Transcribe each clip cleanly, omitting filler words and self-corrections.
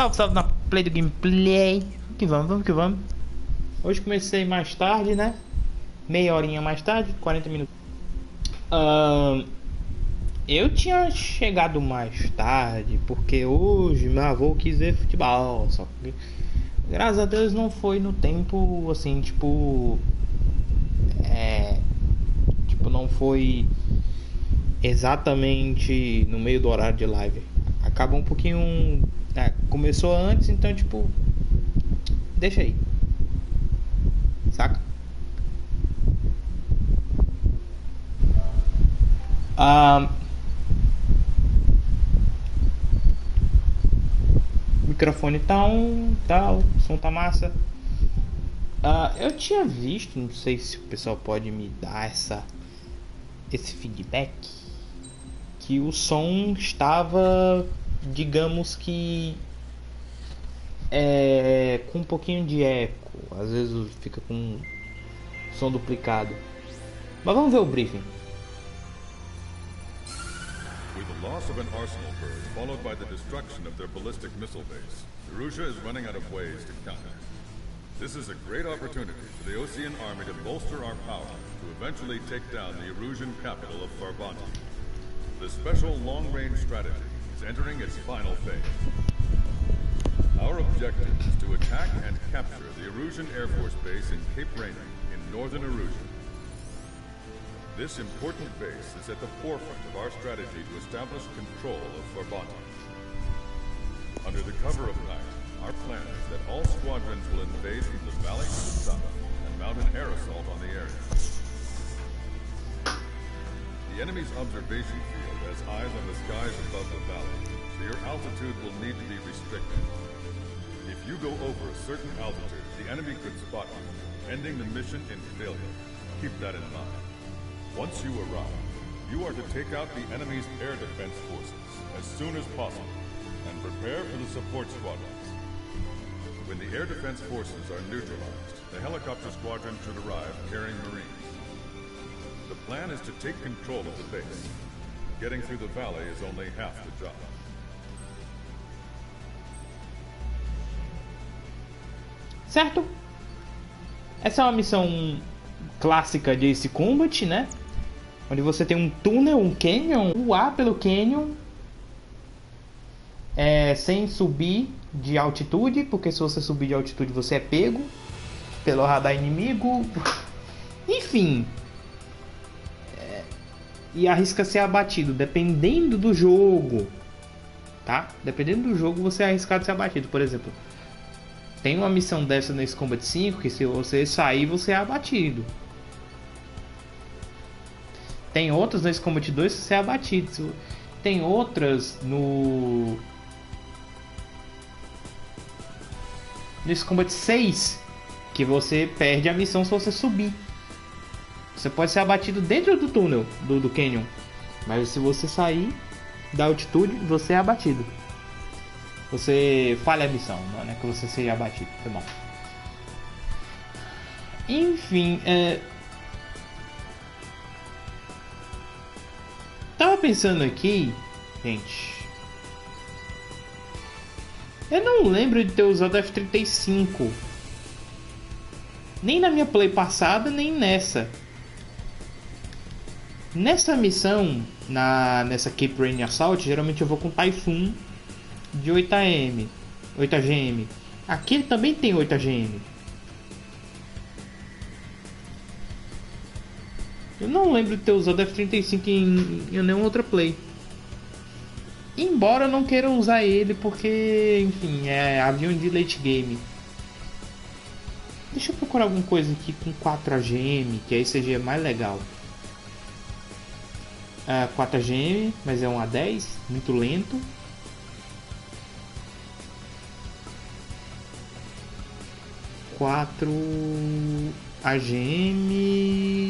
Salve, salve na play do gameplay. Que vamos que vamos. Hoje comecei mais tarde, né? Meia horinha mais tarde, 40 minutos. Eu tinha chegado mais tarde porque hoje meu avô quis ver futebol. Só que graças a Deus não foi no tempo assim, tipo. Não foi exatamente no meio do horário de live. Acabou um pouquinho. Começou antes, então tipo. Deixa aí. Saca? O microfone tá tal, o som tá massa. Eu tinha visto, não sei se o pessoal pode me dar esse feedback, que o som estava, digamos que com um pouquinho de eco, às vezes fica com som duplicado. Mas vamos ver o briefing. With the loss of an arsenal bird followed by the destruction of their ballistic missile base, Erusia is running out of ways to counter. This is a great opportunity for the Ocean Army to bolster our power to eventually take down the Erusian capital of Farbanti. The special long-range strategy is entering its final phase. Our objective is to attack and capture the Erusian Air Force Base in Cape Rainier in northern Erusia. This important base is at the forefront of our strategy to establish control of Farbanti. Under the cover of night, our plan is that all squadrons will invade from the valley to the south and mount an air assault on the area. The enemy's observation field has eyes on the skies above the valley, so your altitude will need to be restricted. If you go over a certain altitude, the enemy could spot you, ending the mission in failure. Keep that in mind. Once you arrive, you are to take out the enemy's air defense forces as soon as possible and prepare for the support squadrons. When the air defense forces are neutralized, the helicopter squadron should arrive carrying Marines. The plan is to take control of the base. Getting through the valley is only half the job. Certo? Essa é uma missão clássica de Ace Combat, né? Onde você tem um túnel, um canyon, voar pelo canyon sem subir de altitude, porque se você subir de altitude você é pego pelo radar inimigo. Enfim, e arrisca ser abatido dependendo do jogo, tá? Dependendo do jogo você é arriscado ser abatido. Por exemplo, tem uma missão dessa nesse Combat 5 que se você sair você é abatido. Tem outras nesse Combat 2 que você é abatido. Tem outras nesse Combat 6 que você perde a missão se você subir. Você pode ser abatido dentro do túnel do canyon, mas se você sair da altitude você é abatido. Você falha a missão, não é que você seja abatido, foi mal. Enfim, tava pensando aqui, gente. Eu não lembro de ter usado F-35. Nem na minha play passada, nem nessa. Nessa missão, nessa Cape Rainier Assault, geralmente eu vou com Typhoon de 8AGM. Aqui ele também tem 8AGM. Eu não lembro de ter usado F-35 em nenhuma outra play. Embora eu não queira usar ele porque, enfim, é avião de late game. Deixa eu procurar alguma coisa aqui com 4AGM, que aí seja mais legal. 4AGM, mas é um A10, muito lento. Quatro AGM.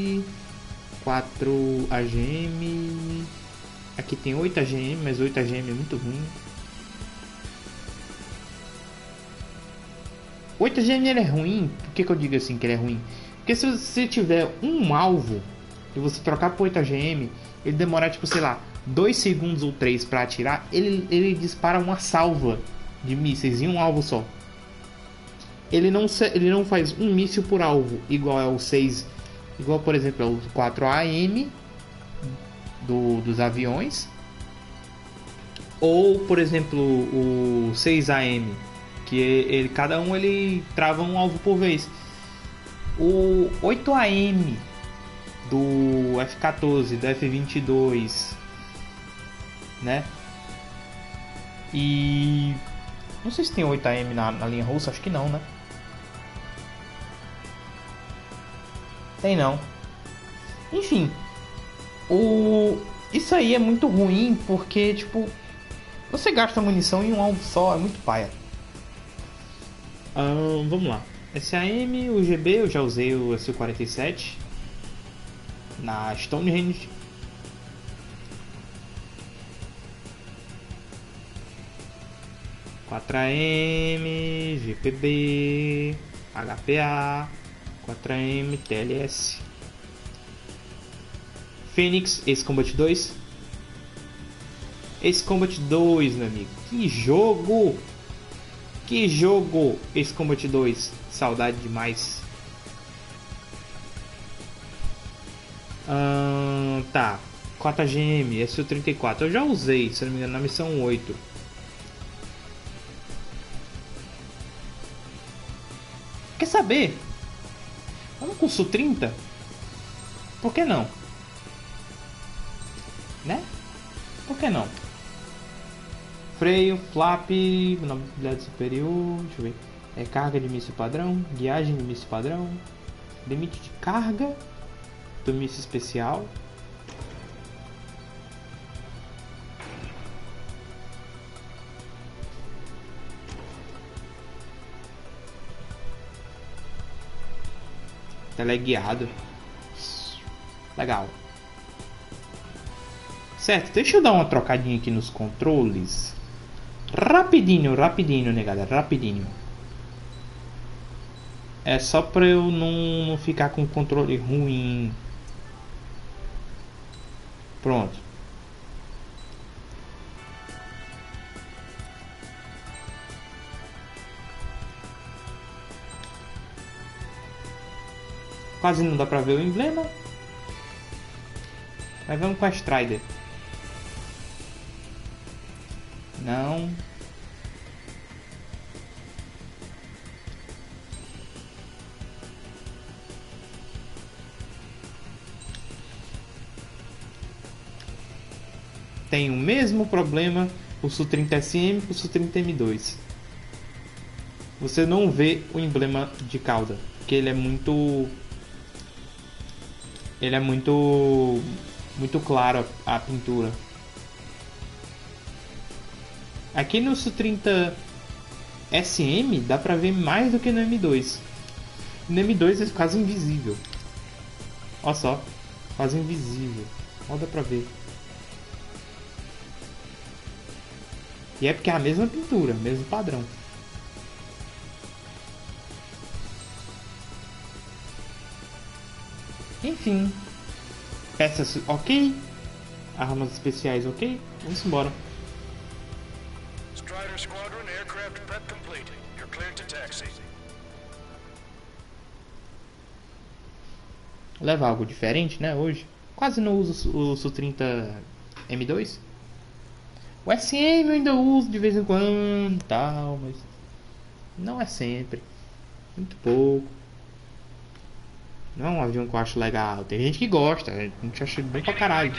Aqui tem 8AGM, mas 8AGM é muito ruim. 8AGM ele é ruim. Por que eu digo assim que ele é ruim? Porque se você tiver um alvo e você trocar por 8AGM, ele demorar tipo, sei lá, 2 segundos ou 3 para atirar, ele dispara uma salva de mísseis em um alvo só. Ele não faz um míssil por alvo, igual é o 6, igual por exemplo é o 4AM dos aviões, ou por exemplo o 6AM, que cada um ele trava um alvo por vez. O 8AM do F-14, do F-22, né? E não sei se tem 8AM na linha russa, acho que não, né? Tem não. Enfim, isso aí é muito ruim porque, tipo, você gasta munição em um alvo só, é muito paia. Vamos lá. SAM, o GB, eu já usei o SU-47 na Stonehenge. AM, GPB, HPA, 4AM, TLS. Phoenix, Ace Combat 2. Ace Combat 2, meu amigo. Que jogo! Que jogo! Ace Combat 2. Saudade demais. Tá. 4AGM, SU-34. Eu já usei, se não me engano, na missão 8. Quer saber? Vamos com o Su-30? Por que não? Né? Por que não? Freio, flap, mobilidade superior, deixa eu ver. É carga de míssil padrão, guiagem de míssil padrão, limite de carga do míssil especial. Teleguiado. Legal. Certo, deixa eu dar uma trocadinha aqui nos controles. Rapidinho, negada, rapidinho. É só pra eu não ficar com o controle ruim. Pronto. Quase não dá pra ver o emblema. Mas vamos com a Strider. Não. Tem o mesmo problema o Su-30SM com o Su-30M2. Você não vê o emblema de cauda, porque ele é muito muito claro a pintura. Aqui no Su-30 SM dá pra ver mais do que no M2. No M2 é quase invisível. Olha só, quase invisível. Olha, dá pra ver. E é porque é a mesma pintura, mesmo padrão. Enfim, peças ok, armas especiais ok, vamos embora. Strider Squadron aircraft prep complete. You're cleared to taxi. Leva algo diferente, né, hoje. Quase não uso o Su-30 M2. O SM eu ainda uso de vez em quando, tal, mas não é sempre. Muito pouco. Não é um avião que eu acho legal. Tem gente que gosta, a gente acha bom pra caralho.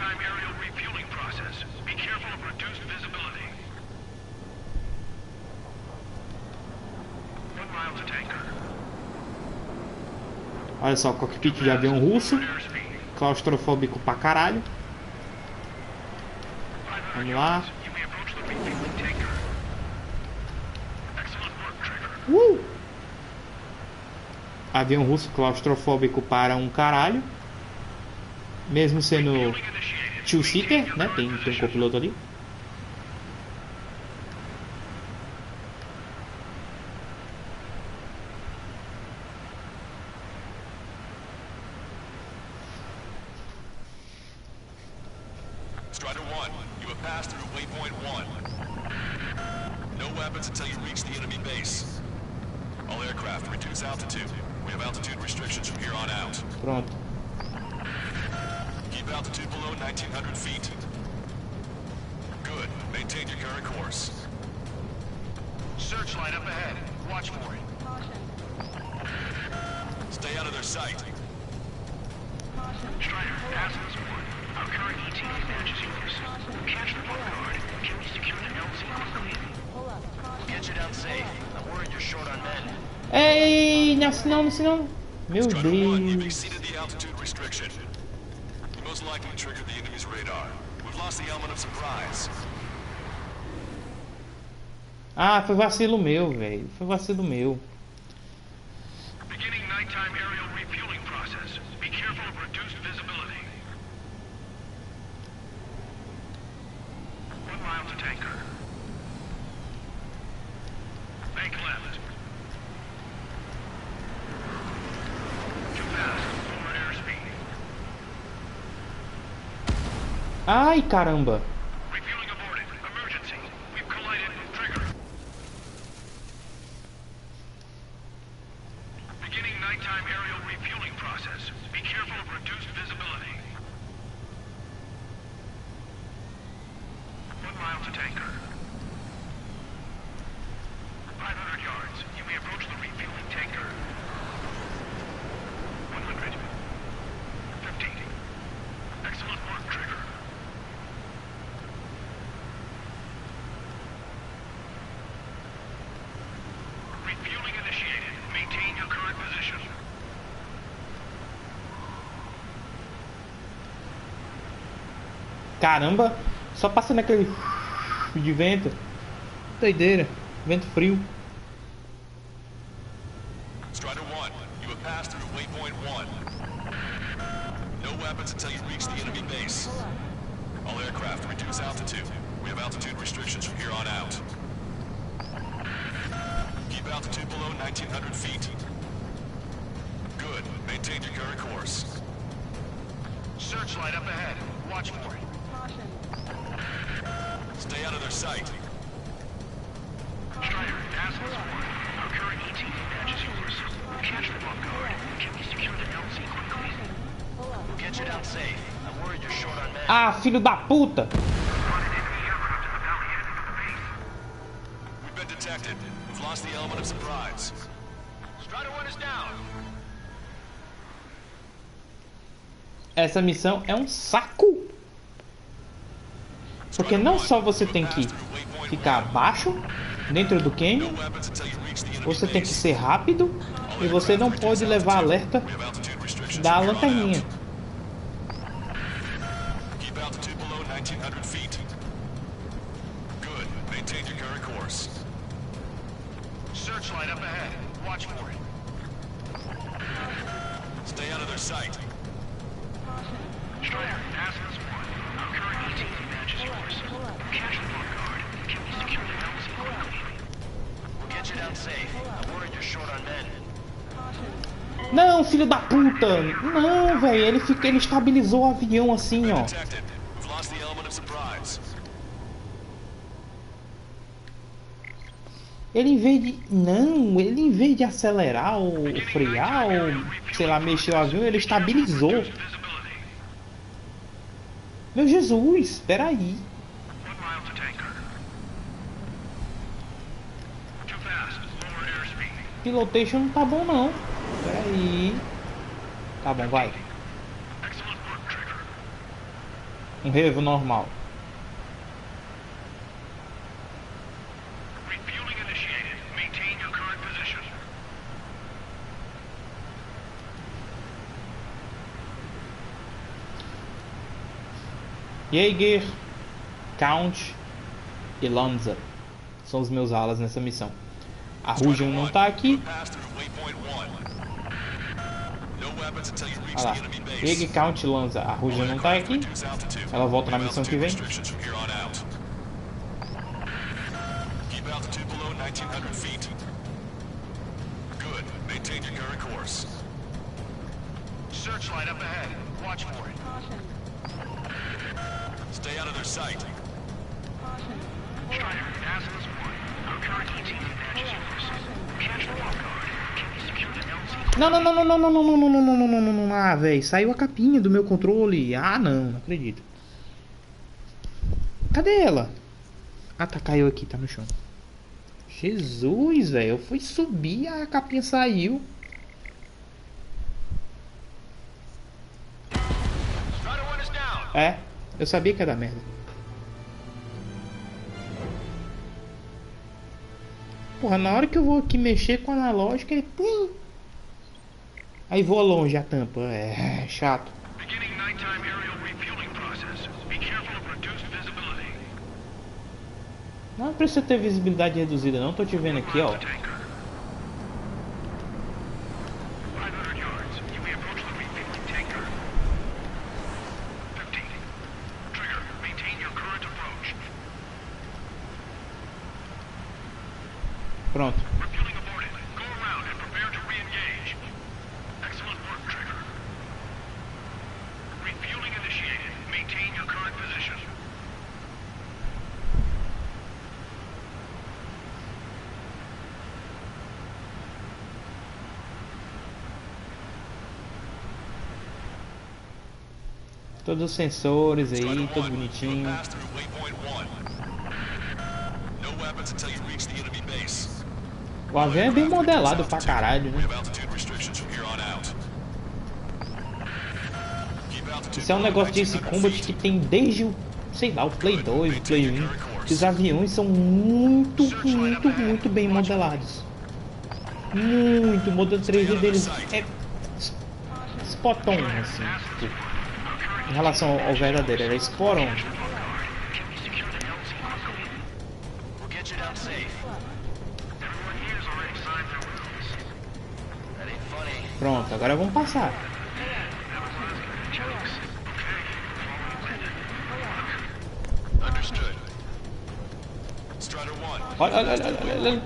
Olha só, cockpit de avião russo. Claustrofóbico pra caralho. Vamos lá. Avião russo claustrofóbico para um caralho. Mesmo sendo two-seater, né? Tem um copiloto ali. Strider 1, you have passed through waypoint 1. No weapons until you reach the enemy base. All aircraft, reduce altitude. We have altitude restrictions from here on out. Pronto. Keep altitude below 1,900 feet. Good. Maintain your current course. Searchlight up ahead. Watch for it. Stay out of their sight. Strider, ask this one. Our current ETA matches yours. Catch the board. Can we secure the LZ quickly? We'll get you down safe. I'm worried you're short on men. Ei, não, não. Meu Strider 1, you've Deus. exceeded the altitude restriction. You most likely triggered the enemy's radar. We've lost the element of surprise. Ah, foi vacilo meu, velho. Foi vacilo meu. Beginning nighttime aerial refueling process. Be careful of reduced visibility. 1 mile to tanker. Bank left. Too fast. Forward airspeed. Ai, caramba. Refueling aborted. Emergency. We've collided. Trigger. Beginning nighttime aerial refueling process. Be careful of reduced visibility. 1 mile to tanker. 500 yards. You may approach the refueling tanker. 100. 50. Excellent work, Trigger. Refueling initiated. Maintain your current position. Caramba. Só passando aquele de vento. Doideira. Vento frio. Strider 1, you have passed through waypoint 1. No weapons until you reach the enemy base. All aircraft, reduce altitude. We have altitude restrictions from here on out. Keep altitude below 1,900 feet. Good. Maintain your current course. Searchlight up ahead. Watch for it. Stay out of their sight. Strider, ask this one. Our current ETA matches yours. Catch the guard. Can we secure the LZ quickly? We'll get you down safe. I'm worried you're short on men. Ah, filho da puta. We've been detected. We've lost the element of surprise. Strider 1 is down. Essa missão é um saco. Porque não só você tem que ficar abaixo, dentro do canyon, você tem que ser rápido e você não pode levar alerta da lanterninha. Keep altitude below 1,900 feet. Good. Maintain your current course. Searchlight up ahead. Watch for it. Stay out of their sight. Strider, ask this one. Our current ETA matches yours. Catch the guard. Can we secure the LZ quickly? We'll get you down safe. I'm worried you're short on men. Não, filho da puta. Não, velho. Ele estabilizou o avião assim, ó. Detected. We've lost the element of surprise. Ele em vez de acelerar ou frear ou, sei lá, mexer o avião, ele estabilizou. Meu Jesus, espera aí. 1 mile to tanker. Too fast. Lower airspeed. Pilotation não tá bom não. Espera aí. Tá bom, vai. Excellent work, Trigger. Um revo normal. Refueling initiated. Maintain your current position. Jaeger, Count e Lanza são os meus alas nessa missão. A Rujan não tá aqui. Pass through waypoint 1. No weapons until you reach Olha lá. the enemy base. Jaeger, Count e Lanza. A Rujan não tá aqui. Reduce altitude. Ela volta na We have missão que vem. altitude restrictions from here on out. Keep altitude below 1,900 feet. Good. Maintain your current course. Searchlight up ahead. Watch for it. Stay out of their sight. Strider, ask this one. Não, não, não, não, não, não, não, não, não, não, não, não, não, não, ah, velho, saiu a capinha do meu controle. Ah, não, não acredito. Cadê ela? Ah, tá, caiu aqui, tá no chão. Jesus, velho, eu fui subir, a capinha saiu. É, eu sabia que ia dar merda. Porra, na hora que eu vou aqui mexer com a analógica, ele tem. Aí voa longe a tampa, é chato. Não precisa ter visibilidade reduzida não, tô te vendo aqui, ó. Pronto. Todos os sensores aí, tudo bonitinho. O avião é bem modelado pra caralho, né? Isso é um negócio de Ace Combat que tem desde o, sei lá, o Play 2, o Play 1. Que os aviões são muito bem modelados. Muito, o modelo 3D deles é spot on, assim, tipo, em relação ao verdadeiro, era spot on. Pronto, agora vamos passar. Olha, olha, olha, olha, olha.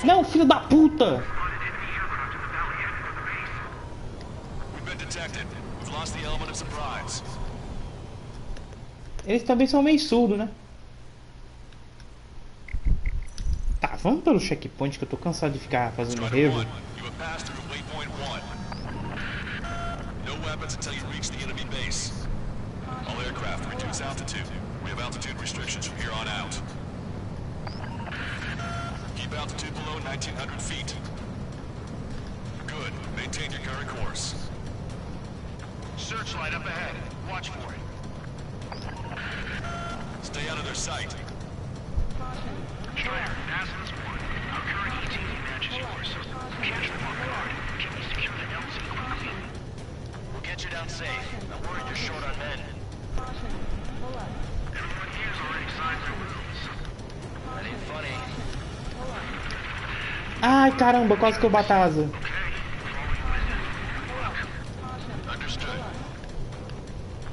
Não, filho da puta! Eles também são meio surdos, né? Tá, vamos pelo checkpoint que eu tô cansado de ficar fazendo revo. Altitude restrictions from here on out. Keep altitude below 1,900 feet. Good. Maintain your current course. Searchlight up ahead. Watch for it. Stay out of their sight. Strider, NASA's one. Our current ETA matches yours. Catch the guard. Can we secure the LZ quickly? We'll get you down safe. I'm worried you're short on men. Ai, caramba, quase que eu bato a asa. Understood.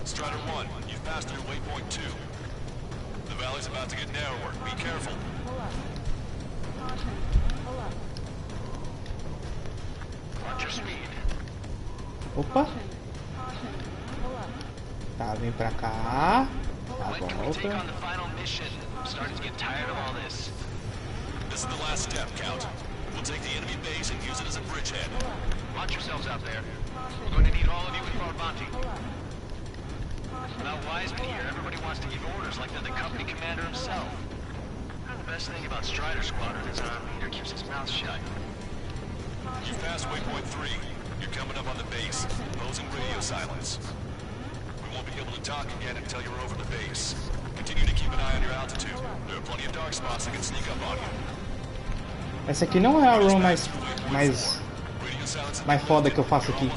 Strider 1, you've passed through waypoint 2. The valley's about to get narrower. Be careful. Watch your speed. Opa. Tá, vem pra cá. Tá, volta. This is the last step, Count. We'll take the enemy base and use it as a bridgehead. Watch yourselves out there. We're going to need all of you in Fort Monty. Without Wiseman here, everybody wants to give orders like they're the company commander himself. The best thing about Strider Squadron is our leader keeps his mouth shut. You've passed waypoint 3. You're coming up on the base, imposing radio silence. We won't be able to talk again until you're over the base. Continue to keep an eye on your altitude. There are plenty of dark spots that can sneak up on you. Essa aqui não é a run mais foda que eu faço aqui.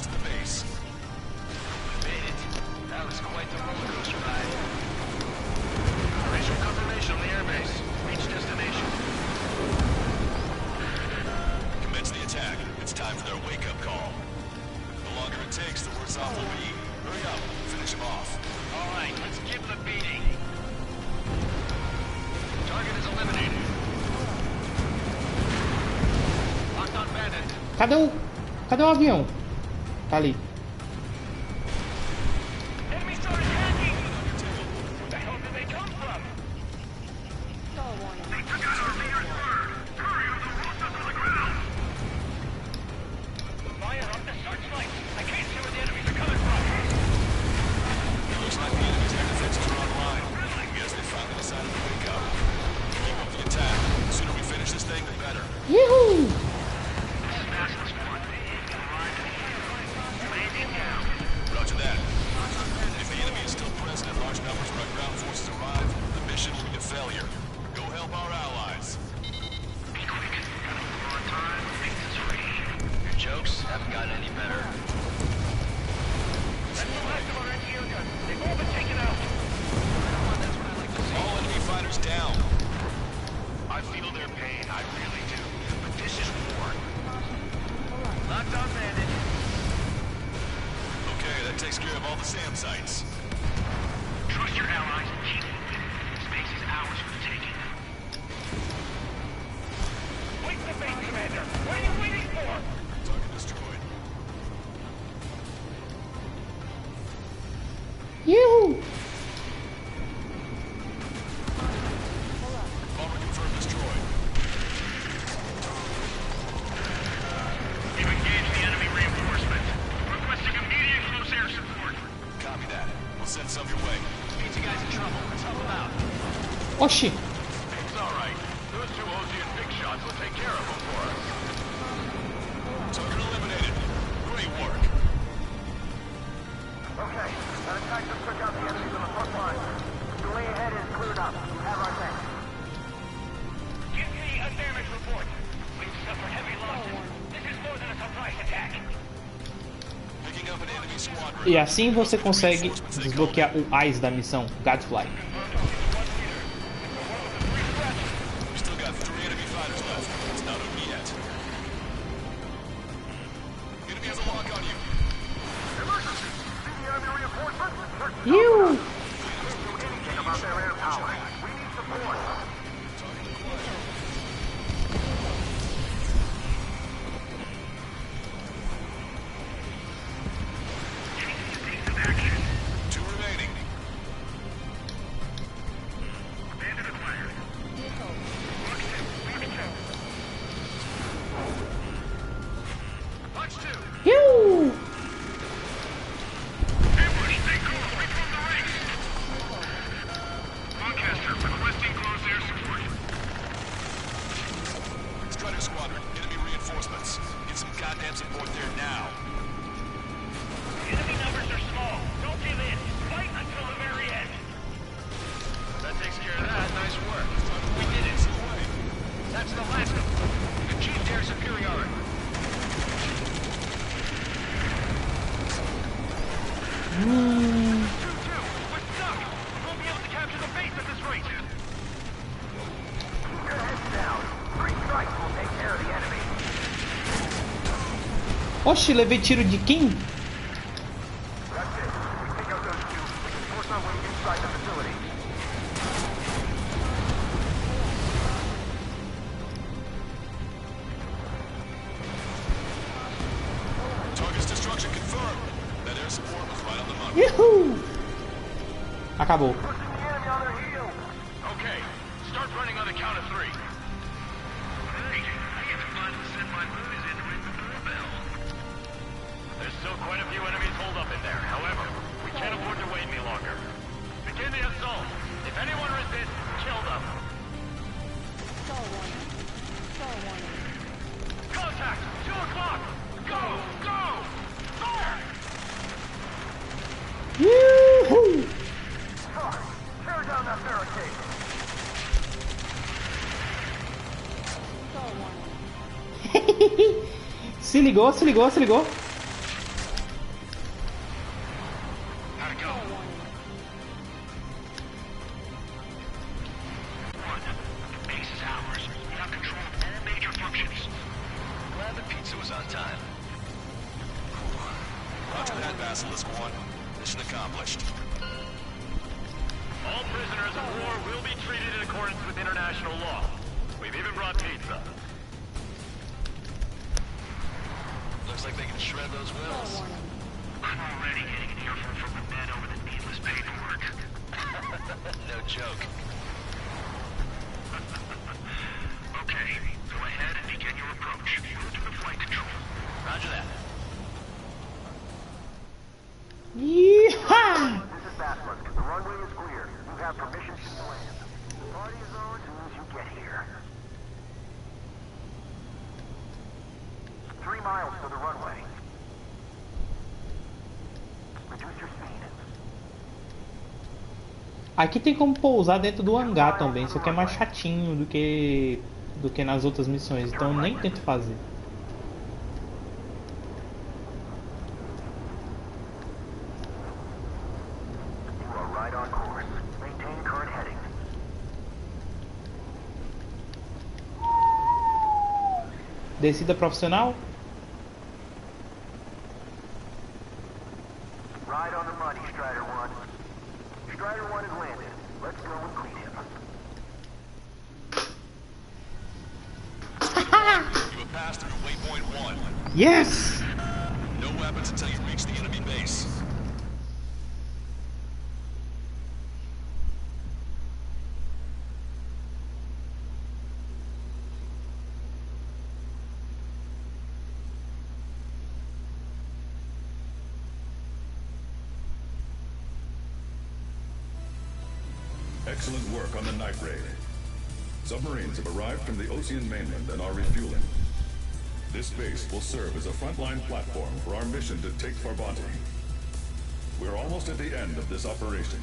Commence the attack. It's time for their wake-up call. The longer it takes, the worse off we'll be. Hurry up, finish them off. All right, let's give them a beating. Target is eliminated. Cadê o avião? Tá ali. That takes care of all the SAM sites. Trust your allies and keep moving. Space is ours for the taking. Wait the base, Commander! What are you waiting for? Target destroyed. Yoo! Bomber confirmed destroyed. You've engaged the enemy reinforcement. Requesting immediate close air support. Copy that. We'll send some your way. Means you guys in trouble. Let's help them out. Oxi! It's alright. Those two Ocean big shots will take care of them for us. Target eliminated. Great work. Okay, our attack just took out the enemies on the front line. The way ahead is cleared up. We have our tank. Give me a damage report. We've suffered heavy losses. This is more than a surprise attack. Picking up an enemy squadron. E assim você consegue desbloquear o AIS da missão, Gadfly. We still got 3 enemy fighters left. It's not over yet. Enemy has a lock on you. Emergency! See the enemy reinforcements? Iu! Anything about their air power. We need support. Two remaining. Bandit acquired. Punch two. Iu! Ambush, stay cool. Reform the ranks. Lancaster, requesting close air support. Strider squadron. Enemy reinforcements. Get some goddamn support there now. Enemy numbers are small. Don't give in. Fight until the very end. That takes care of that. Nice work. We did it. That's the last of them. We've achieved air superiority. Two. We're stuck. We won't be able to capture the base at this rate. Keep your heads down. 3 strikes will take care of the enemy. Oxi, levei tiro de quem? That's it. If we take out those two, we can force our way inside the facility. Target's destruction confirmed. That air support was right on the money. Uhul! Acabou. Pushing the enemy on their heels. Okay. Start running on the count of 3. Hey, I get the fun to send my movies in to ring the doorbell. There's still quite a few enemies holed up in there. However, we can't afford to wait any longer. Begin the assault. If anyone resists, kill them. Contact! 2 o'clock! Go! Go! Fire! Uhul! Sorry. Tear down that barricade. Se ligou, se ligou, se ligou. How'd it go? 1. The base is ours. We have control of all major functions. Glad the pizza was on time. Roger that, Basilisk 1. Mission accomplished. All prisoners of war will be treated in accordance with international law. We've even brought pizza. Looks like they can shred those wills. I'm already getting an earful from the men over the needless paperwork. No joke. Okay, go ahead and begin your approach. Move to the flight control. Roger that. Yeehaw! This is Basilisk. The runway is clear. You have permission to land. The party is on as soon as you get here. 3 miles to the runway. Reduce your speed. Aqui tem como pousar dentro do hangar também, só que é mais chatinho do que nas outras missões, então eu nem tento fazer. You are right on course. Maintain current heading. Descida profissional? Right on the money, Strider 1. Strider 1 has landed. Let's go and clean him. You have passed through waypoint 1. Yes! No weapons until you reach the enemy base. Excellent work on the night raid. Submarines have arrived from the Ocean mainland and are refueling. This base will serve as a frontline platform for our mission to take Farbanti. We're almost at the end of this operation.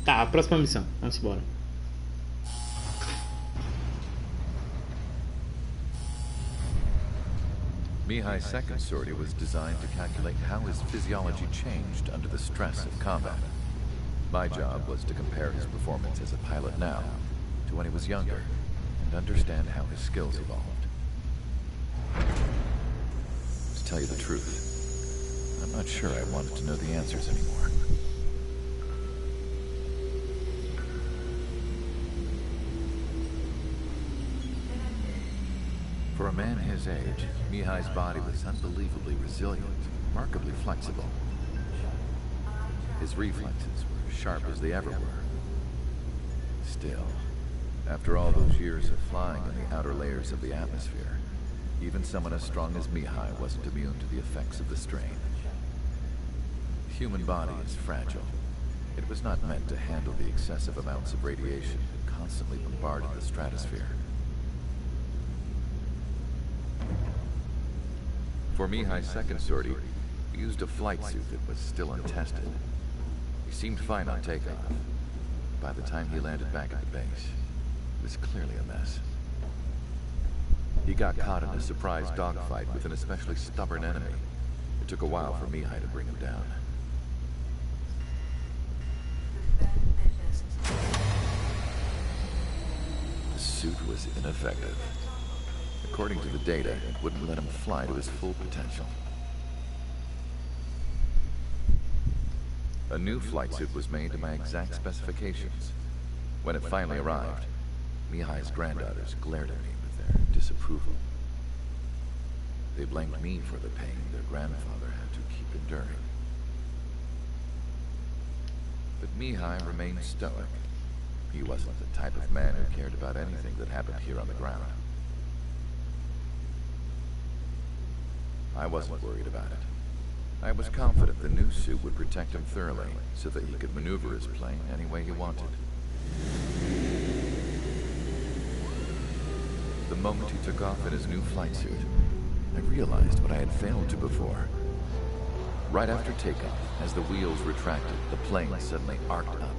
Tá, próxima missão. Vamos embora. Mihai's second sortie was designed to calculate how his physiology changed under the stress of combat. My job was to compare his performance as a pilot now to when he was younger and understand how his skills evolved. To tell you the truth, I'm not sure I wanted to know the answers anymore. For a man his age, Mihai's body was unbelievably resilient, remarkably flexible. His reflexes were as sharp as they ever were. Still, after all those years of flying in the outer layers of the atmosphere, even someone as strong as Mihai wasn't immune to the effects of the strain. The human body is fragile. It was not meant to handle the excessive amounts of radiation that constantly bombarded the stratosphere. For Mihai's second sortie, we used a flight suit that was still untested. He seemed fine on takeoff. By the time he landed back at the base, it was clearly a mess. He got caught in a surprise dogfight with an especially stubborn enemy. It took a while for Mihai to bring him down. The suit was ineffective. According to the data, it wouldn't let him fly to his full potential. A new flight suit was made to my exact specifications. When it finally arrived, Mihai's granddaughters glared at me with their disapproval. They blamed me for the pain their grandfather had to keep enduring. But Mihai remained stoic. He wasn't the type of man who cared about anything that happened here on the ground. I wasn't worried about it. I was confident the new suit would protect him thoroughly, so that he could maneuver his plane any way he wanted. The moment he took off in his new flight suit, I realized what I had failed to before. Right after takeoff, as the wheels retracted, the plane suddenly arced up.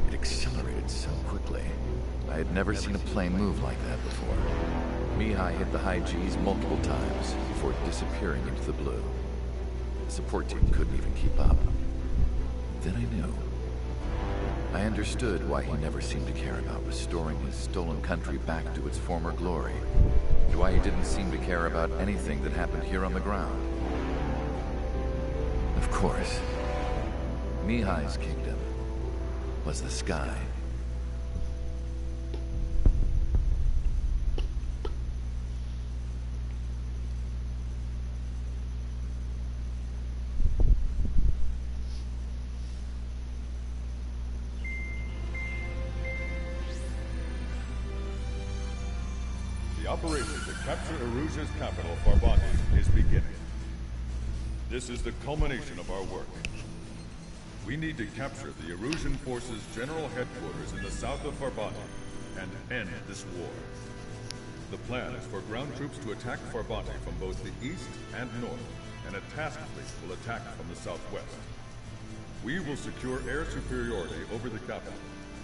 It accelerated so quickly. I had never seen a plane move like that before. Mihai hit the high G's multiple times before disappearing into the blue. The support team couldn't even keep up. Then I knew. I understood why he never seemed to care about restoring his stolen country back to its former glory, and why he didn't seem to care about anything that happened here on the ground. Of course, Mihai's kingdom was the sky. The operation to capture Erusia's capital, Farbati, is beginning. This is the culmination of our work. We need to capture the Erusian forces' general headquarters in the south of Farbati and end this war. The plan is for ground troops to attack Farbati from both the east and north, and a task fleet will attack from the southwest. We will secure air superiority over the capital,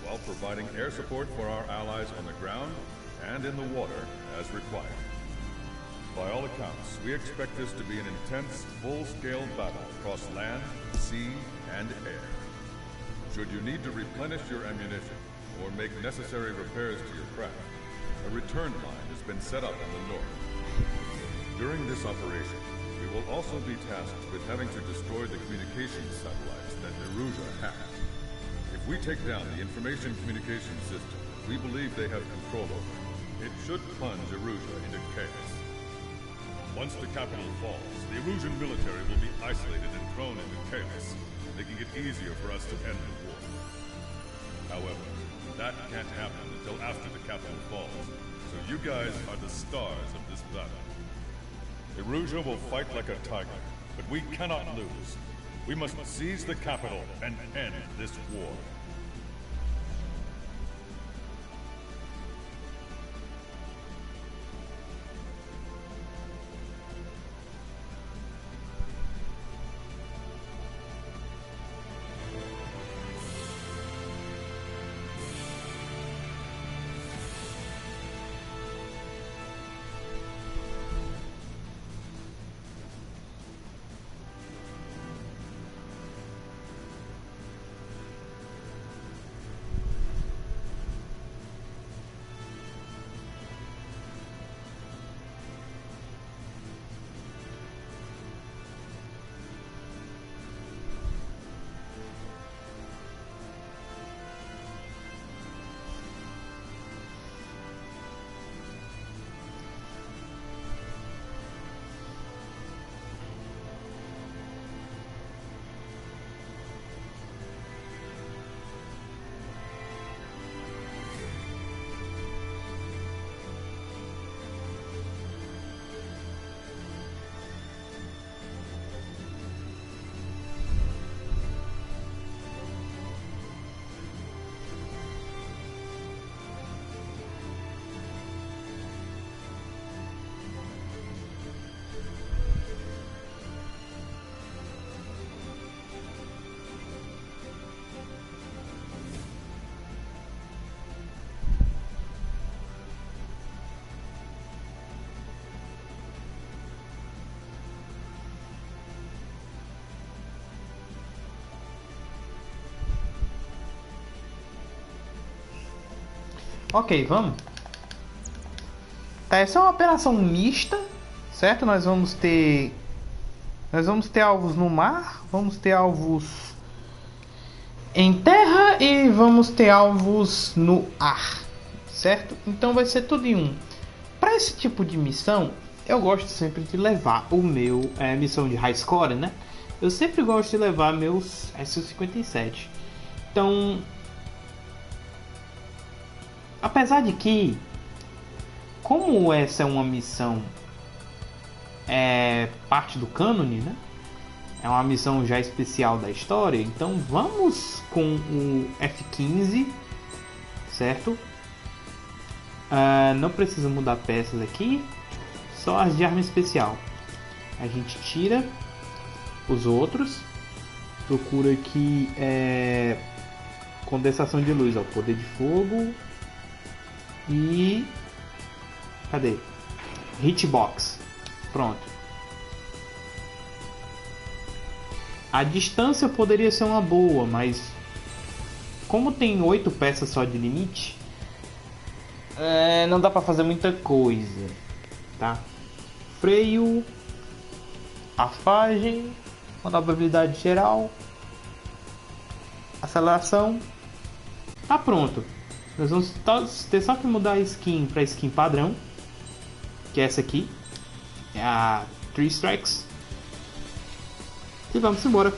while providing air support for our allies on the ground and in the water as required. By all accounts, we expect this to be an intense, full-scale battle across land, sea, and air. Should you need to replenish your ammunition or make necessary repairs to your craft, a return line has been set up in the north. During this operation, we will also be tasked with having to destroy the communications satellites that Erusia hacked. If we take down the information communication system we believe they have control over, it should plunge Erusia into chaos. Once the capital falls, the Erusian military will be isolated and thrown into chaos, making it easier for us to end the war. However, that can't happen until after the capital falls, so you guys are the stars of this battle. Erusia will fight like a tiger, but we cannot lose. We must seize the capital and end this war. Ok, vamos. Tá, essa é uma operação mista, certo? Nós vamos ter alvos no mar, vamos ter alvos em terra e vamos ter alvos no ar, certo? Então vai ser tudo em um. Para esse tipo de missão, eu gosto sempre de levar o meu missão de high score, né? Eu sempre gosto de levar meus SU-57. Então, apesar de que, como essa é uma missão parte do cânone, né? É uma missão já especial da história, então vamos com o F-15, certo? Não precisa mudar peças aqui, só as de arma especial. A gente tira os outros, procura aqui condensação de luz, ó, poder de fogo e cadê? Hitbox, pronto. A distância poderia ser uma boa, mas como tem 8 peças só de limite, não dá para fazer muita coisa, tá? Freio, afagem, manobrabilidade geral, aceleração, tá pronto. Nós vamos ter só que mudar a skin para skin padrão, que é essa aqui, é a 3 Strikes, e vamos embora.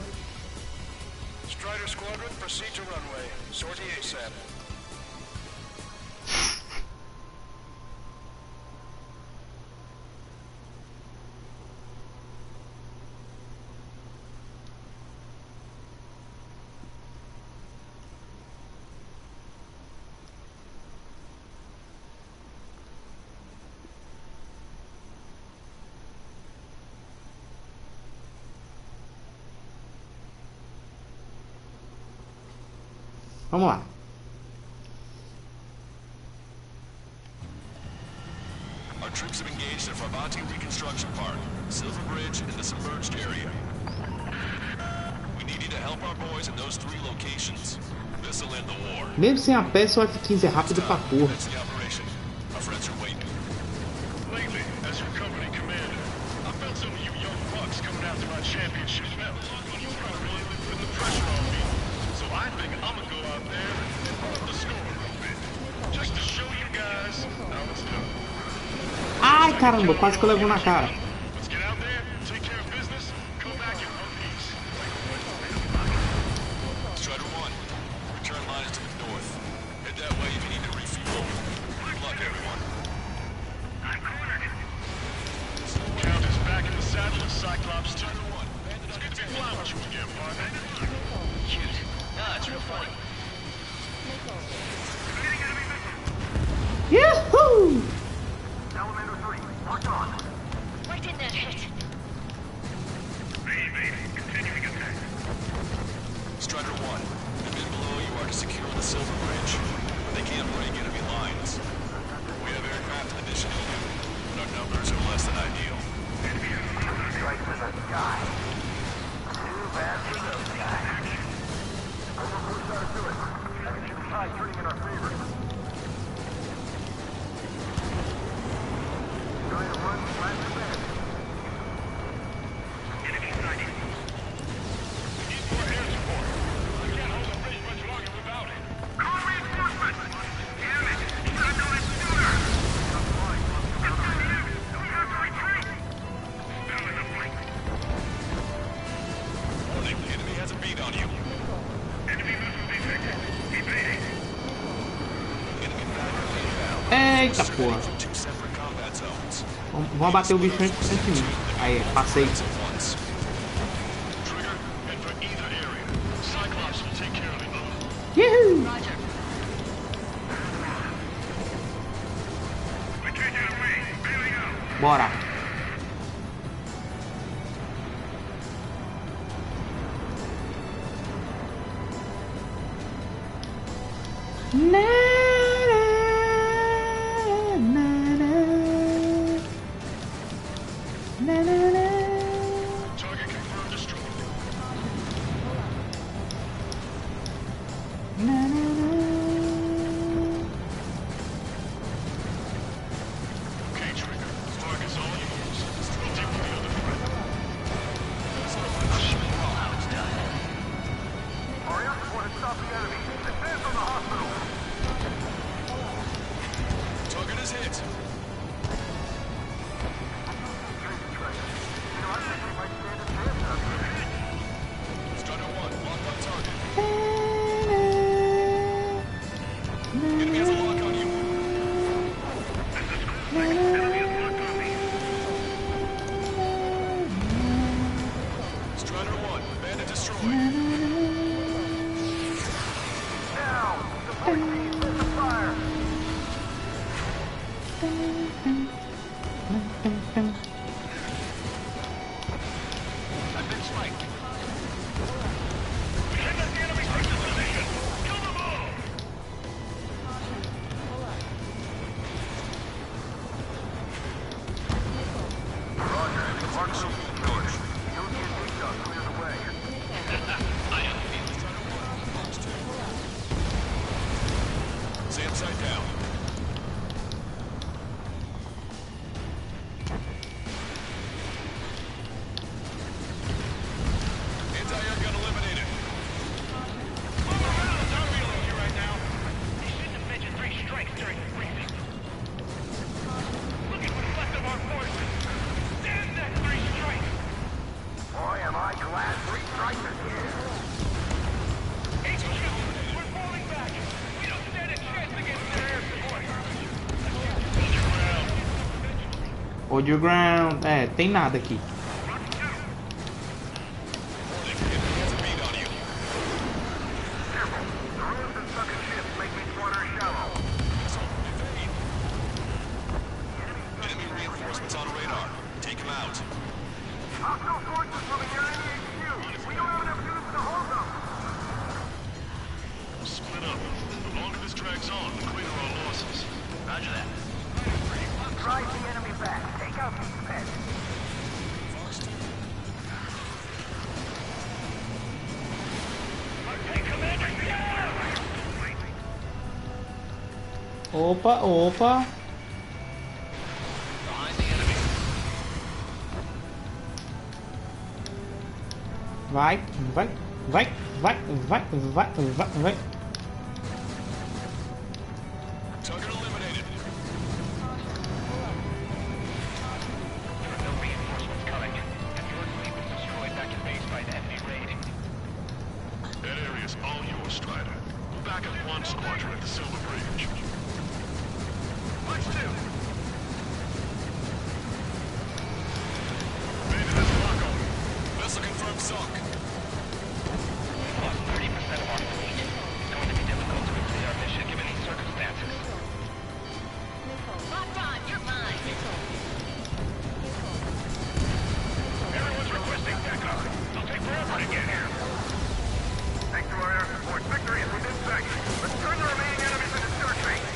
Strider Squadron, proceed to runway. Sortie ASAP. Vamos lá. Our troops have engaged at Farbanti Reconstruction Park, Silver Bridge, and the submerged area. We need you to help our boys in those 3 locations. This'll end the war. Mesmo sem a peça, o F-15 é rápido pra porra. That's the operation. Our friends are waiting. Lately, as your company commander, I felt some of you young bucks coming after my championship belt. You really putting the pressure on me. So I think I'm gonna go out there and put up the score a little bit. Just to show you guys how it's done. Ai, caramba, quase que eu levo na cara. Let's get out there, take care of business, come back in one piece. Strider 1, return lines to the north. Head that way if you need to refuel. Good luck, everyone. Count is back in the saddle and Cyclops too. It's good to be flying with you again, partner. Cute. Ah, it's real funny. Yahoo! Salamander 3, locked on. Why didn't that hit? Continuing attack. Strider 1, the men below you are to secure the Silver Bridge. They can't break enemy lines. We have aircraft and additional unit, but our numbers are less than ideal. Strikes in the sky. Too bad for those guys. We'll start to it. Action tide turning in our favor. Going to run flat to bed. Enemy sighting. We need more air support. I can't hold the bridge much longer without it. Call reinforcements! Damn it! You should have known it sooner! It's on you! We have to retreat! Still in the fight. Warning, the enemy has a beat on you. Enemy missile detected. Evading. Enemy battery inbound. Eita Straight porra. from 2 separate combat zones. Vamos bater o bicho antes de mim. Aí, passei. At once. Trigger, head for either area. Cyclops will take care of it. Yahoo! Roger. We can't get away. Bailing out. Bora. Na, na, na, na, na, na. Target confirmed destroyed. Na, na, na. Okay, Trigger. Target's all yours. We'll deal with the other threat. I'll show you all how it's done. Our air support has stopped the enemy. Advance on the hospital. Target is hit. Strider 1, locked on target. Enemy has a lock on you. Strider 1, bandit destroyed. Now, support team, set the fire. I've been spiked. We can't let the enemy take the position. Kill them all. Marshal, George. You'll get picked up. Clear the way. I am feeling. Stay upside down. Anti-air gun eliminated. Move around. I'm reeling you right now. You shouldn't have mentioned 3 strikes during the briefing. Look at what's left of our forces. Damn that 3 strikes. Boy, am I glad 3 strikes are here. HQ, we're falling back. We don't stand a chance against their air support. Hold your ground. Hold your ground. É, tem nada aqui. Enemy has a beat on you. Careful. The rooms and sunken ships make these waters shallow. Evade. Enemy reinforcements on radar. Take him out. Hostile forces moving near any HQ. We don't have enough units to hold them. Split southeast pit. Hey, Commander, yeah! Opa, opa. Behind the enemy. Vai, vai, vai, vai, vai, vai, vai, vai. Target eliminated. There are no reinforcements coming, and your fleet was destroyed back in base by an enemy raid. That area's all yours, Strider. We'll back up one squadron at the Silver Bridge. Watch two! Maybe that's Marco. Vessel confirmed sunk. We've lost 30% of our fleet. It's going to be difficult to complete our mission given these circumstances. Locked on, you're mine. Everyone's requesting backup. It'll take forever to get here. Thanks to our air support, victory is within sight. Let's turn the remaining enemies into dirt trains.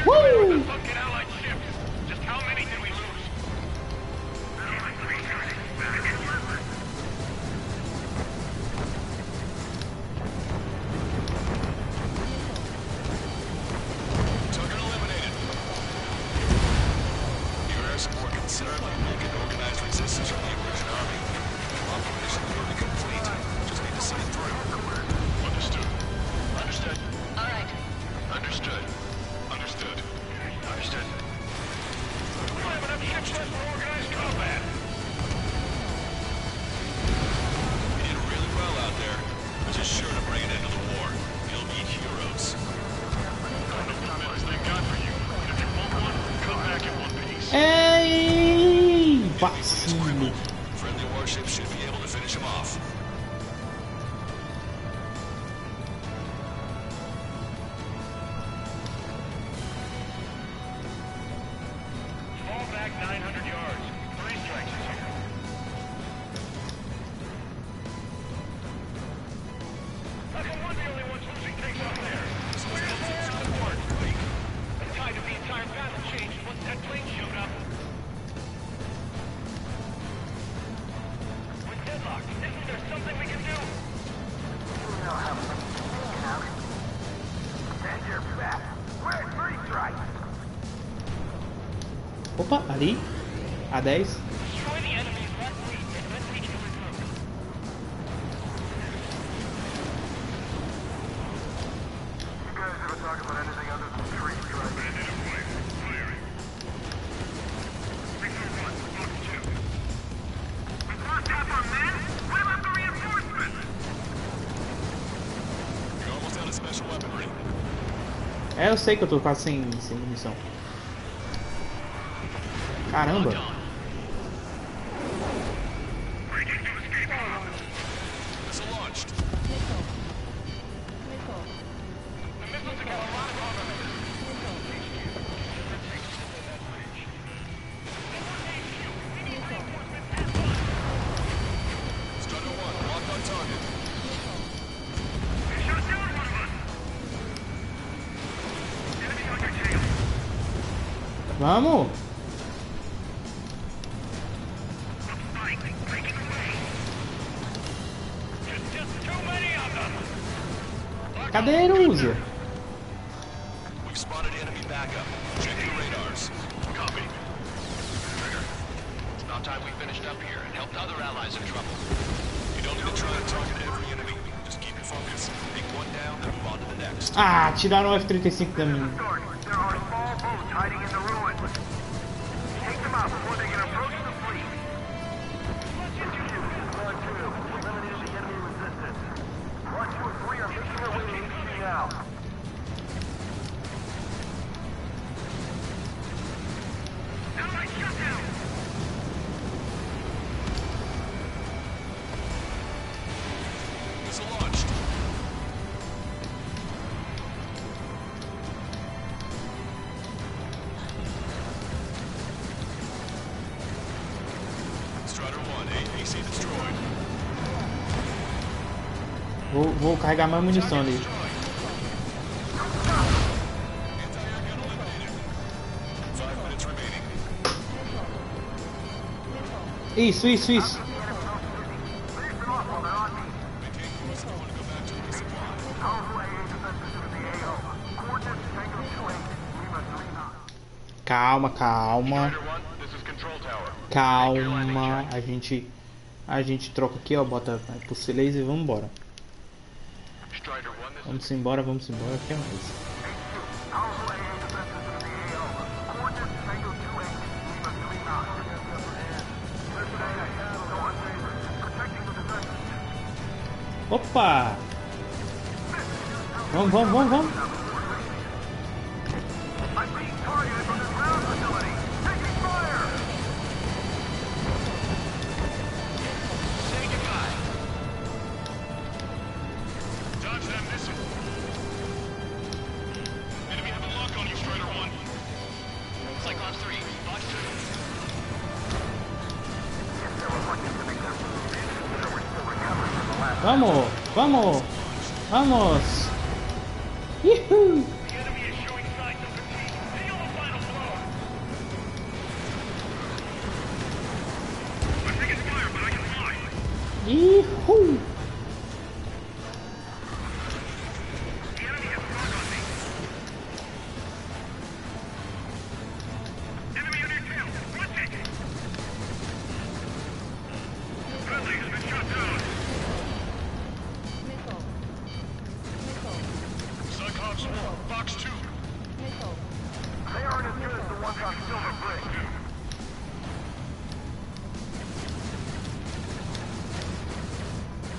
Woo! The sunken Allied ships. Just how many did we lose? Target eliminated. Your air support concerned like making organized resistance from the Emergent Army. Operation will be complete. Just need to see it through. Understood. Understood. All right. Understood. Understood. Understood. We don't have enough ships left for organized combat. You did really well out there, which is sure to bring an end to the war. You'll be heroes. Don't know what medals they've got for you. If you want one, come back in one piece. Ei, vacilo. Friendly warships should be able to finish him off. Fall back 900 yards. 3 strikes is here. How come we're the only ones losing takes off there? Where's the air support? The tide of the entire battle changed once that plane showed up. We're deadlocked. Isn't there something we can do? You know how many you have. And you're back. Where's three strikes? Opa, ali. A10. Destroy the enemy's left fleet and then we can regroup. You guys ever talk about anything other than tree strikes? We've lost half our men? What about the reinforcements? You're almost out of special weaponry. É, eu sei que eu tô quase sem munição. Caramba. Missile launched. The missiles have got a lot of armament. Strider 1, locked on target. They shot down one of us. Enemy on your tail. Vamos. Breaking away. Just too many of them. Cadê a Erúzia? We've spotted enemy backup. Check your radars. Copy. Trigger. It's about time we finished up here and helped other allies in trouble. You don't need to try to target every enemy. Just keep your focus. Take one down, then move on to the next. Ah, tiraram o F-35 da minha. Start. There are small boats hiding in the ruins. Take them out before they can approach the fleet. Squad 2, eliminated the enemy resistance. Squad 2 and 3 are making their way to HQ now. Allied shutdown. Missile launched. Strider 1, AC destroyed. Vou carregar mais munição ali. Anti-airgun eliminated. 5 minutes remaining. Isso, isso, isso. Calma, calma. Strider 1, this is Control Tower. Calma. A gente troca aqui, ó. Bota pro silêncio e vamos embora. Strider 1, this is Vamos embora, vamos embora. Que é mais? Opa! Vamos, vamos, vamos, vamos. Say goodbye. Dodge that missile. Enemy have a lock on you, Strider 1. Cyclops 3, Fox 2. Vamos, vamos, vamos. Uhul. The enemy is showing signs of fatigue. Deal the final blow. I'm taking fire, but I can fly. Uhul. The enemy has front on me. Enemy on your tail. Watch it. Friendly has been shot down. Cyclops 4, Fox 2. They aren't as good as the ones on Silver Bridge.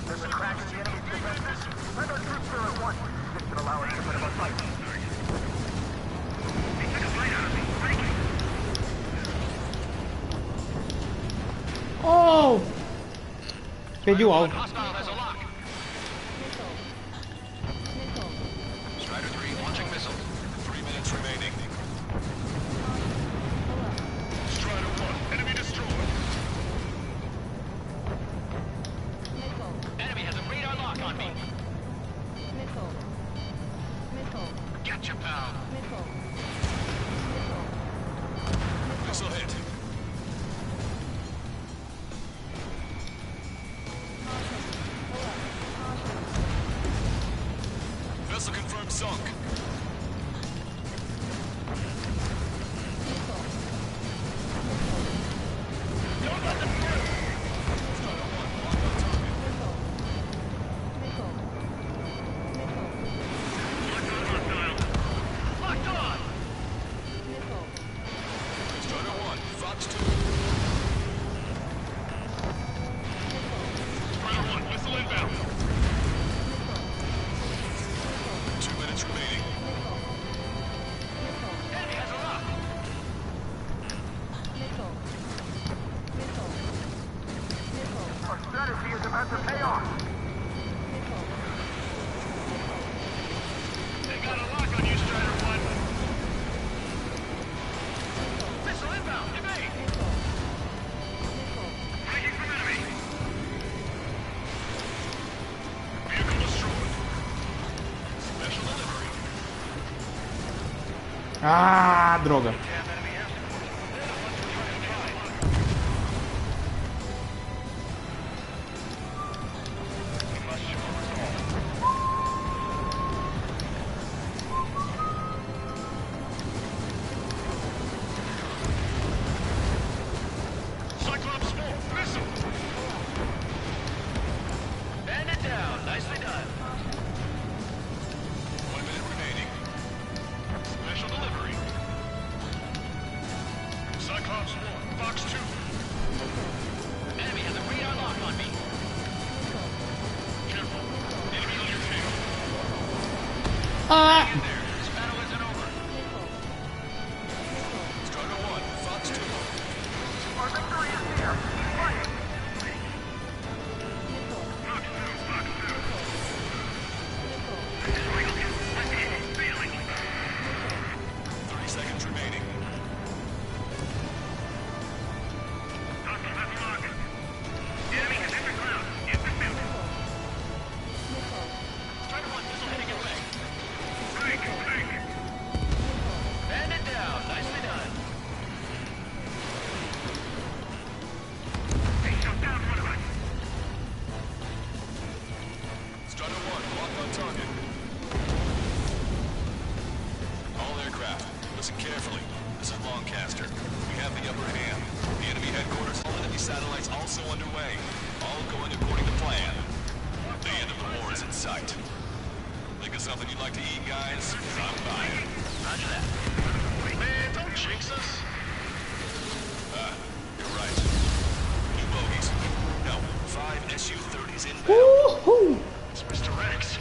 There's a crack in the enemy's defenses. Send our troops there at once. This should allow us to put up a fight. They took a bite out of me. Breaking. Oh! Perdi o alvo. Hostile has a lock. Strider 3, launching missile. 3 minutes remaining. Strider 1, enemy destroyed. Enemy has a radar lock on me. Gotcha, pal. Missile hit. Vessel confirmed sunk. Don't let them through. Locked on. Strider 1, Fox 2. Strider 1, missile inbound. 2 minutes remaining. Enemy has a lock. Our strategy is about to pay off. They got a lock on you, Strider 1. Missile inbound. Evade. Breaking from enemy. Vehicle destroyed. Special delivery. Ah, droga. Damn enemy air support. We must show resolve. Cyclops 4, missile. Bend it down. Nicely done. 1 minute remaining. Special delivery. Cyclops 1, Fox 2. Enemy has a radar lock on me. Careful. Enemy on your tail. Ah! Get there. This battle isn't over. Strider 1, Fox 2. Our victory is near. Keep fighting. Fox 2, Fox 2. Failing. 30 seconds remaining. Hostile has a lock. The enemy has entered Listen carefully. This is Lancaster. We have the upper hand. The enemy headquarters, all enemy satellites also underway. All going according to plan. The end of the war is in sight. Think of something you'd like to eat, guys? 'Cause I'm buying. Roger that. Man, don't jinx us. You're right. New bogeys. No, 5 SU-30s inbound. Woohoo! It's Mr. Rex.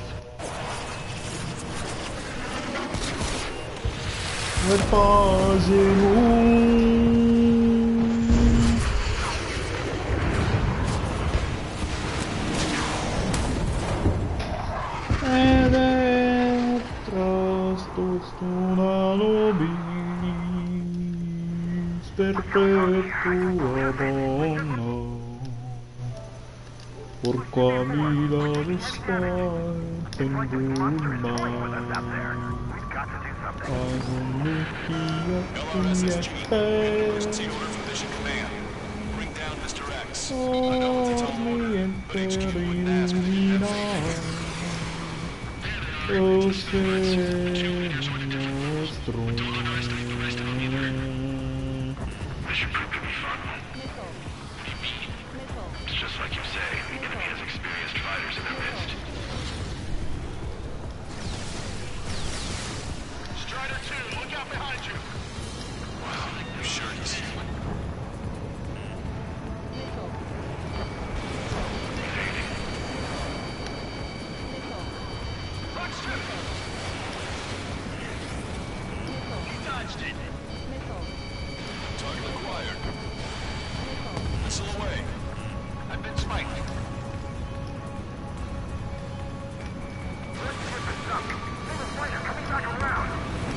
Vai fazer perpetua bona por comida dos pais tem LRSSG, emergency order from Mission Command. Bring down Mr. X. I know it's his own order, but HQ wouldn't ask for the Mission proved to be fun. What do you mean? It's just like you say. The enemy has experienced fighters in their midst. Strider 2, look out behind you. Wow, you sure he's... You dodged it. Target acquired. Missile away. I've been spiked.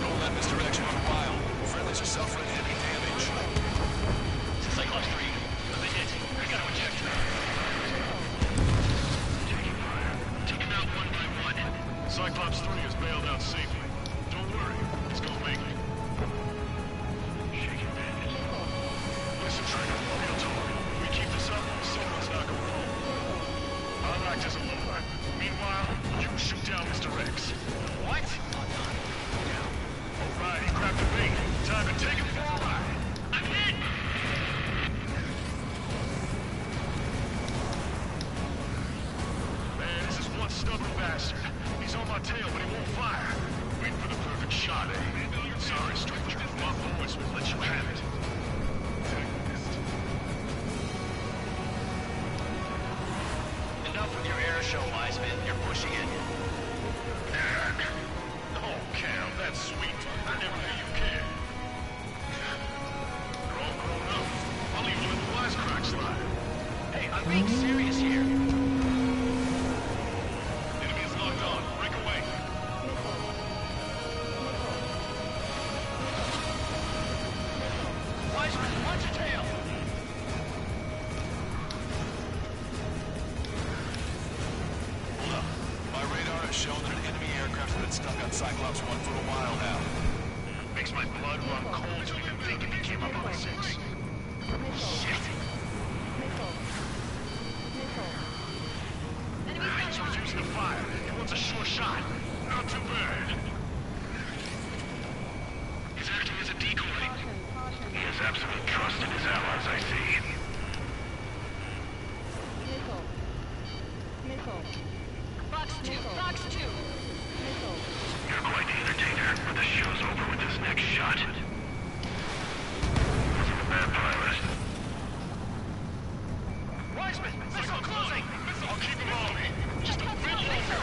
Don't let Mr. X run wild. Friendlies are suffering heavy damage. Cyclops 3, the hit. I gotta eject. Taking fire. Take him out one by one. Cyclops 3 is bailed out safely. Don't worry, it's gonna make it. Shaking bandit. Listen, Trigger, real talk. We keep this up, someone's not going home. I'll act as a lure. Meanwhile, you shoot down Mr. X. What? Alright, he grabbed the bait. Time to take him for a ride. I'm hit! Man, this is one stubborn bastard. He's on my tail, but he won't fire. Waiting for the perfect shot, eh? Sorry, stranger. My boys will let you have it. Enough with your air show, Wiseman. You're pushing it. Oh, Cam, that's sweet. I never knew you cared. You're all grown up. I'll leave you in the wisecrack slide. Hey, I'm being serious here. Enemy is locked on. Break away. Wiseman, watch your tail. Hold up. My radar has shown that an enemy aircraft has been stuck on Cyclops 1 for a while now. Makes my blood run cold to even think it became up on 6. Shit. He's refusing to fire. He wants a sure shot. Not too bad. He's acting as a decoy. He has absolute trust in his allies, I see. Box 2, Box 2. You're quite the entertainer, but the show's over with this next shot. Wasn't a bad pilot. Wiseman, missile closing. I'll keep him on me. Just a bit longer.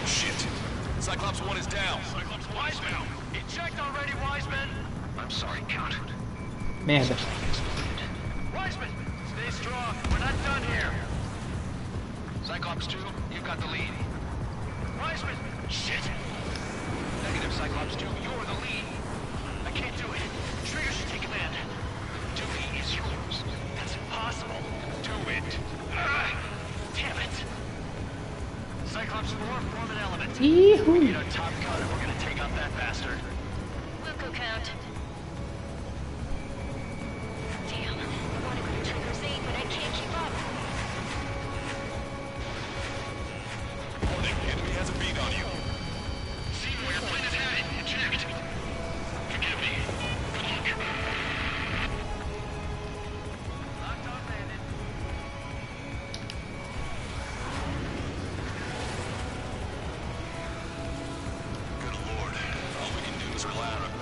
Shit. Cyclops 1 is down. Cyclops Wiseman. Eject already, Wiseman. I'm sorry, Count. Merda. Wiseman, stay strong. We're not done here. Cyclops 2, you've got the lead. Wiseman, shit. Negative, Cyclops 2, you're the lead. I can't do it. Trigger should take command. Duty is yours. That's impossible. Do it. Damn it. Cyclops 4, form an element. We need a top gun if we're gonna take out that bastard. Wilco count. Damn. I want to go to Trigger's aid, but I can't keep up. Warning, enemy has a beat on you.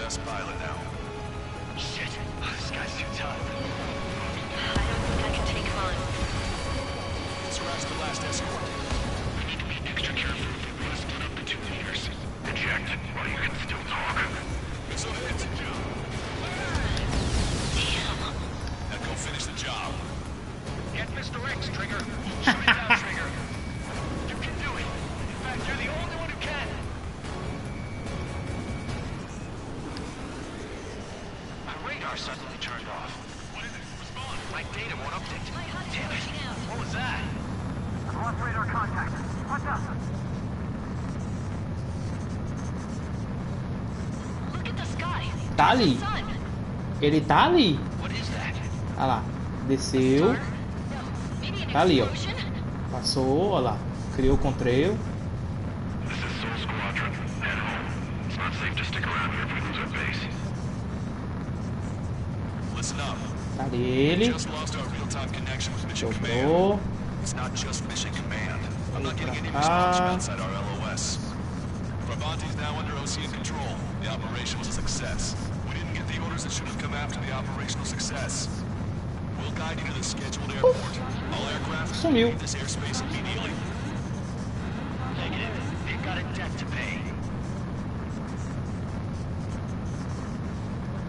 best pilot now. Shit. This guy's too tough. I don't think I can take him on. Let's rush the last escort. We need to be extra careful. We want to split up the 2 leaders. Eject while you can still talk. So heads it, Joe. Damn. Now go finish the job. Get Mr. X, Trigger. Shoot it down, Trigger. You can do it. In fact, you're the only one who can. My radar suddenly turned off. What is it? Respond. My data won't update. My HUD's Damn it. working out. What was that? Lost radar contact. What's up? Look at the sky. Tá ali. Sun. Ele tá ali. What is that? Olha lá. Desceu. No. Maybe an Tá ali, ó. explosion? Passou, olha lá. Criou o contrail. This is Soul Squadron. Head home. It's not safe to stick around here if we lose our base. Listen up. Tá ali ele. Just lost our real-time connection with Mission Command. Dobrou. It's not just Mission Command. I'm not getting any Ah. response from outside our LOS. Brabante is now under OCN control. The operation was a success. We didn't get the orders that should have come after the operational success. We'll guide you to the scheduled airport. All aircraft Sumiu. leave this airspace immediately. Negative. They've got a debt to pay.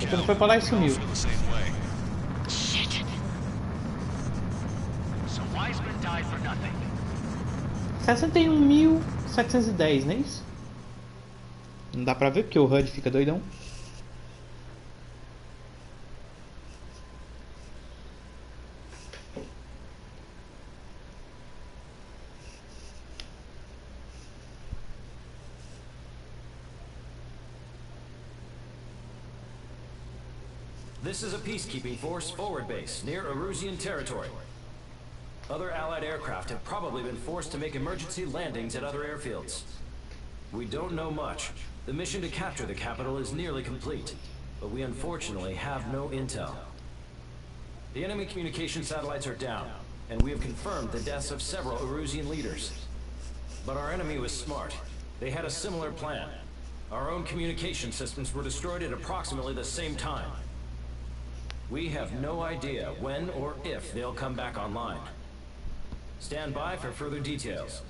Ele foi pra lá e We all sumiu. feel the same way. Shit. So Wiseman died for nothing. 61.710, não é isso? Não dá pra ver porque o HUD fica doidão. This is a peacekeeping force forward base near Erusian territory. Other Allied aircraft have probably been forced to make emergency landings at other airfields. We don't know much. The mission to capture the capital is nearly complete, but we unfortunately have no intel. The enemy communication satellites are down, and we have confirmed the deaths of several Erusian leaders. But our enemy was smart. They had a similar plan. Our own communication systems were destroyed at approximately the same time. We have no idea when or if they'll come back online. Stand by for further details.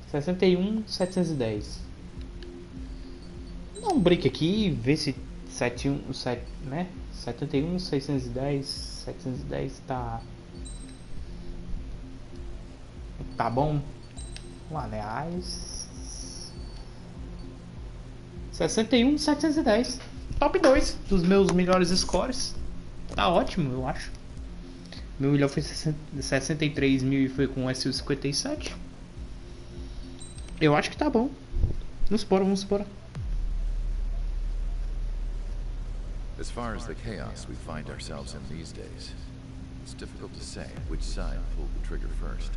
Sessenta e 710. Dá um break aqui, ver se 71 610 710 tá bom. Aliás, 61 710. Top 2 dos meus melhores scores. Tá ótimo, eu acho. Meu melhor foi 63 mil e foi com o SU-57. Eu acho que tá bom. Vamos embora. As far as the chaos we find ourselves in these days, it's difficult to say which side pulled the trigger first.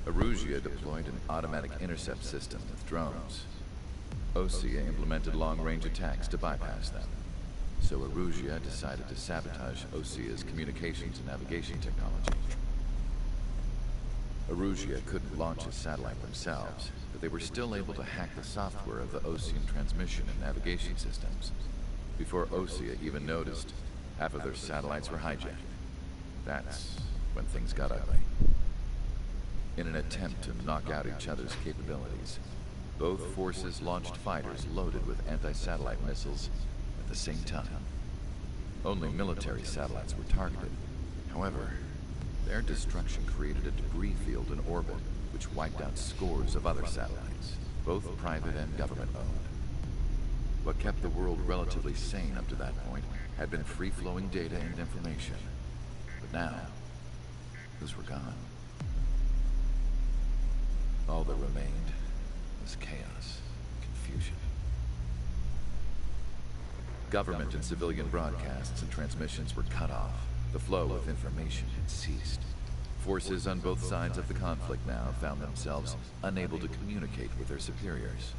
Erusia deployed an automatic intercept system with drones. OCA implemented long-range attacks to bypass them. So Erusia decided to sabotage OCA's communications and navigation technology. Erusia couldn't launch a satellite themselves, but they were still able to hack the software of the Ocean transmission and navigation systems. Before Osea even noticed, half of their satellites were hijacked. That's when things got ugly. In an attempt to knock out each other's capabilities, both forces launched fighters loaded with anti-satellite missiles at the same time. Only military satellites were targeted. However, their destruction created a debris field in orbit, which wiped out scores of other satellites, both private and government-owned. What kept the world relatively sane up to that point had been free-flowing data and information. But now, those were gone. All that remained was chaos, confusion. Government and civilian broadcasts and transmissions were cut off. The flow of information had ceased. Forces on both sides of the conflict now found themselves unable to communicate with their superiors.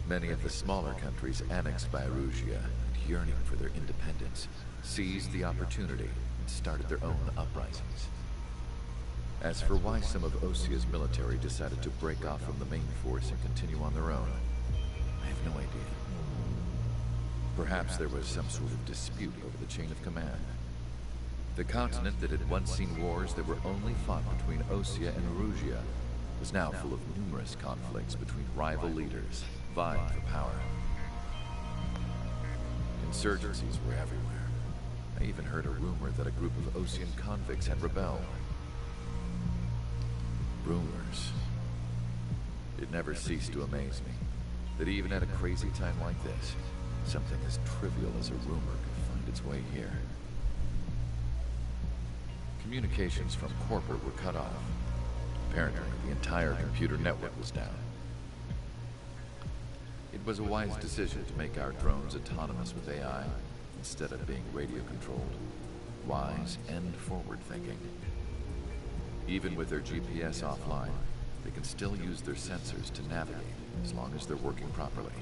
Many of the smaller countries annexed by Erusia and yearning for their independence seized the opportunity and started their own uprisings. As for why some of Osia's military decided to break off from the main force and continue on their own, I have no idea. Perhaps there was some sort of dispute over the chain of command. The continent that had once seen wars that were only fought between Osia and Erusia was now full of numerous conflicts between rival leaders vying for power. Insurgencies were everywhere. I even heard a rumor that a group of Osian convicts had rebelled. Rumors. It never ceased to amaze me that even at a crazy time like this, something as trivial as a rumor could find its way here. Communications from corporate were cut off. Apparently, the entire computer network was down. It was a wise decision to make our drones autonomous with AI instead of being radio-controlled. Wise and forward-thinking. Even with their GPS offline, they can still use their sensors to navigate as long as they're working properly.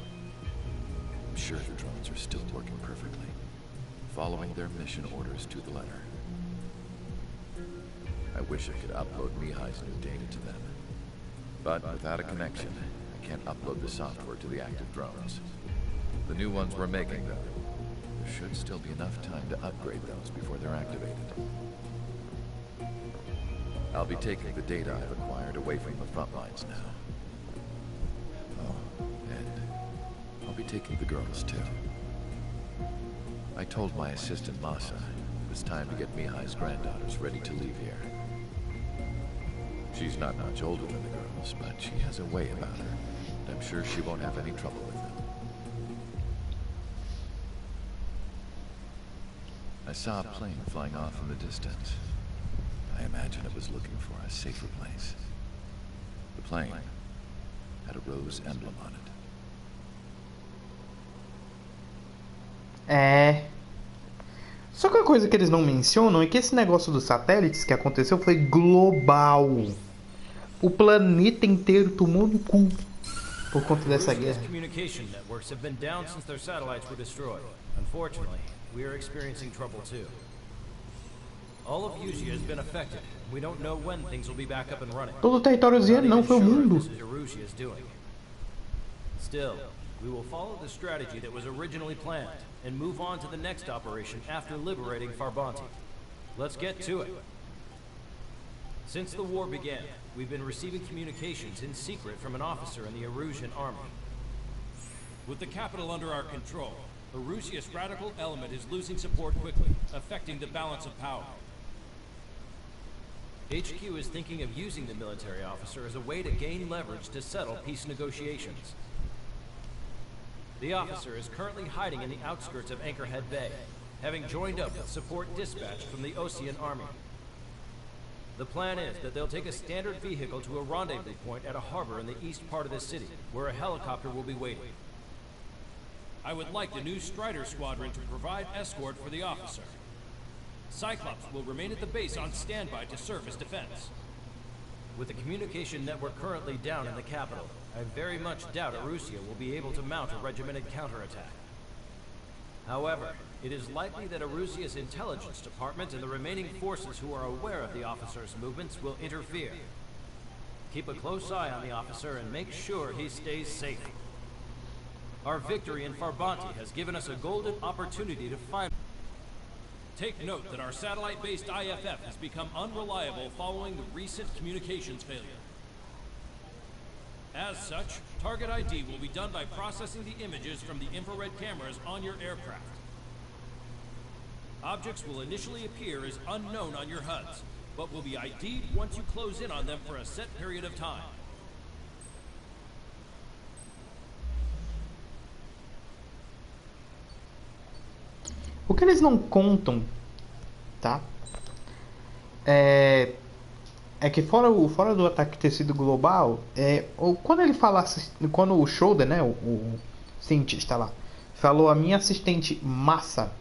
I'm sure the drones are still working perfectly, following their mission orders to the letter. I wish I could upload Mihai's new data to them. But without a connection, I can't upload the software to the active drones. The new ones we're making, though, there should still be enough time to upgrade those before they're activated. I'll be taking the data I've acquired away from the front lines now. Oh, and I'll be taking the girls, too. I told my assistant, Masa, it was time to get Mihai's granddaughters ready to leave here. She's not much older than the girls, but she has a way about her, and I'm sure she won't have any trouble with them. I saw a plane flying off in the distance. I imagine it was looking for a safer place. The plane had a rose emblem on it. Só que a coisa que eles não mencionam é que esse negócio dos satélites que aconteceu foi global. O planeta inteiro tomou no cu por conta dessa guerra. Communication networks have been down since their satellites were destroyed. Unfortunately, we are experiencing trouble too. All of Erusia has been affected. We don't know when things will be back up and running. Todo o território asiano não foi o mundo. Still, we will follow the strategy that was originally planned and move on to the next operation after liberating Farbanti. Let's get to it. Since the war began, we've been receiving communications in secret from an officer in the Erusian army. With the capital under our control, Erusia's radical element is losing support quickly, affecting the balance of power. HQ is thinking of using the military officer as a way to gain leverage to settle peace negotiations. The officer is currently hiding in the outskirts of Anchorhead Bay, having joined up with support dispatched from the Osean army. The plan is that they'll take a standard vehicle to a rendezvous point at a harbor in the east part of the city, where a helicopter will be waiting. I would like the new Strider Squadron to provide escort for the officer. Cyclops will remain at the base on standby to serve as defense. With the communication network currently down in the capital, I very much doubt Erusia will be able to mount a regimented counterattack. However, it is likely that Erusia's intelligence department and the remaining forces who are aware of the officer's movements will interfere. Keep a close eye on the officer and make sure he stays safe. Our victory in Farbanti has given us a golden opportunity to find... Take note that our satellite-based IFF has become unreliable following the recent communications failure. As such, target ID will be done by processing the images from the infrared cameras on your aircraft. Objects will initially appear as unknown on your HUDs, but will be ID'd once you close in on them for a set period of time. O que eles não contam, tá? É que fora do ataque ter sido global, quando ele falasse, quando o Shoulder, né, o cientista lá, falou a minha assistente Massa,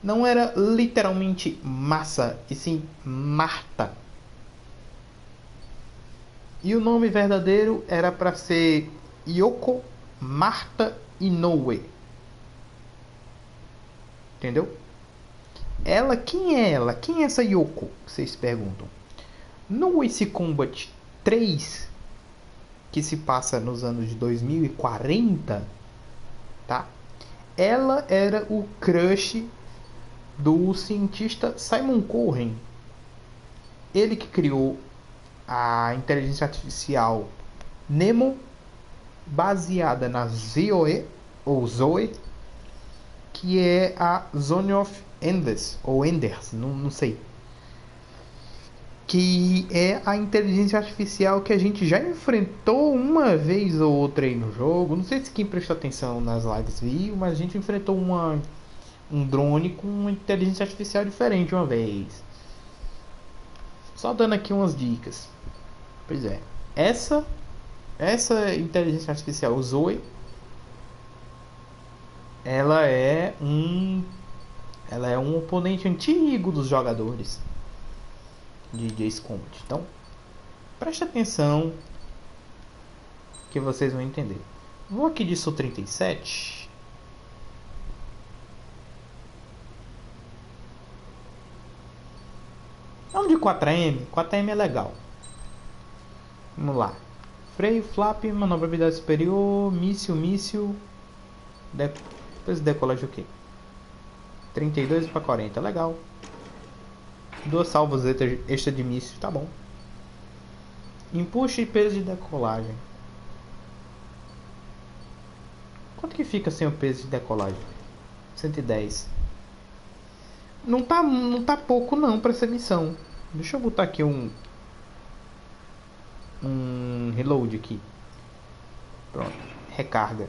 não era literalmente Massa, e sim Marta. E o nome verdadeiro era para ser Yoko Marta Inoue. Entendeu? Ela, quem é ela? Quem é essa Yoko? Vocês perguntam. No Ace Combat 3, que se passa nos anos de 2040, tá? Ela era o crush do cientista Simon Cohen. Ele que criou a inteligência artificial Nemo, baseada na Zoe, ou Zoe, que é a Zone of Enders, ou Enders, não sei. Que é a inteligência artificial que a gente já enfrentou uma vez ou outra aí no jogo. Não sei se quem prestou atenção nas lives viu, mas a gente enfrentou um drone com uma inteligência artificial diferente uma vez. Só dando aqui umas dicas. Pois é, essa inteligência artificial, o Zoe, ela é um oponente antigo dos jogadores de Ace Combat. Então, preste atenção que vocês vão entender. Vou aqui de Su 37. Vamos de 4M. 4M é legal. Vamos lá. Freio, flap, manobrabilidade superior, míssil, depois decolagem o quê? 32 para 40, legal. 2 salvas extra de míssil, tá bom. Empuxo e peso de decolagem. Quanto que fica sem o peso de decolagem? 110. Não tá pouco não para essa missão. Deixa eu botar aqui um reload aqui. Pronto, recarga.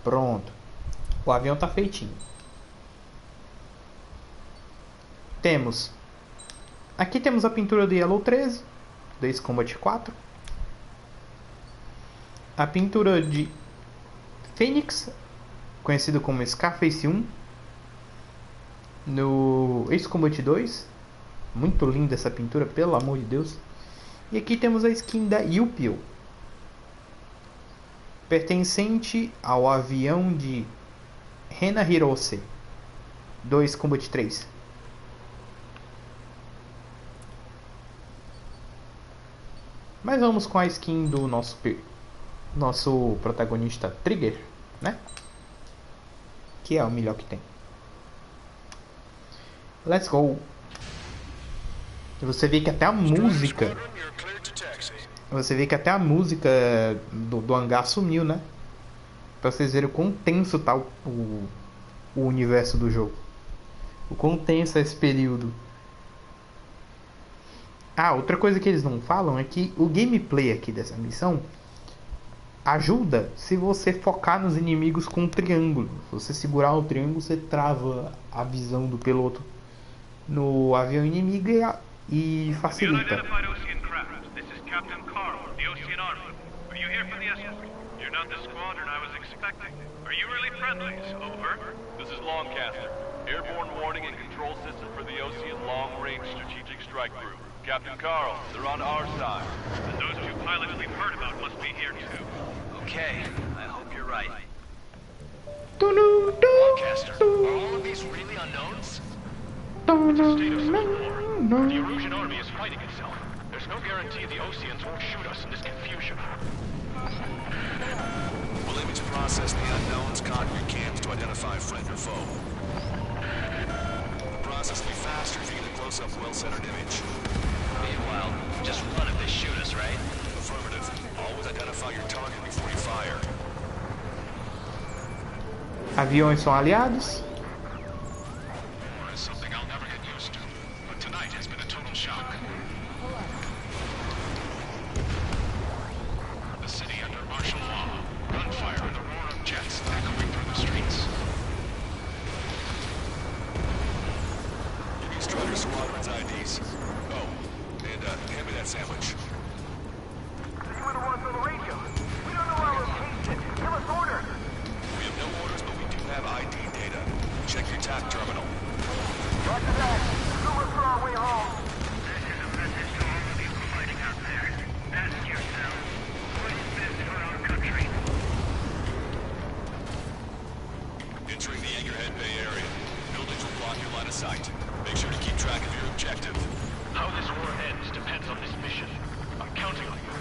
Pronto. O avião tá feitinho. Aqui temos a pintura do Yellow 13, do Ace Combat 4. A pintura de Phoenix, conhecido como Scarface 1, no Ace Combat 2. Muito linda essa pintura, pelo amor de Deus. E aqui temos a skin da Yupil, pertencente ao avião de Rena Hirose, 2 Combat 3. Mas vamos com a skin do nosso protagonista Trigger, né? Que é o melhor que tem. Let's go. E você vê que até a música... do hangar sumiu, né? Pra vocês verem o quão tenso tá o universo do jogo. O quão tenso é esse período. Ah, outra coisa que eles não falam é que o gameplay aqui dessa missão ajuda se você focar nos inimigos com um triângulo. Se você segurar o triângulo, você trava a visão do piloto no avião inimigo e facilita. Captain Carl of the Ocean Army. Are you here for the escort? You're not the squadron I was expecting. Are you really friendlies? Over. This is Longcaster. Airborne warning and control system for the Ocean Long-Range Strategic Strike Group. Captain Carl, they're on our side. And those 2 pilots we've heard about must be here too. Okay, I hope you're right. Longcaster, Longcaster, are all of these really unknowns? It's a state of civil war. The Erusian army is fighting itself. There's no guarantee the Oceans won't shoot us in this confusion. We'll image process the unknowns, conquer camps to identify friend or foe. The process will be faster if you get a close-up, well-centered image. Meanwhile, just run if they shoot us, right? Affirmative. Always identify your target before you fire. Aviões são aliados. War is something I'll never get used to, but tonight has been a total shock. The city under martial law, gunfire and the roar of jets echoing through the streets. Give me Strider Squadron's IDs. Oh, and hand me that sandwich. You were the ones on the radio. We don't know our location. Give us orders. We have no orders, but we do have ID data. Check your TAC terminal. Roger that. Zoom us for our way home. This is a message to all of you fighting out there. Ask yourselves, what is best for our country? Entering the to sight. Make sure to keep track of your objective. How this war ends depends on this mission. I'm counting on you.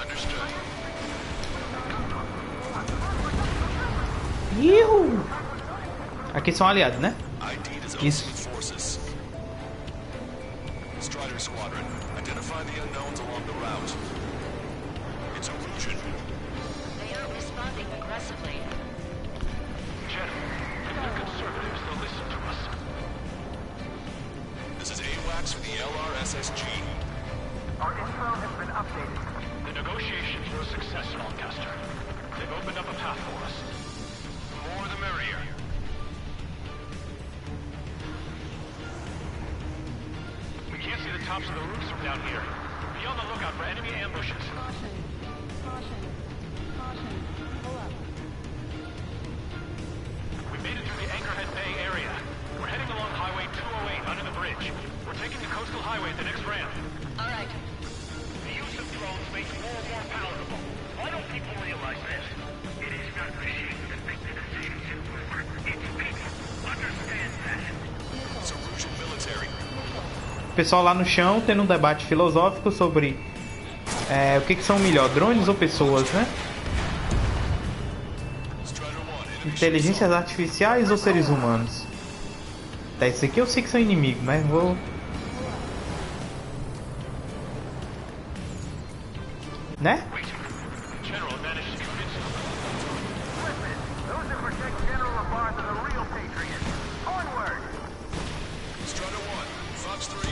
Understood. Iu! Aqui são aliados, né? ID is Isso. OC forces. Strider Squadron, identify the unknowns along the route. It's Erusian. They aren't responding aggressively. General, if they're conservatives, they'll listen to us. This is AWACS for the LRSSG. Our info has been updated. The negotiations were a success, Lancaster. They've opened up a path for us. The more the merrier. We can't see the tops of the roofs from down here. Be on the lookout for enemy ambushes. Caution. Caution. Caution. Pull up. We made it through the Anchorhead Bay area. We're heading along Highway 208 under the bridge. We're taking the coastal highway at the next ramp. All right. The use of drones makes war more palatable. Why don't people realize this? It is not machines that make the decisions work. It's people. Understand that. It's Erusian military. O pessoal lá no chão tendo um debate filosófico sobre o que são melhor, drones ou pessoas, né? Strider 1, enemy Inteligências artificiais ou seres humanos? Tá, esse aqui eu sei que são inimigos, mas vou... Né? General managed to convince him. Listen, those that protect General LaBarth are the real patriots. Onward! Strider 1, Fox 3.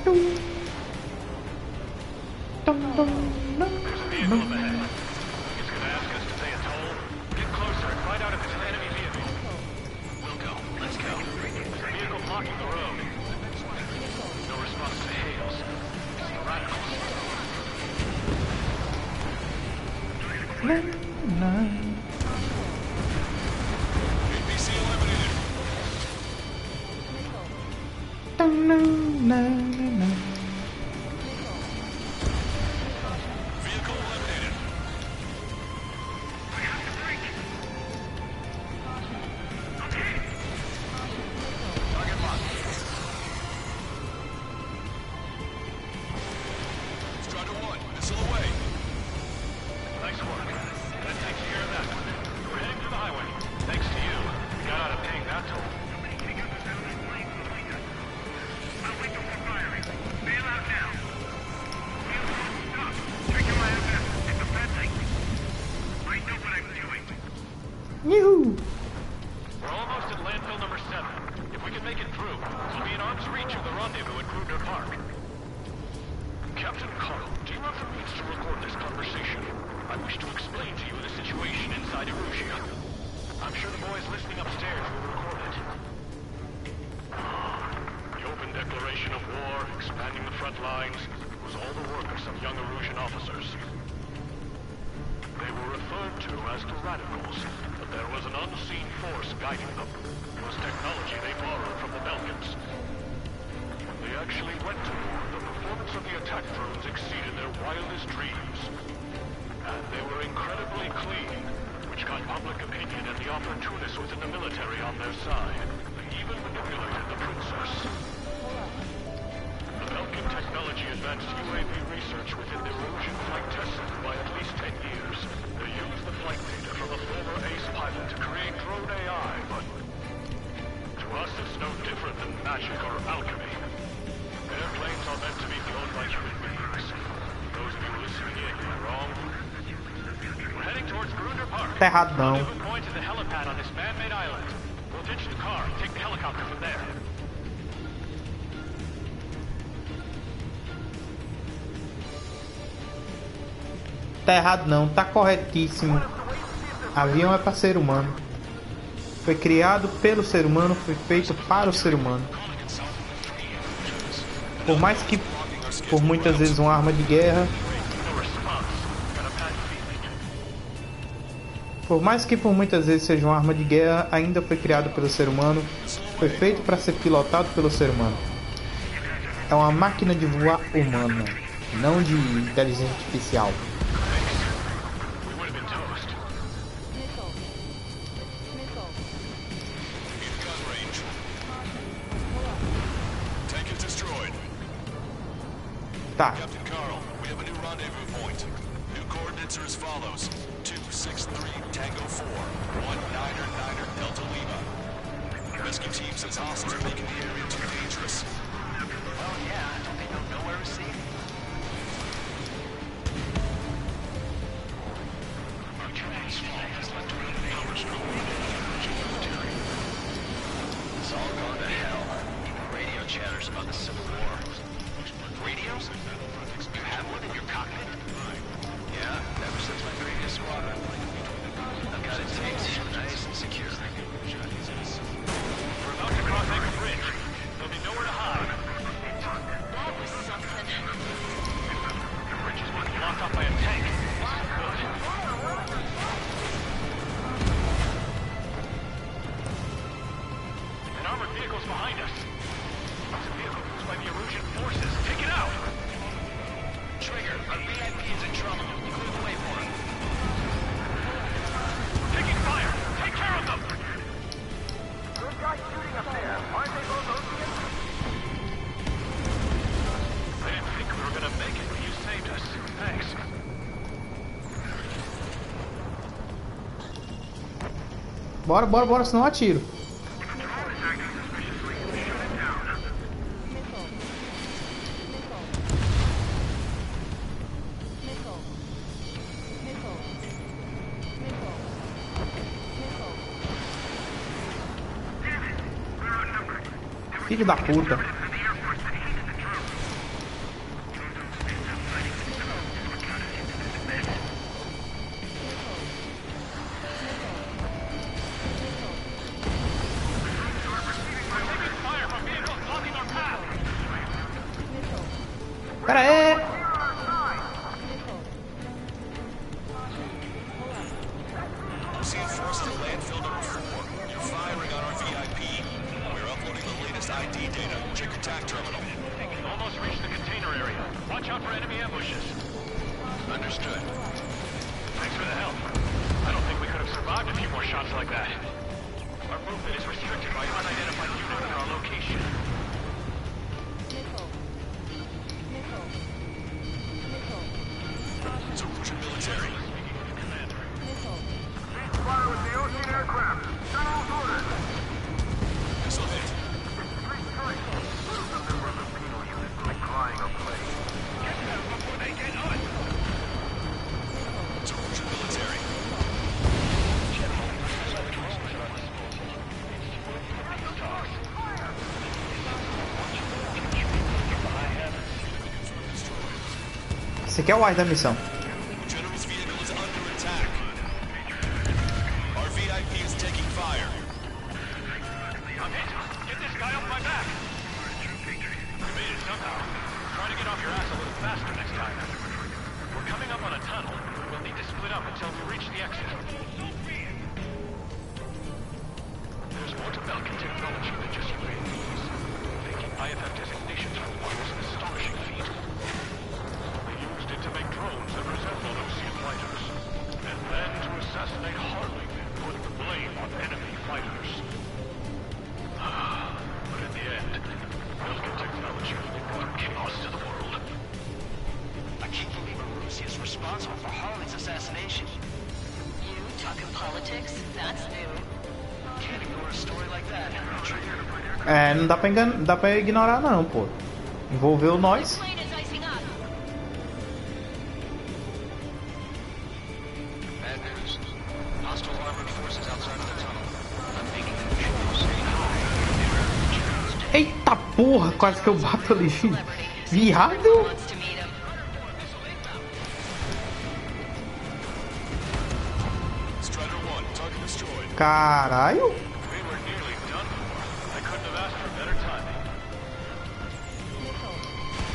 There's a vehicle up ahead. It's gonna ask us to pay a toll. Get closer and find out if it's an enemy vehicle. We'll go. Let's go. There's a vehicle blocking the road. No response to hails. It's the radicals. APC eliminated. Vehicle eliminated. Target locked. Strider 1, missile away. Nice work. That takes care of that one. We're heading through the highway. Thanks to you, we got out of paying that toll. I'll wait till we're firing. Bail out now. Stop. Check your IFF. It's a bad thing. I know what I'm doing. Yuhu! We're almost at landfill number 7. If we can make it through, we'll be in arm's reach of the rendezvous at Kruger Park. Captain Carl, do you have the means to record this conversation? I wish to explain to you the situation inside Erusia. I'm sure the boys listening upstairs will record it. The open declaration of war, expanding the front lines, was all the work of some young Erusian officers. They were referred to as the radicals, but there was an unseen force guiding them. It was technology they borrowed from the Belkans. When they actually went to war, the performance of the attack drones exceeded their wildest dreams. And they were incredibly clean, which got public opinion and the opportunists within the military on their side. They even manipulated the princess. The Belkan technology advanced UAV research within the Erusian flight test center by at least 10 years. They used the flight data from a former ace pilot to create drone AI, but to us it's no different than magic or alchemy. Airplanes are meant to be flown by human beings. Those of you listening in are wrong. We're heading towards Gruner Park. Tá errado não. We're going to the helipad on this man-made island. We'll ditch the car and take the helicopter from there. Tá errado não, tá corretíssimo. Avião é para ser humano. Foi criado pelo ser humano, foi feito para o ser humano. Por mais que por muitas vezes uma arma de guerra, por mais que por muitas vezes seja uma arma de guerra, ainda foi criado pelo ser humano, foi feito para ser pilotado pelo ser humano. É uma máquina de voar humana, não de inteligência artificial. Tá. Captain Carl, we have a new rendezvous point. New coordinates are as follows. 263 Tango 4, 1999 Delta Lima. Rescue team says hostiles are making the area too dangerous. Well, yeah, don't they know nowhere is safe? It's all gone to hell. Even radio chatters about the Civil War. Radios? You have one in your cockpit? Yeah, ever since my previous squadron. I've got it taped, nice and secure. We're about to cross Anchor Bridge. There'll be nowhere to hide. That was something. The bridge is being blocked off by a tank. Good. An armored vehicle's behind us. It's a vehicle used by the Erusian forces. Take it out! Trigger, our VIP is in trouble. Clear the way for him. Taking fire! Take care of them! Good guy shooting up there. Aren't they both Oceans? I didn't think we were gonna make it, but you saved us. Thanks. Bora, bora, bora, senão eu atiro. Filho da puta. Pera aí. Seeing force to landfill number 4. You're firing on our VIP. We're uploading the latest ID data. Check your TAC terminal. Almost reached the container area. Watch out for enemy ambushes. Understood. Thanks for the help. I don't think we could have survived a few more shots like that. Our movement is restricted by unidentified units in our location. It's Erusian military. Fire with the Ocean aircraft. General's orders. Missile hit. Three strikes. A member of the penal unit decrying a plane. Get them before they get us! It's Erusian military. Esse aqui é o ar da missão. General's vehicle is under attack. Our VIP is taking fire. I'm hit. Get this guy off my back. We made it somehow. Try to get off your ass a little faster next time. We're coming up on a tunnel. We'll need to split up until we reach the exit. There's more to Belkin technology than just UAVs. Taking IFF designations from one is an astonishing feat. They used it to make drones that resembled Ocean fighters. And then to assassinate Harley and put the blame on enemy fighters. But in the end, Belkin technology brought chaos to the world. I can't believe Erusia is responsible for Harley's assassination. You talking politics? That's new. Can't ignore a story like that. É, não dá dá pra ignorar não, pô. Envolveu nós. Plane is icing up. Bad news. Hostile armored forces outside of the tunnel. I'm thinking that we should stay high. Eita porra, quase que eu bato ali. Viado. Wants to meet him. Strider 1, target destroyed. Caralho. We were nearly done for. I couldn't have asked for better timing.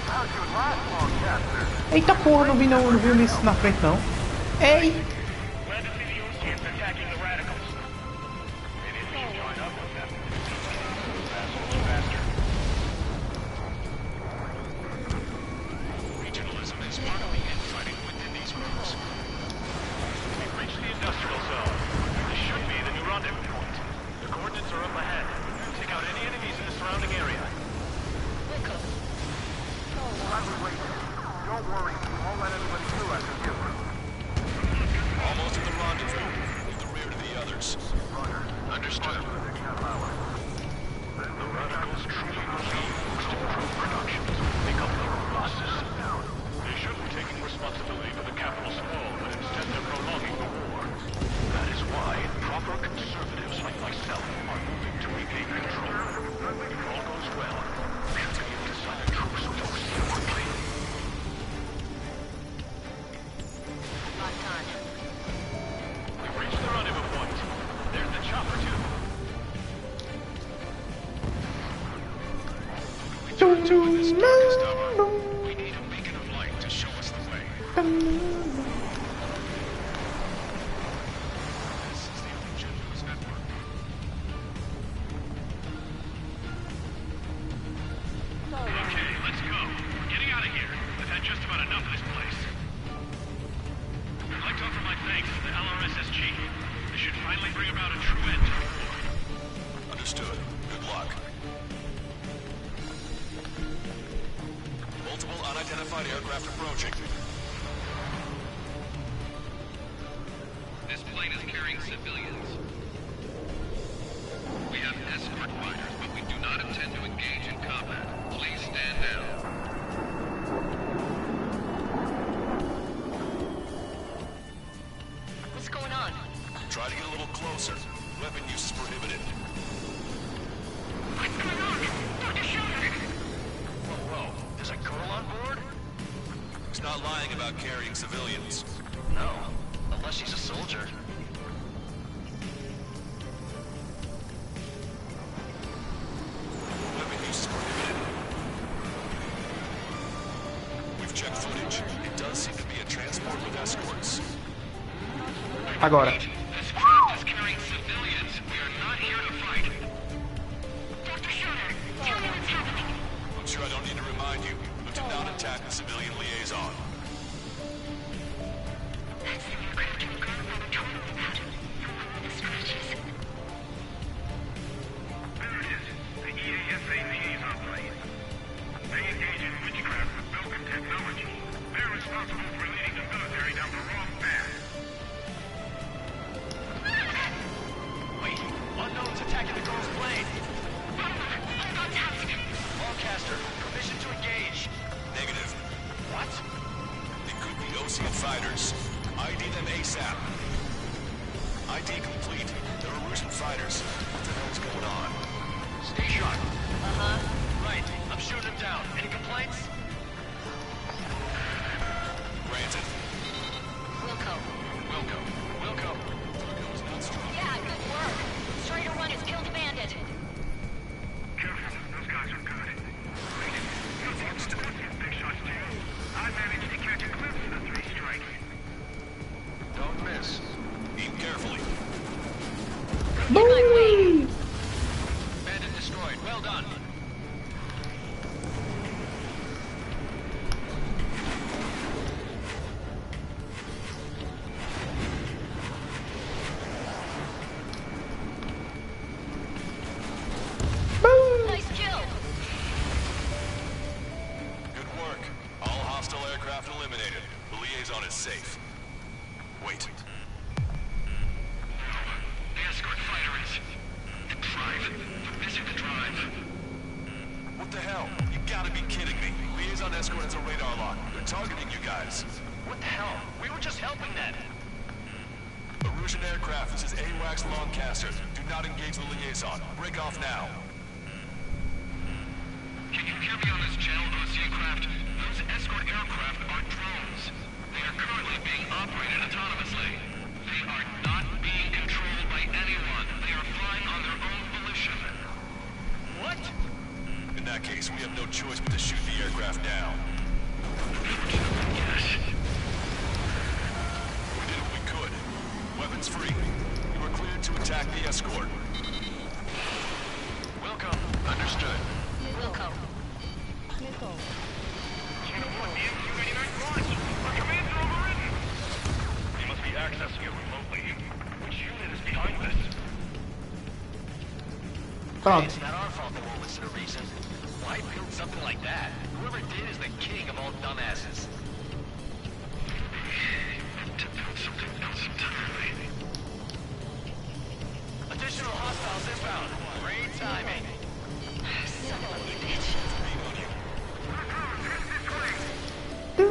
How'd you last long, Captain? Eita porra, não vi isso na frente não. Ei. Glad to see the Oceans attacking the radicals. Maybe we should join up with them. Assholes faster. Regionalism is part of the infighting within these groups. We've reached the industrial zone. This should be the new rendezvous point. The coordinates are up ahead. Take out any enemies in the surrounding area. Why we wait? itself are moving to regain control. If all goes well, we should be able to sign a truce with OCN quickly. Locked on. We've reached the rendezvous point. There's the chopper, too. We turn to in this darkest hour. We need a beacon of light to show us the way. This is the Illusion News Network. Okay, let's go. We're getting out of here. I've had just about enough of this place. I'd like to offer my thanks to the LRSSG. This should finally bring about a true end to the war. Understood. Good luck. Multiple unidentified aircraft approaching. This plane is carrying civilians. We have escort fighters, but we do not intend to engage in combat. Please stand down. What's going on? Try to get a little closer. Weapon use is prohibited. What's going on? Dr. Schultz! Whoa. There's a girl on board? He's not lying about carrying civilians. No, unless she's a soldier. Weapon use is prohibited. We've checked footage. It does seem to be a transport with escorts. Agora. This craft is carrying civilians. We are not here to fight. Dr. Schultz, tell me what's happening. I'm sure I don't need to remind you, but do not attack the civilian liaison. That's the aircraft we got by the tornado pattern. The one with the scratches. There it is. The EASA liaison plane. They engage in witchcraft with broken technology. They're responsible for leading the military down the wrong path. Wait, unknown's attacking the girl's plane. Longcaster, permission to engage. Negative. What? It could be Ocean fighters. ID them ASAP. ID complete. They're Erusian fighters. What the hell is going on? Stay sharp. Uh-huh. Right, I'm shooting him down. Any complaints? Granted. Wilco. Wilco. Yeah, good work. Strider 1 has killed a bandit. Careful, those guys are good. Wait, you'll be able to put some big shots too. I managed to catch a glimpse of the three strikes. Don't miss. Aim carefully. Get my way. Bandit destroyed. Well done. Nice kill. Good work. All hostile aircraft eliminated. The liaison is safe. Wait. The escort fighter is... The drive. They're missing the drive. What the hell? You gotta be kidding me. Liaison escort has a radar lock. They're targeting you guys. What the hell? We were just helping them. Erusian aircraft, this is AWACS Longcaster. Do not engage the liaison. Break off now. Can you hear me on this channel, OCN craft? Those escort aircraft are drones. They are currently being operated autonomously. They are not being controlled by anyone. They are flying on their own volition. What? In that case, we have no choice but to shoot the aircraft down. Yes. We did what we could. Weapons free. You are cleared to attack the escort. Welcome. Understood. Wilco. Missile. Channel 1, the MQ-89 launch. Our commands are overridden. They must be accessing it remotely. Which unit is behind this? Pronto. It's not our fault they won't listen to reason. Why build something like that? Whoever did is the king of all dumbasses. To build something else entirely. Additional hostiles inbound. Great timing. Son of a bitch. The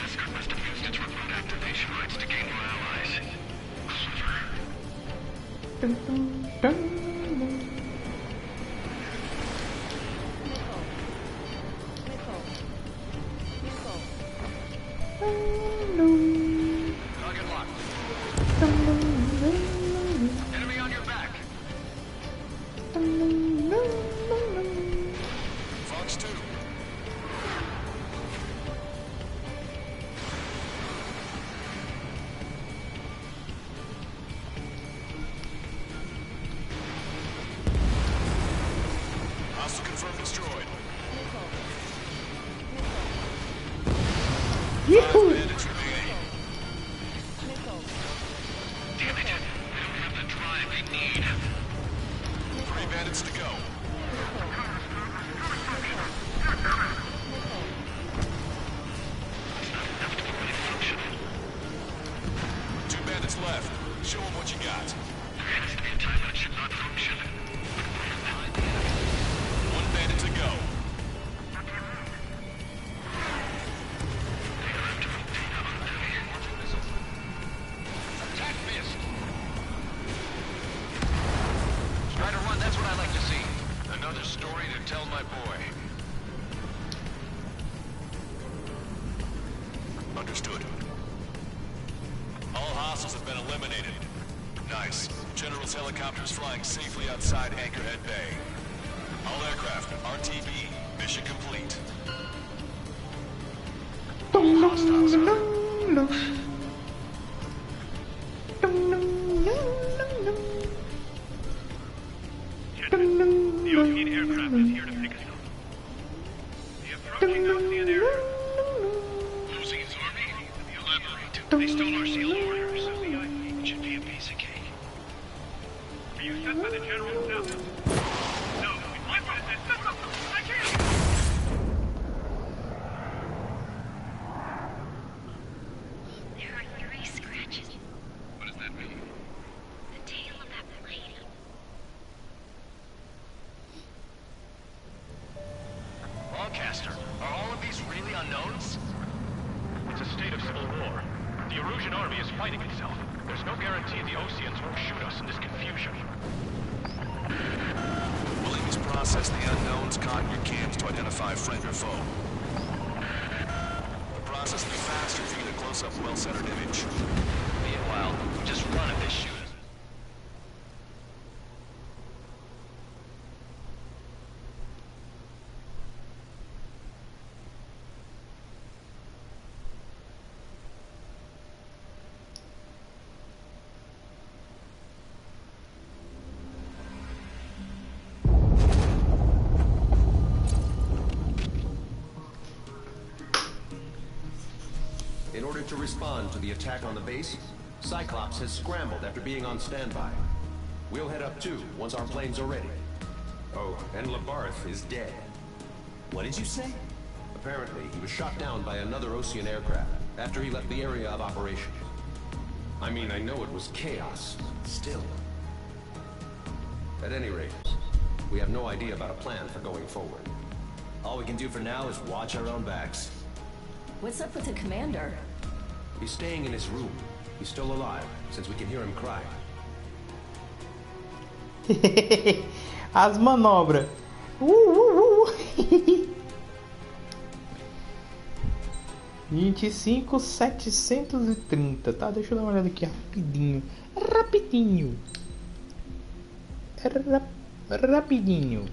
escort must have used its remote activation rights to gain more allies. Clever. Target locked. Enemy on your back. Fox 2. Hostile confirmed destroyed. Yee-hoo! Bandits remaining. Damn it. I don't have the drive I need. 3 bandits to go. Two bandits left. Show them what you got. The anti-bot should not function. 1 bandit to go. Attack missed. Strider 1, that's what I like to see. Another story to tell my boy. Understood. All hostiles have been eliminated. Nice. General's helicopters flying safely outside Anchorhead Bay. All aircraft, RTB, mission complete. All hostiles, huh? Gentlemen, the Ocean aircraft is here to pick us up. The approaching Ocean air. Ocean's army? Elaborate. They stole our seal orders. It should be a piece of cake. Are you sent by the general himself? No. What is this? I can't! There are 3 scratches. What does that mean? The tail of that lady. Lancaster, are all of these really unknowns? It's a state of civil war. The Erusian army is fighting itself. There's no guarantee the Oceans won't shoot us in this confusion. Williams process the unknowns caught in your cams to identify friend or foe. The process will be faster if you get a close-up, well-centered image. Meanwhile, just run if they shoot us. In order to respond to the attack on the base, Cyclops has scrambled after being on standby. We'll head up too, once our planes are ready. Oh, and Labarth is dead. What did you say? Apparently, he was shot down by another Ocean aircraft after he left the area of operations. I mean, I know it was chaos, still. At any rate, we have no idea about a plan for going forward. All we can do for now is watch our own backs. What's up with the commander? He's staying in his room. He's still alive, since we can hear him cry. As manobras. 25.730, tá? Deixa eu dar uma olhada aqui rapidinho. Rapidinho. Rapidinho.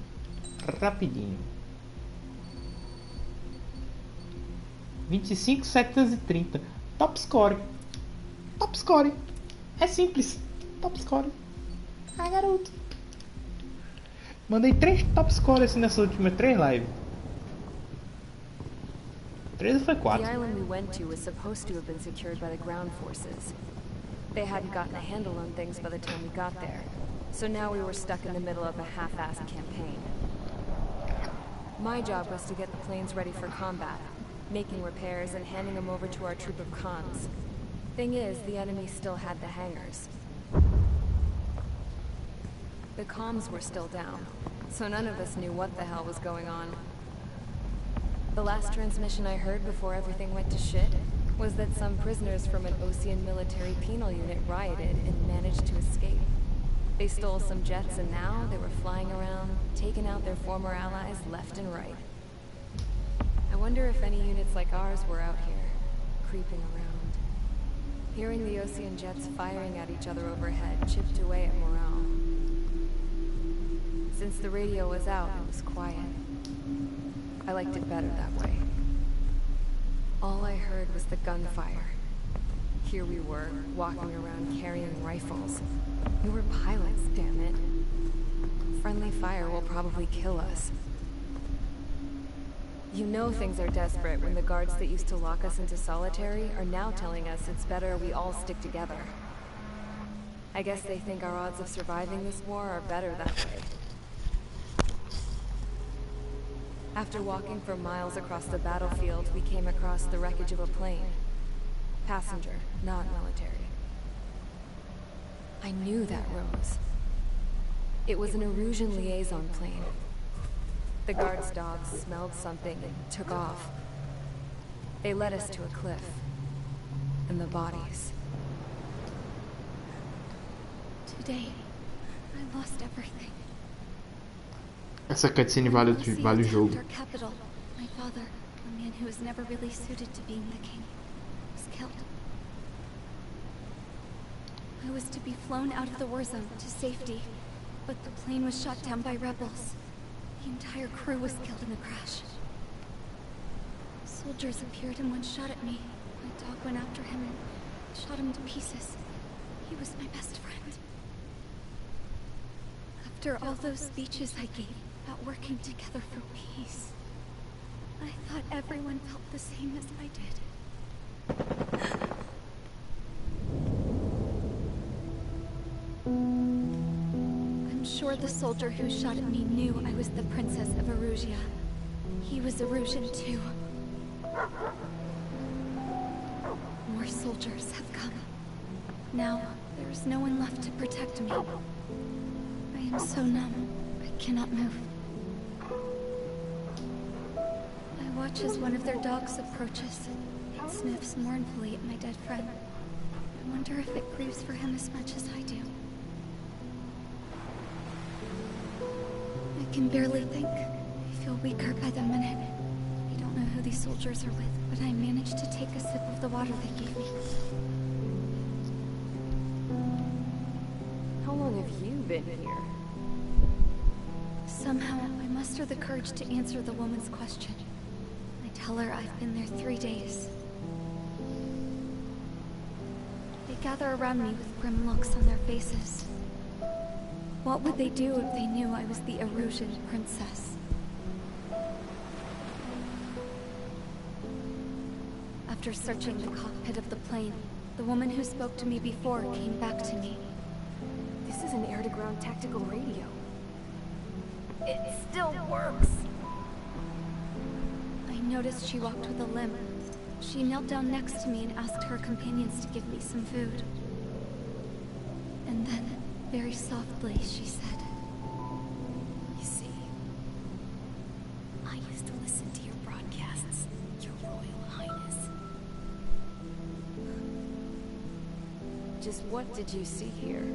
Rapidinho. 25.730. Top score. Top score. É simples. Top score. Ah, garoto. Mandei 3 top scores assim nessas últimas 3 lives. 3 foi 4. The island we went to was supposed to have been secured by the ground forces. They hadn't gotten a handle on things by the time we got there, so now we were stuck in the middle of a half-assed campaign. My job was to get the planes ready for combat, making repairs and handing them over to our troop of cons. Thing is, the enemy still had the hangars. The comms were still down, so none of us knew what the hell was going on. The last transmission I heard before everything went to shit was that some prisoners from an Ocean military penal unit rioted and managed to escape. They stole some jets and now they were flying around, taking out their former allies left and right. I wonder if any units like ours were out here, creeping around. Hearing the Ocean jets firing at each other overhead chipped away at morale. Since the radio was out, it was quiet. I liked it better that way. All I heard was the gunfire. Here we were, walking around carrying rifles. We were pilots, damn it. Friendly fire will probably kill us. You know things are desperate when the guards that used to lock us into solitary are now telling us it's better we all stick together. I guess they think our odds of surviving this war are better that way. After walking for miles across the battlefield, we came across the wreckage of a plane. Passenger, not military. I knew that rose. It was an Erusian liaison plane. The guard's dogs smelled something and took off. They led us to a cliff. And the bodies. Today, I lost everything. Essa cutscene vale o jogo. Our capital. My father, a man who was never really suited to being the king, was killed. I was to be flown out of the war zone to safety, but the plane was shot down by rebels. The entire crew was killed in the crash. Soldiers appeared and one shot at me. My dog went after him and shot him to pieces. He was my best friend. After all those speeches I gave about working together for peace, I thought everyone felt the same as I did. I'm sure the soldier who shot at me knew I was the Princess of Erusia. He was Erusian too. More soldiers have come. Now, there's no one left to protect me. I am so numb, I cannot move. I watch as one of their dogs approaches. It sniffs mournfully at my dead friend. I wonder if it grieves for him as much as I do. I can barely think. I feel weaker by the minute. I don't know who these soldiers are with, but I managed to take a sip of the water they gave me. How long have you been here? Somehow, I muster the courage to answer the woman's question. I tell her I've been there 3 days. They gather around me with grim looks on their faces. What would they do if they knew I was the Erusian princess? After searching the cockpit of the plane, the woman who spoke to me before came back to me. This is an air-to-ground tactical radio. It still works! I noticed she walked with a limp. She knelt down next to me and asked her companions to give me some food. And then, very softly, she said, You see, I used to listen to your broadcasts, Your Royal Highness. Just what did you see here?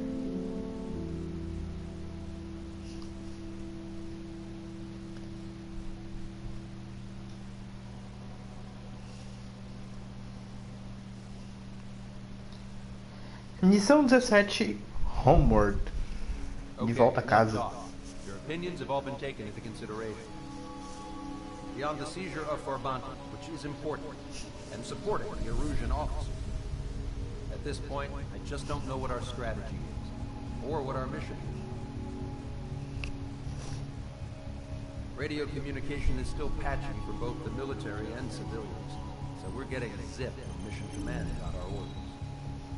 Missão 17, Homeward. De volta a casa. Your opinions have all been taken into consideration. Beyond the seizure of Farbanti, which is important, and supporting the Erusian officers. At this point, I just don't know what our strategy is, or what our mission is. Radio communication is still patchy for both the military and civilians, so we're getting a zip from Mission Command about our orders.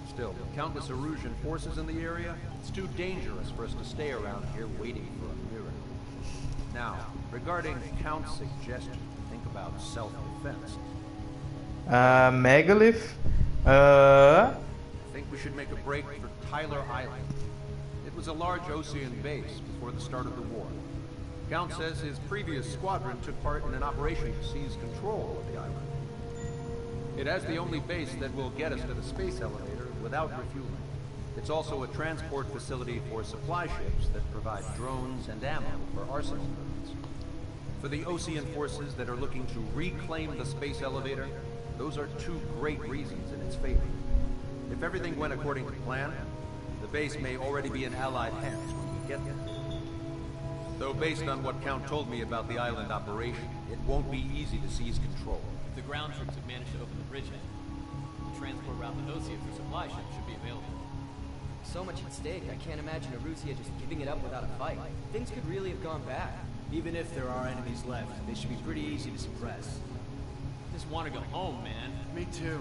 Still, with countless Erusian forces in the area, it's too dangerous for us to stay around here waiting for a miracle. Now, regarding Count's suggestion to think about self-defense... Megalith... I think we should make a break for Tyler Island. It was a large Ocean base before the start of the war. Count says his previous squadron took part in an operation to seize control of the island. It has the only base that will get us to the space elevator without refueling. It's also a transport facility for supply ships that provide drones and ammo for arsenal birds. For the Osean forces that are looking to reclaim the space elevator, those are two great reasons in its favor. If everything went according to plan, the base may already be in Allied hands when we get there. Though based on what Count told me about the island operation, it won't be easy to seize control. If the ground troops have managed to open the bridgehead, the transport route to Osia for supply ships should be available. So much at stake, I can't imagine Erusia just giving it up without a fight. Things could really have gone bad. Even if there are enemies left, they should be pretty easy to suppress. I just want to go home, man. Me too.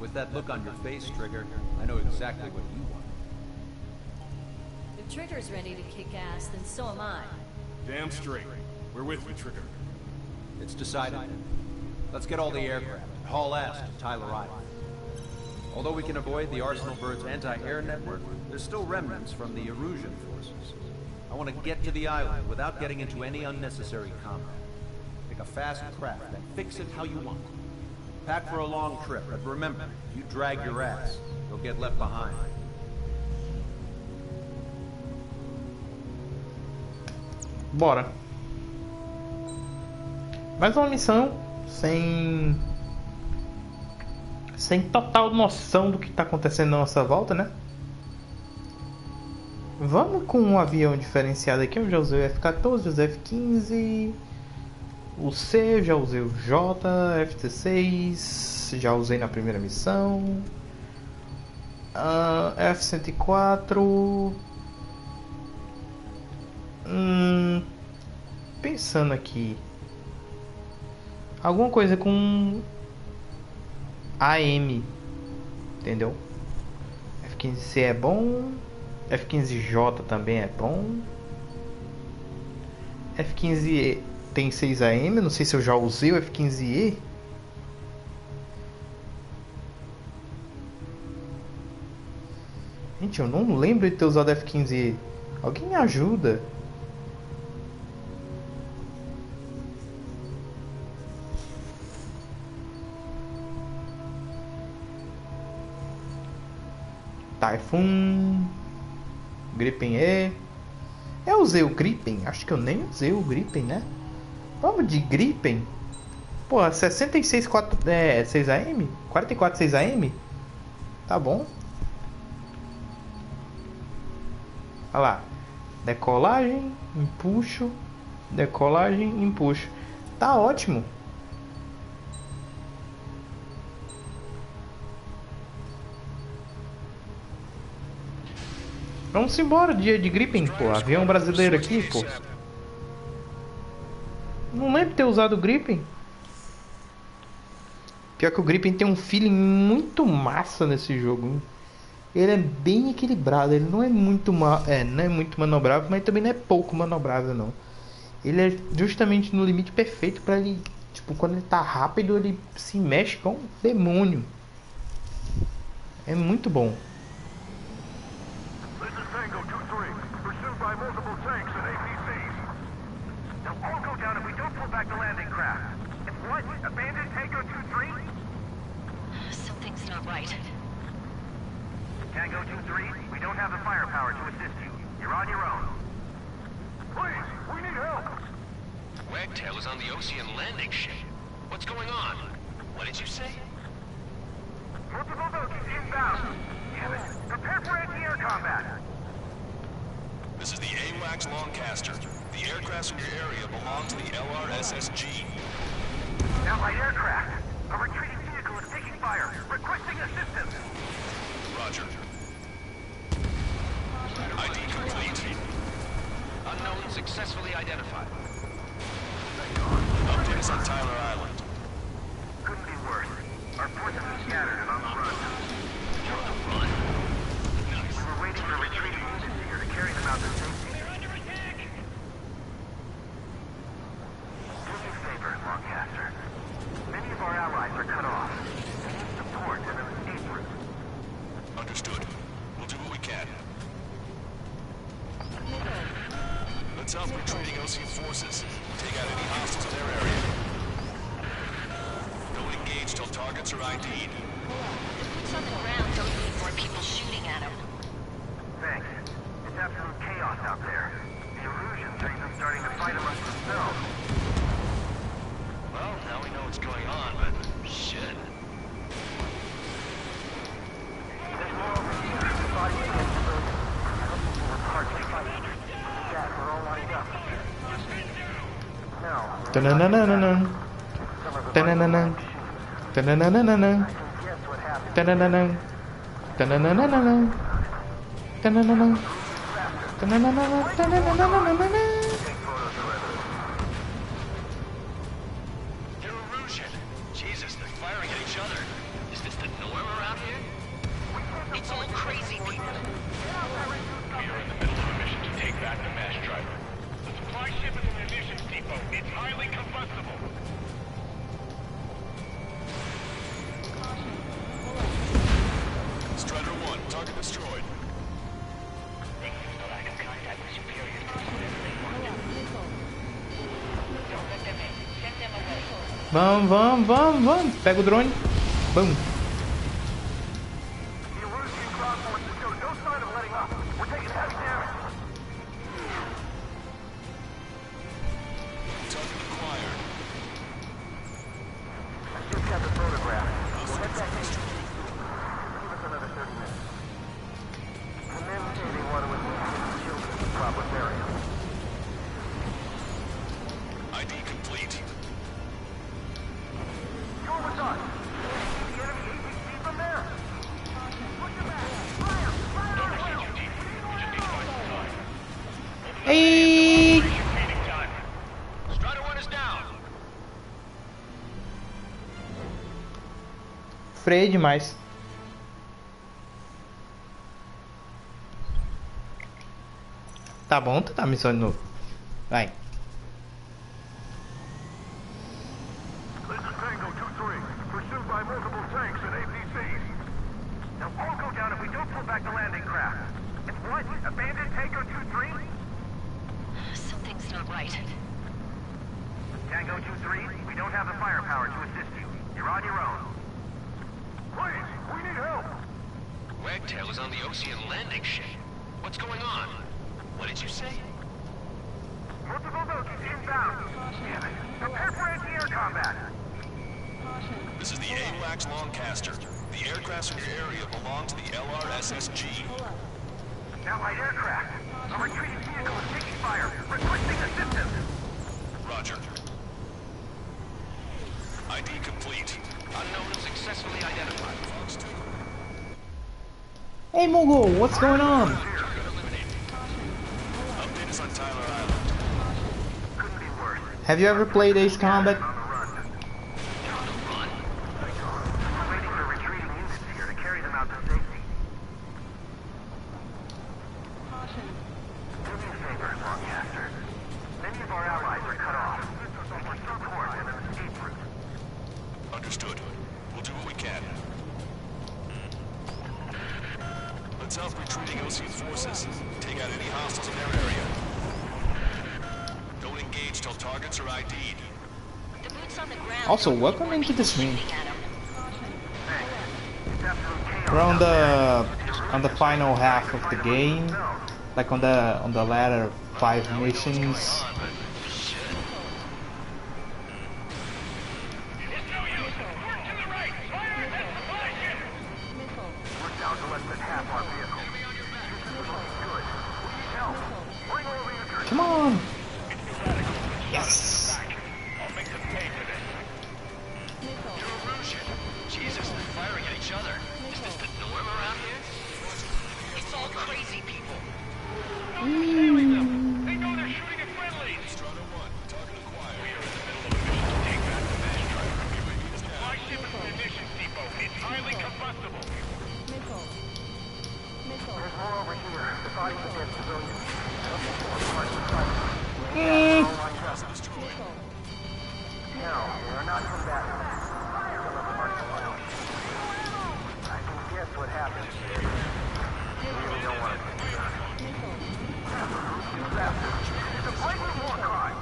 With that look on your face, Trigger, I know exactly what you want. If Trigger's ready to kick ass, then so am I. Damn straight. We're with you, Trigger. It's decided. Let's get all the aircraft and haul ass to Tyler Island. Although we can avoid the Arsenal Bird's anti-air network, there's still remnants from the Erusian forces. I want to get to the island without getting into any unnecessary combat. Pick a fast craft and fix it how you want. Pack for a long trip, but remember, if you drag your ass, you'll get left behind. Bora. Mais uma missão sem total noção do que está acontecendo na nossa volta, né? Vamos com um avião diferenciado aqui. Eu já usei o F-14, usei o F-15, o C, já usei o J, F-16, já usei na primeira missão, F-104. Pensando aqui, alguma coisa com AM, entendeu? F-15C é bom, F-15J também é bom. F-15E tem 6 AM, não sei se eu já usei o F-15E. Gente, eu não lembro de ter usado F-15E. Alguém me ajuda? Typhoon, Gripen E. Eu usei o Gripen? Acho que eu nem usei o Gripen, né? Vamos de Gripen. Pô, 66 6 AM? 44 6 AM? Tá bom. Olha lá. Decolagem, empuxo. Decolagem, empuxo. Tá ótimo. Vamos embora, dia de Gripen, pô. Avião brasileiro aqui, pô. Não lembro de ter usado o Gripen. Pior que o Gripen tem um feeling muito massa nesse jogo, hein? Ele é bem equilibrado, ele não é muito não é muito manobrável, mas também não é pouco manobrável, não. Ele é justamente no limite perfeito para ele, tipo, quando ele tá rápido, ele se mexe com um demônio. É muito bom. Something's not right. Tango 2-3, we don't have the firepower to assist you. You're on your own. Please, we need help! Wagtail is on the Ocean landing ship. What's going on? What did you say? Multiple boats inbound. Damn it. Prepare for anti-air combat. This is the AWACS Longcaster. The aircrafts in your area belong to the LRSSG. Allied aircraft. A retreating vehicle is taking fire. Requesting assistance. Roger. ID complete. Unknown successfully identified. Updates on Tyler Island. Couldn't be worse. Our forces are scattered and on the run. Nice. We were waiting for retreating units here to carry them out to safety. They're under attack! Do me a favor, Longcaster. Many of our allies are cut off. They need support and an escape route. Understood. We'll do what we can. Let's help retreating Ocean forces. Take out any hostiles in their area. Don't engage till targets are ID'd. Boots on the ground don't need more people shooting at him. Ta-na-na-na-na-na. Ta-na-na-na. Ta-na-na-na-na-na. Ta-na-na-na. Ta-na-na-na-na-na. Ta-na-na-na. Ta-na-na-na-na. Ta-na-na-na-na-na-na. Jesus, they're firing at each other. Is this the norm around here? It's all crazy people. We are in the middle of a mission to take back the mass driver. The supply ship is in the munitions depot. It's highly combustible. Strider 1, target destroyed. Vamos, vamos, vamos, vamos. Pega o drone. Bum. ID complete. Ei! Strider 1 is down. Freio demais. Tá bom, tu tá missão de novo. Vai. This is Tango 2-3, pursued by multiple tanks and APCs. Now all go down if we don't pull back the landing craft. It's what? Abandoned Tango 2-3? Something's not right. Tango 2-3, we don't have the firepower to assist you. You're on your own. Please, we need help. Wagtail is on the Ocean landing ship. What's going on? What did you say? Multiple bogies inbound. Damn it. Prepare for anti-air combat. This is the AWACS Longcaster. The aircrafts in your area belong to the LRSSG. Allied aircraft. A retreating vehicle is taking fire. Requesting assistance. Roger. ID complete. Unknown successfully identified. Fox 2. Hey Mongol, what's going on? Update is on Tyler Island. Couldn't be worse. Have you ever played Ace Combat? On the run. We're waiting for retreating units here to carry them out to safety. Do me a favor, Longcaster. Many of our allies are cut off. We can support them an escape route. Understood. We'll do what we can. Let's help retreating Ocean forces. Take out any hostiles in their area. Don't engage till targets are ID'd. The boots on the ground. Also, welcome into the stream. Shooting at 'em. We're on the final half of the game, like on the latter 5 missions. Come on! Yes! Jesus, they're firing at each other. Is this the norm around here? It's all crazy people. They know they're shooting at friendlies. Strider 1, target acquired. We are in the middle of a mission to take back the mass driver. The supply ship is in the munitions depot. It's highly combustible. There's more over here. The bodies of dead civilians. Destroyed. No, they are not combatants. Some of them are civilians. I can guess what happened here. You really don't want to do that. It's a blatant war crime.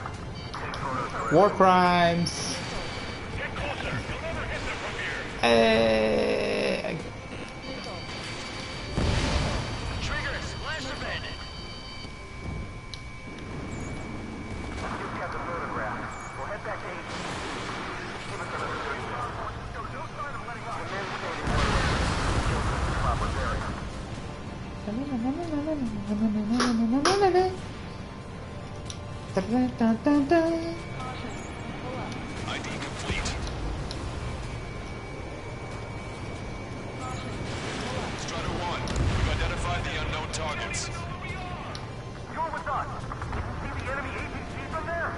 Take photos of it. War crimes! Get closer. You'll never hit them from here. Hey. Triggers, blaster bandit. Just got the photograph. We'll head back to AT. Give us another 30 minutes. No sign of letting up. The men stated one was killed in the proper area. targets. You're with us. See the enemy APC from there?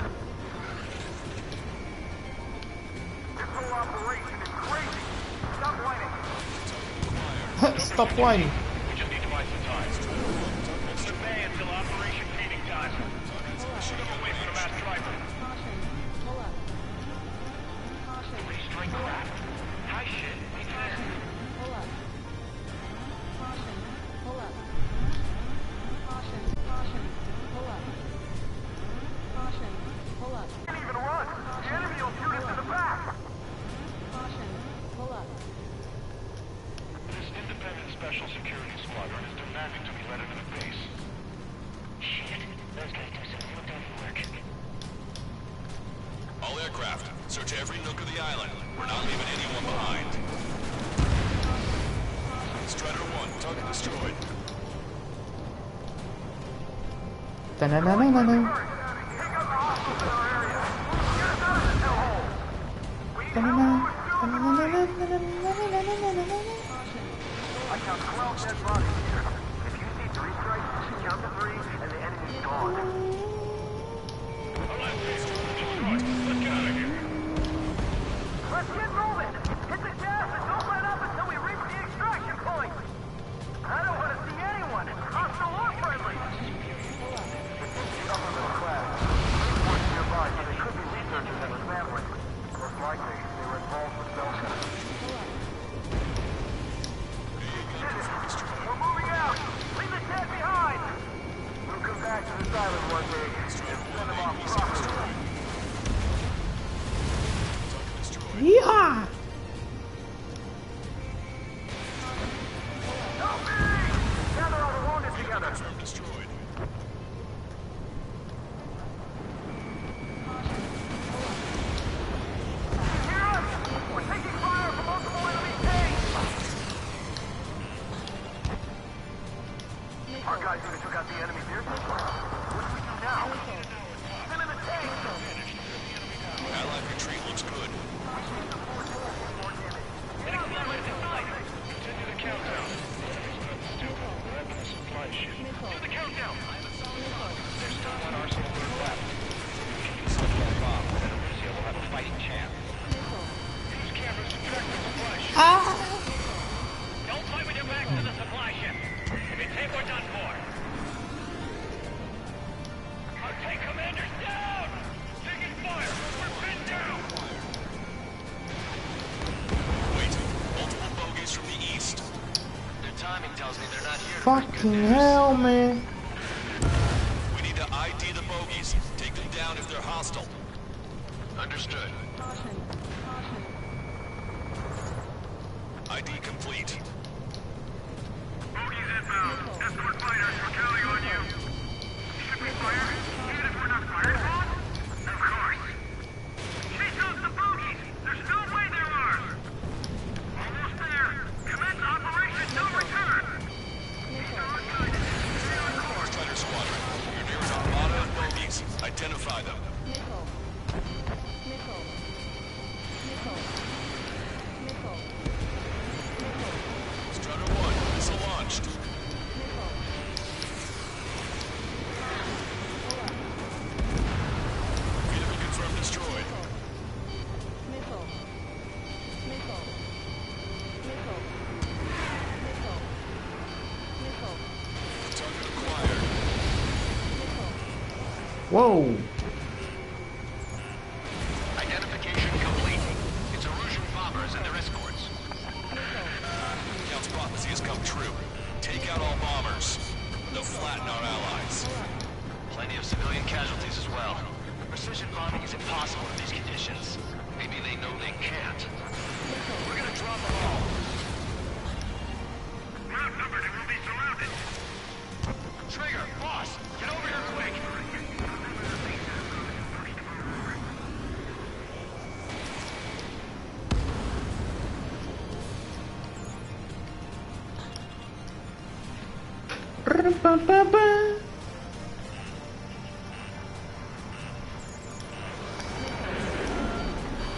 This whole operation is crazy. Stop whining. Stop whining. We just need to buy some time. Let's obey until operation feeding time. Shoot him away from the mass driver. Three-strike craft. High shit. Ain't fair. Can't even run. The enemy will shoot us in the back. This independent special security squadron is demanding to be let into the base. Shit. Those guys do some real dirty work. All aircraft, search every nook of the island. We're not leaving anyone behind. Strider 1, target destroyed. Ta-na-na-na-na-na. Ta-na-na. Ta-na-na-na-na-na-na-na-na-na-na. I count 12 dead bodies here. If you see 3 strikes, count to 3, and the enemy's gone. Let's get out of here. Let's get moving! Hit the gas and don't let up until we reach the extraction point! I don't want to see anyone, hostile or friendly! It's the upper middle class. Reports nearby, so they could be researchers and their families. Most likely, they were involved with Delta. We're moving out! Leave the dead behind! We'll come back to this island one day and send them off properly. Yeehaw! Help me! Gather all the wounded together! Destroyed. Hear us! We're taking fire from multiple enemy tanks! Our guys even took out the enemy vehicle. What do we do now? Keep them in the tank! Allied retreat looks good. Continue the countdown. Weapons, supply ship. Do the countdown. There's still one arsenal bird left. Keep yourself on the bomb, and Arusea will have a fighting chance. Use cameras to track the supply ship. Don't fight with your back to the supply ship. If it's hit, we're done for. Our tank commander's down! Taking fire! We're pinned down! Wait, multiple bogeys from the east. Their timing tells me they're not here. Fucking hell, man. We need to ID the bogeys. Take them down if they're hostile. Understood. ID complete. Bogies inbound. Escort fighters, we're counting on you. Should we fire? Even if we're not fired upon? Of course. Chase out the bogies! There's no way they're ours! Almost there. Commence operation no return! Strider Squadron, you're near an armada of bogeys. Identify them. Strider 1, missile launched. Vehicle confirmed destroyed. Target acquired. Whoa. Identification complete. It's Erusian bombers and their escorts. Count's prophecy has come true. Take out all bombers. They'll flatten our allies. Plenty of civilian casualties as well. Precision bombing is impossible in these conditions. Maybe they know they can't. We're gonna drop them all. We're outnumbered and we'll be surrounded! Trigger, boss, get over here quick. Ba-ba-ba.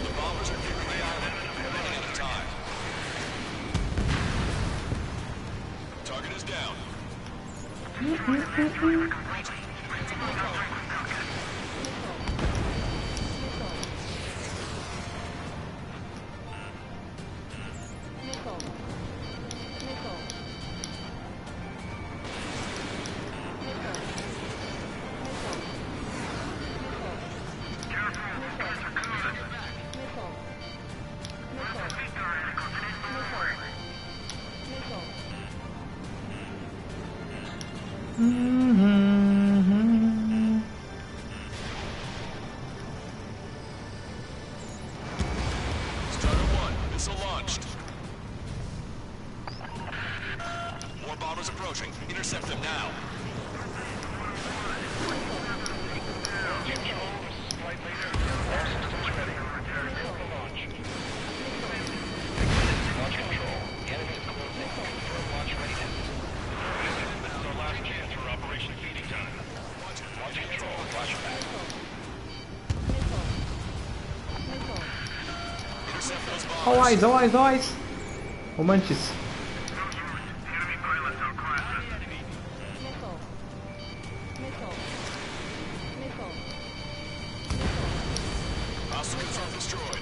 The bombers are nearing the island. We're running out of time. Target is down. Starter 1, missile launched. More bombers approaching. Intercept them now. Launch control. Enemy is closing. Confirm launch readiness. This is our last chance for Operation Feeding Time. Launch control. Launch back. Intercept those bombers. Ó o Ais, ó o Ais, ó o Ais. O Mantis. Hostile confirmed destroyed.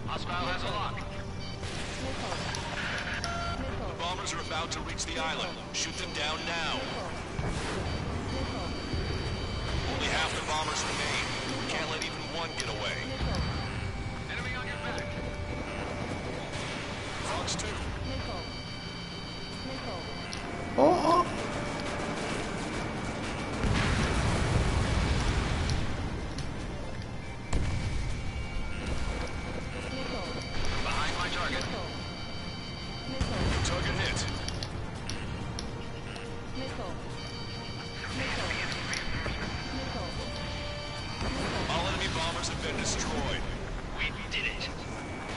Hostile has a lock. The bombers are about to reach the island. Shoot them down now. Only half the bombers remain. We can't let even one get away. Enemy on your back. Fox 2. Ó, ó. Behind my target. Target hit. All enemy bombers have been destroyed. We did it.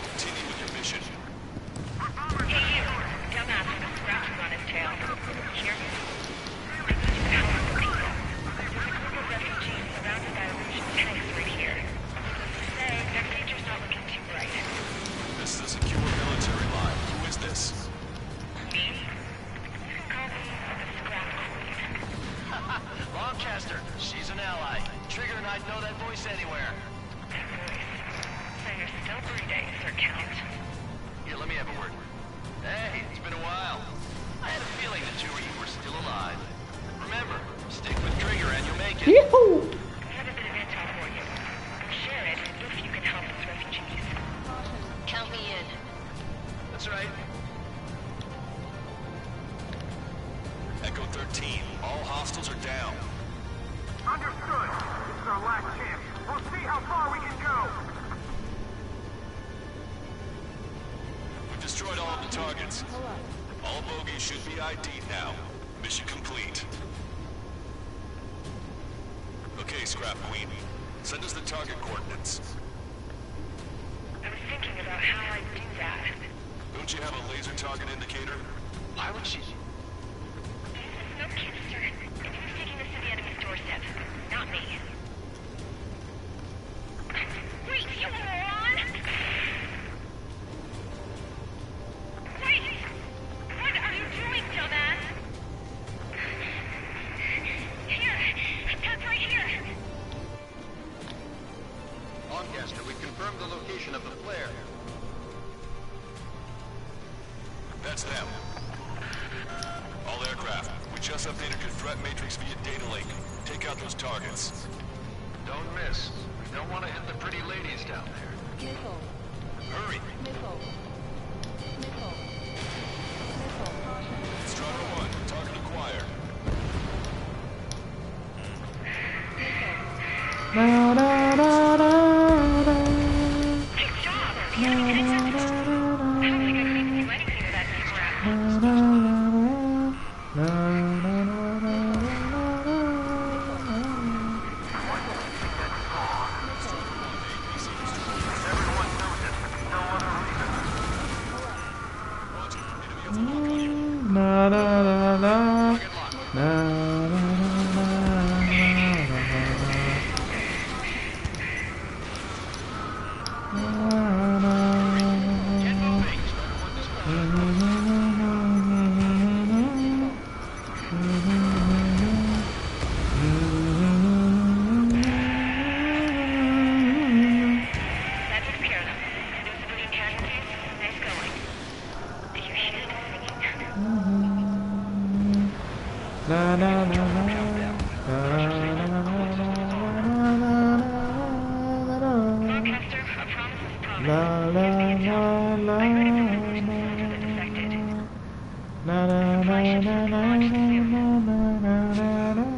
Continue with your mission. Hey, you. Dumbass with a scratches on his tail. Hear me? I need you to help the people. There's a group of refugees surrounded by Rouge tanks right here. Needless to say, their future's not looking too bright. This is a secure military line. Who is this? Me? Call me the Scrap Queen. Lancaster. She's an ally. Trigger and I'd know that voice anywhere. That voice. So you're still breathing, Sir Count. Here, let me have a word. Hey, it's been a while. I had a feeling the two of you were still alive. Remember, stick with Trigger and you'll make it. Yee-hoo! I have a bit of intel for you. Share it if you can help these refugees. Count me in. That's right. Echo 13. All hostiles are down. Understood. This is our last chance. We'll see how far we can go. We've destroyed all of the targets. All bogies should be ID'd now. Mission complete. Okay, Scrap Queen. Send us the target coordinates. I was thinking about how I'd do that. Don't you have a laser target indicator? Why would she? No canister. It was taking this to the enemy's doorstep. Not me. Wait, you moron! Wait! What are you doing, dumbass? Here! That's right here! Lancaster, we've confirmed the location of the flare. That's them. All aircraft, we just updated your threat matrix via data link. Take out those targets. Don't miss. We don't want to hit the pretty ladies down there. Hurry! Strider 1, target acquired. Da, da, da, da, da. Good job! The enemy intercepted. I don't think I can even do anything with that scrap. Na, na, na, na. Na, na, na, na, na, na. Na na na na.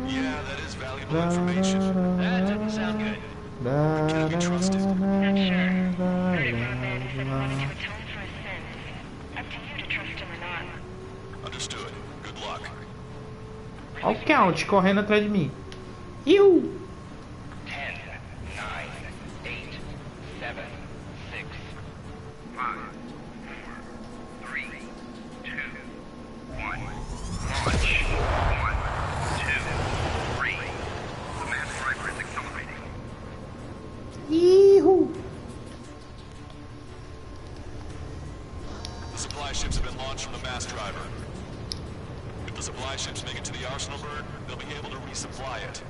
Yeah, that is valuable information. That doesn't sound good. Can we trust it? Understood. Good luck. Olha o Count correndo atrás de mim. Iu! 10, 9, 8, 7, 6, 5, 4, 3, 2, 1. Launch. 1, 2, 3. The mass driver is accelerating. Ihu! The supply ships have been launched from the mass driver. If the supply ships make it to the arsenal bird, they'll be able to resupply it.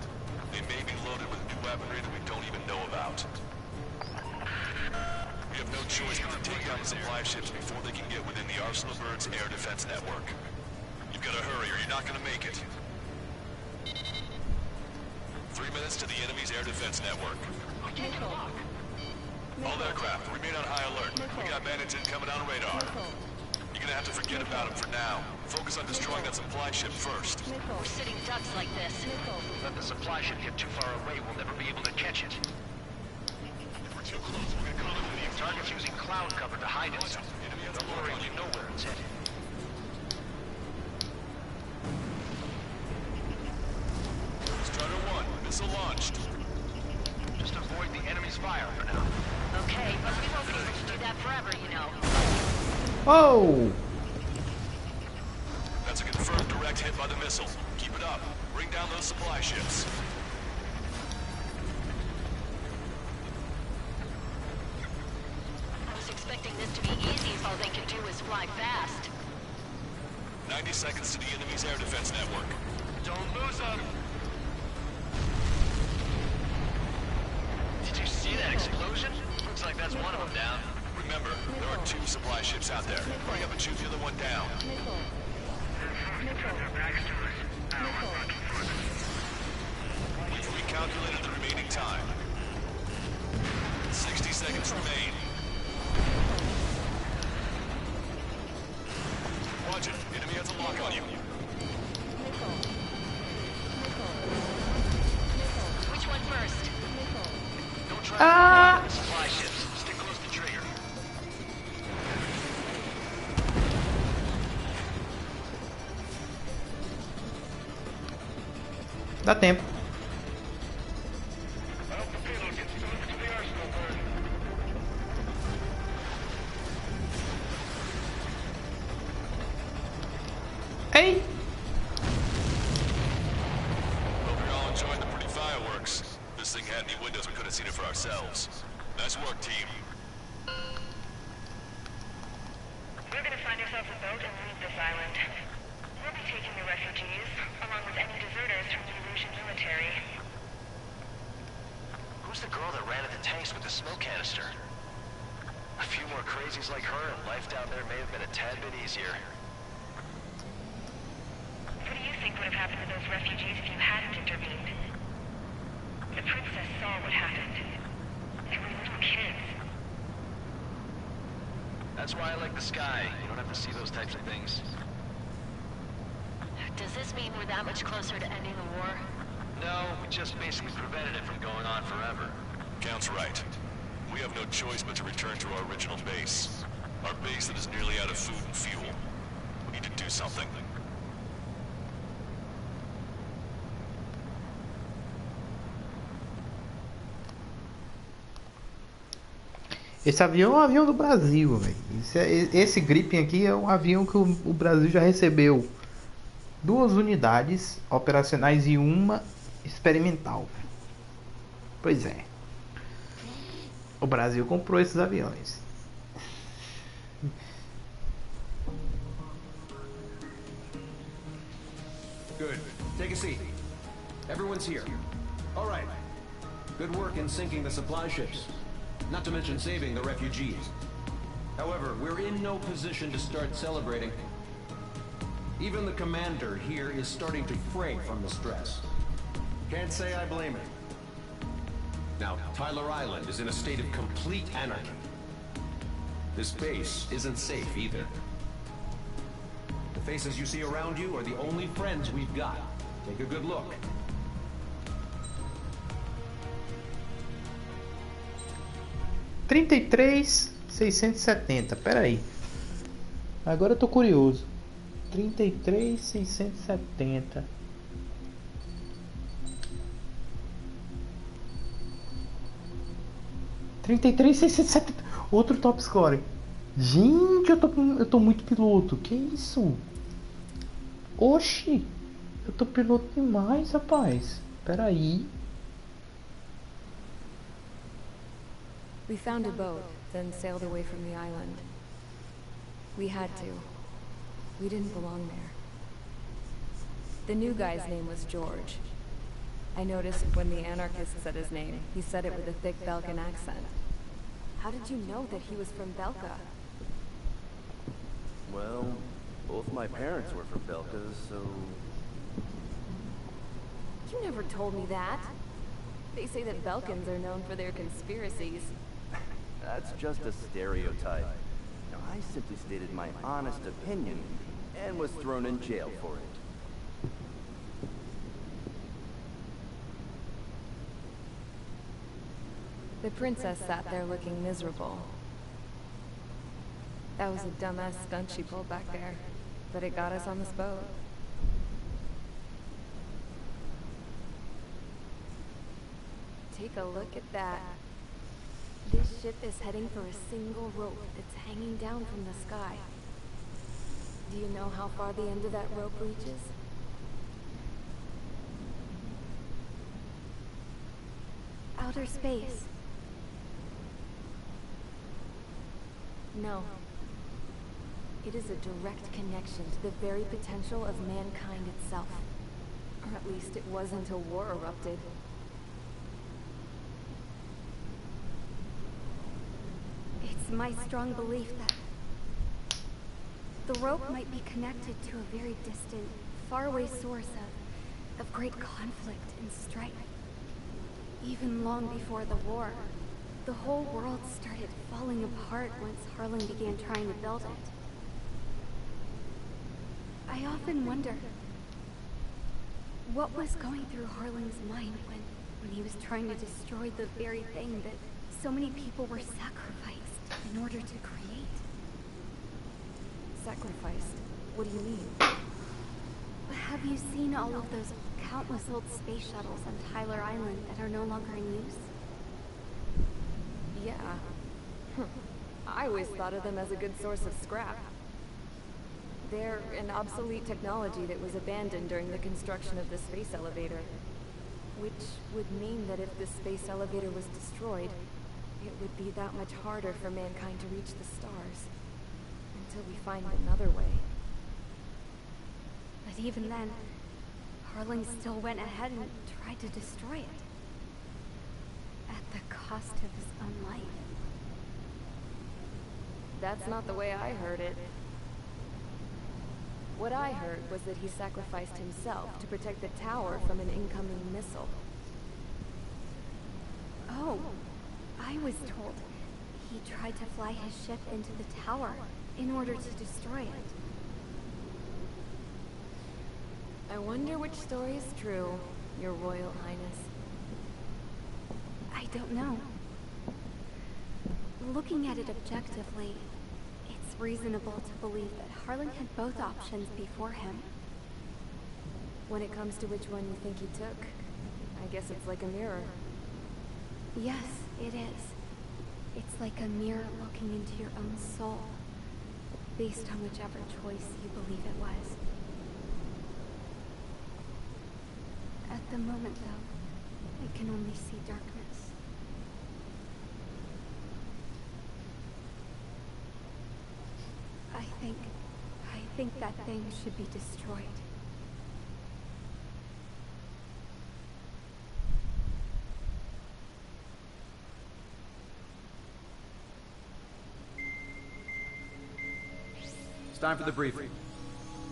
They may be loaded with new weaponry that we don't even know about. We have no choice but to take down the supply ships before they can get within the arsenal bird's air defense network. You've got to hurry or you're not going to make it. 3 minutes to the enemy's air defense network. All aircraft, remain on high alert. We got bandits incoming on radar. You're gonna have to forget about them for now. Focus on destroying that supply ship first. We're sitting ducks like this. Let the supply ship get too far away, we'll never be able to catch it. If we're too close, we're gonna call it for the Target's using cloud cover to hide itself. Don't worry, you know where it's headed. Strider 1, missile launched. Just avoid the enemy's fire for now. Okay, but we won't be able to do that forever, you know. Oh! That's a confirmed direct hit by the missile. Keep it up. Bring down those supply ships. I was expecting this to be easy if all they can do is fly fast. 90 seconds to the enemy's air defense network. Don't lose them! Did you see that explosion? Looks like that's one of them down. Remember, there are 2 supply ships out there. Hurry up and shoot the other one down. We've recalculated the remaining time. 60 seconds remain. Watch it. Enemy has a lock on you. Which one first? Don't try to fly the supply ships. Stick close to trigger. Dá tempo. Ei! Hope you're all enjoying the pretty fireworks. This thing had any windows, we could have seen it for ourselves. Nice work, team. We're gonna find ourselves a boat and leave this island. We'll be taking the refugees, along with any deserters from the Erusian military. Who's the girl that ran at the tanks with the smoke canister? A few more crazies like her, and life down there may have been a tad bit easier. What do you think would have happened to those refugees if you hadn't intervened? The princess saw what happened. They were little kids. That's why I like the sky. You don't have to see those types of things. Does this mean we're that much closer to ending the war? No, we just basically prevented it from going on forever. Count's right. We have no choice but to return to our original base. Our base that is nearly out of food and fuel. We need to do something. Esse avião é um avião do Brasil, velho. Esse Gripen aqui é um avião que o Brasil já recebeu 2 unidades operacionais e uma experimental. Pois é. O Brasil comprou esses aviões. Good. Take a seat. Everyone's here. All right. Good work in sinking the supply ships. Not to mention saving the refugees. However, we're in no position to start celebrating. Even the commander here is starting to fray from the stress. Can't say I blame him. Now, Tyler Island is in a state of complete anarchy. This base isn't safe either. The faces you see around you are the only friends we've got. Take a good look. $33,670. Pera aí. Agora eu tô curioso. 33,670. Outro top score. Gente, eu tô muito piloto. Que isso? Oxi. Eu tô piloto demais, rapaz. Pera aí. We found a boat, then sailed away from the island. We had to. We didn't belong there. The new guy's name was George. I noticed when the anarchist said his name, he said it with a thick Belkan accent. How did you know that he was from Belka? Well, both my parents were from Belka, so... You never told me that. They say that Belkans are known for their conspiracies. That's just a stereotype. Now, I simply stated my honest opinion and was thrown in jail for it. The princess sat there looking miserable. That was a dumbass stunt she pulled back there, but it got us on this boat. Take a look at that. This ship is heading for a single rope that's hanging down from the sky. Do you know how far the end of that rope reaches? Outer space. No. It is a direct connection to the very potential of mankind itself. Or at least it was until war erupted. It's my strong belief that the rope might be connected to a very distant, faraway source of great conflict and strife. Even long before the war, the whole world started falling apart once Harlan began trying to build it. I often wonder what was going through Harlan's mind when he was trying to destroy the very thing that so many people were sacrificed in order to create. Sacrificed? What do you mean? Have you seen all of those countless old space shuttles on Tyler Island that are no longer in use? Yeah. I always thought of them as a good source of scrap. They're an obsolete technology that was abandoned during the construction of the space elevator. Which would mean that if the space elevator was destroyed, it would be that much harder for mankind to reach the stars. Until we find another way. But even then, Harlan still went ahead and tried to destroy it. At the cost of his own life. That's not the way I heard it. What I heard was that he sacrificed himself to protect the tower from an incoming missile. Oh, I was told he tried to fly his ship into the tower in order to destroy it. I wonder which story is true, Your Royal Highness. I don't know. Looking at it objectively, it's reasonable to believe that Harlan had both options before him. When it comes to which one you think he took, I guess it's like a mirror. Yes, it is. It's like a mirror looking into your own soul, based on whichever choice you believe it was. At the moment, though, I can only see darkness. I think that thing should be destroyed. time for the briefing.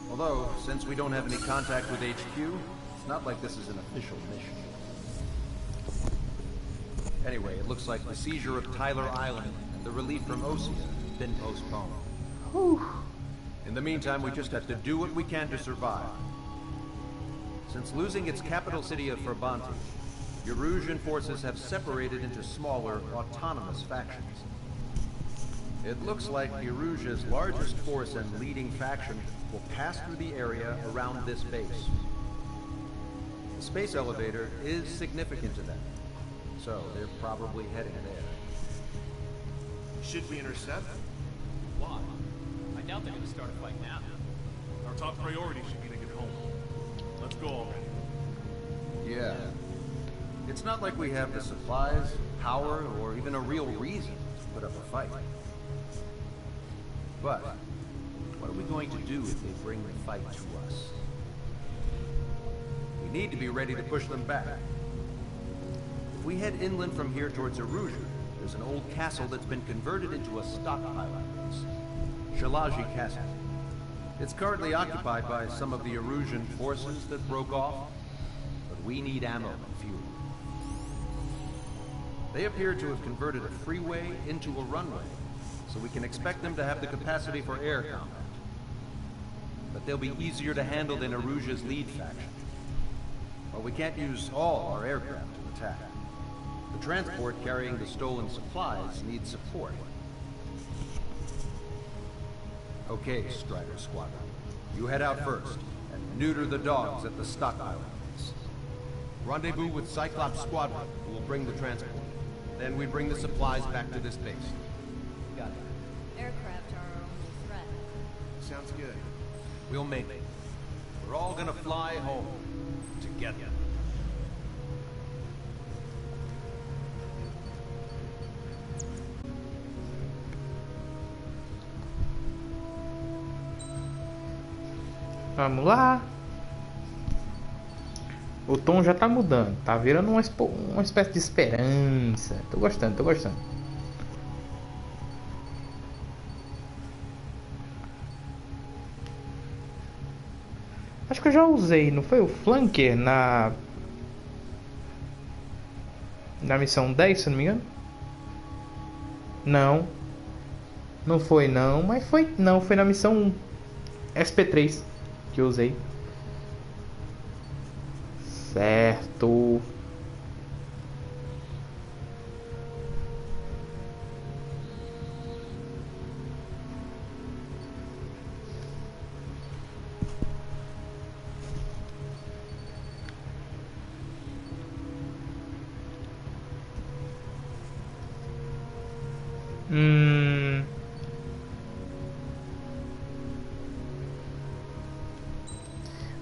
Although, since we don't have any contact with HQ, it's not like this is an official mission. Anyway, it looks like the seizure of Tyler Island and the relief from Osea have been postponed. Whew. In the meantime, we just have to do what we can to survive. Since losing its capital city of Ferbanti, Erusian forces have separated into smaller, autonomous factions. It looks like Erusia's largest force and leading faction will pass through the area around this base. The space elevator is significant to them, so they're probably heading there. Should we intercept? Why? I doubt they're gonna start a fight now. Our top priority should be to get home. Let's go already. Yeah. It's not like we have the supplies, power, or even a real reason to put up a fight. But, what are we going to do if they bring the fight to us? We need to be ready to push them back. If we head inland from here towards Erusia, there's an old castle that's been converted into a stockpile base. Shalaji Castle. It's currently occupied by some of the Erusian forces that broke off, but we need ammo and fuel. They appear to have converted a freeway into a runway, so we can expect them to have the capacity for air combat. But they'll be easier to handle than Erusia's lead faction. But we can't use all our aircraft to attack. The transport carrying the stolen supplies needs support. Okay, Strider Squadron. You head out first, and neuter the dogs at the stockpile base. Rendezvous with Cyclops Squadron, who will bring the transport. Then we bring the supplies back to this base. Got it. Aircraft are our only threat. Sounds good. We'll make it. We're all gonna fly home. Together. Vamos lá. O tom já tá mudando. Tá virando uma espécie de esperança. Tô gostando, tô gostando. Acho que eu já usei, não foi o flanker na missão 10, se não me engano? Não. Não foi não, mas foi na missão SP3 que eu usei. Certo.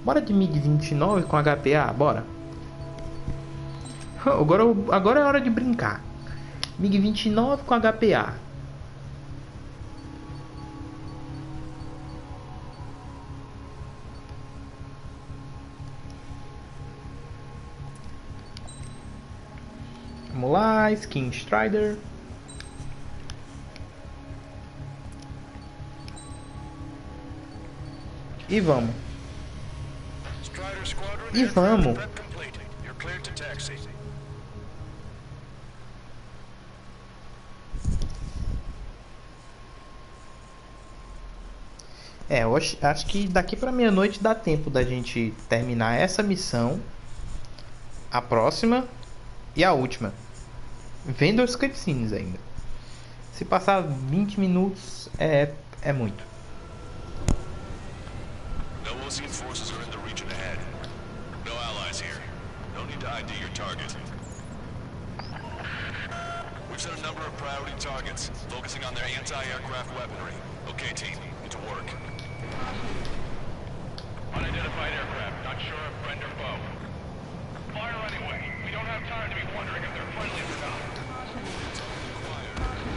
Bora de MiG-29 com HPA, bora. Agora é hora de brincar. MiG-29 com HPA. Vamos lá, Skin Strider. E vamos. E vamos. Eu acho que daqui pra meia-noite dá tempo da gente terminar essa missão, a próxima e a última. Vendo os cutscenes ainda. Se passar 20 minutos é muito. No Osean forces are in the region ahead. No allies here. No need to ID your target. We've set a number of priority targets, focusing on their anti-aircraft weaponry. Okay, team, get to work. Unidentified aircraft, not sure if friend or foe. Fire anyway. We don't have time to be wondering if they're friendly or not.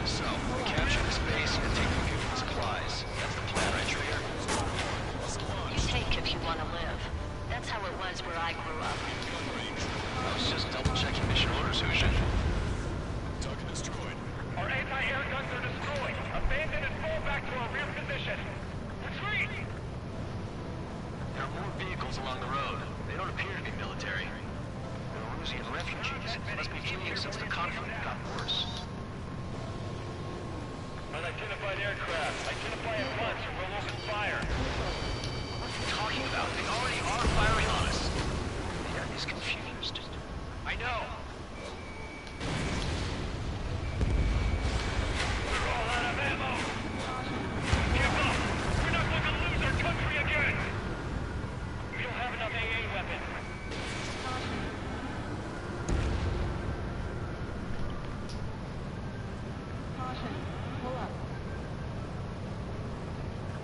So, capture this base and take the fuel and supplies. That's the plan, right, Trigger? You take if you want to live. That's how it was where I grew up. I was just double-checking mission orders, Husha. Target destroyed. Our anti-air guns are destroyed. Abandon and fall back to our rear position. Retreat! vehicles along the road. They don't appear to be military. They're Erusian refugees. Must be fleeing since the conflict got worse. Unidentified aircraft. Identify at once or we'll open fire. What are you talking about? They already are firing on us. The enemy's confused. I know. We're all out of ammo. Give up. We're not going to lose our country again. We don't have enough AA weapons.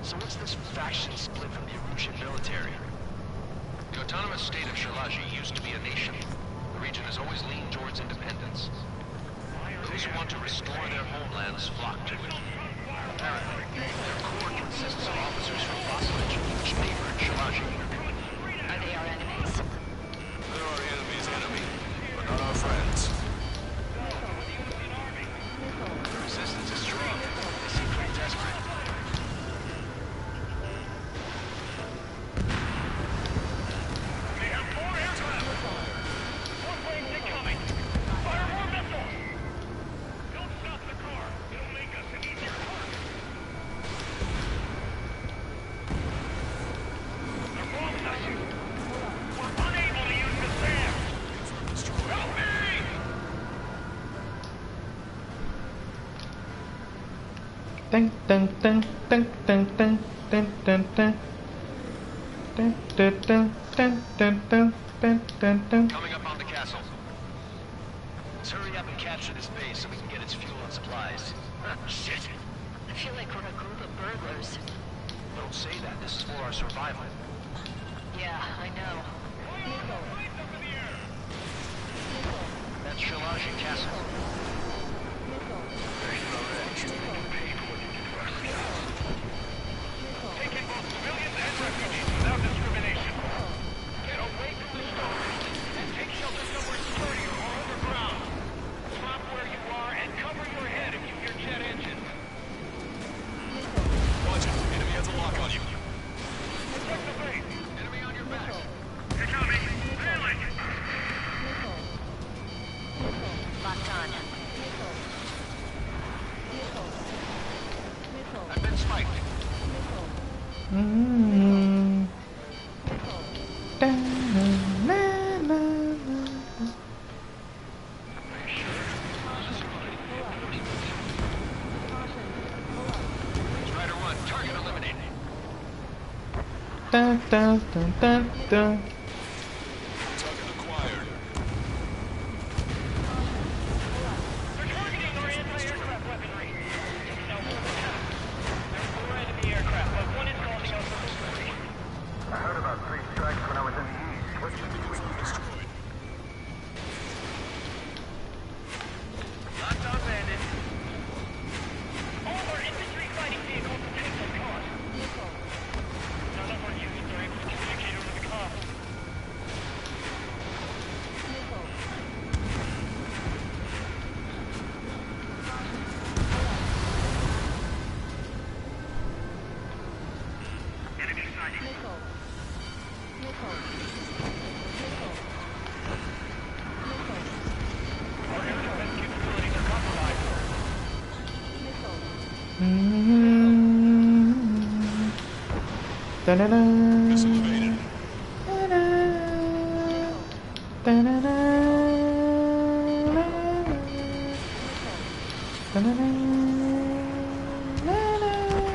So what's this faction split from the Erusian military? The autonomous state of Shalaji used to be a nation. The region has always leaned towards independence. Those who want to restore their homelands flock to it. Apparently, their core consists of officers from Vassalage, which neighbored Shalaji. Are they our enemies? They're our enemy's enemy, but not our friends. The resistance is strong. They seem pretty desperate. They have 4 aircraft. 4 planes incoming. Fire more missiles. Don't stop the car. It'll make us an easier target. They're bombing us. We're unable to use the SAM. Help me! Dun dun dun dun dun dun dun dun dun. Dun dun dun dun dun dun dun dun dun. Coming up on the castle. Let's hurry up and capture this base so we can get its fuel and supplies. Shit! I feel like we're a group of burglars. Don't say that. This is for our survival. Yeah, I know. That's Shalaji Castle. Taking both civilians and refugees without discrimination. Get away from the stores and take shelter somewhere sturdy or underground. Drop where you are and cover your head if you hear jet engines. Watch it. Enemy has a lock on you. Protect the base. Enemy on your back. They're coming. Really? Locked on. I've been spiked. Mm. Dun, na, na, na. Strider 1, target eliminated. Dun, dun, dun, dun, dun. Target acquired. They're targeting our anti-aircraft weaponry. Now hold the attack. There's 4 enemy aircraft, but one is causing us some worry. I heard about 3 strikes when I was in the east. What's the Destroyed. Locked on bandit. All our infantry fighting vehicles have taken some cost. None of our units are able to communicate over the comm. Enemy sighting. Our air defense capabilities are compromised. Mm. Da-da-da. Missile evaded. Da-da. Da-da-da. Da-da-da.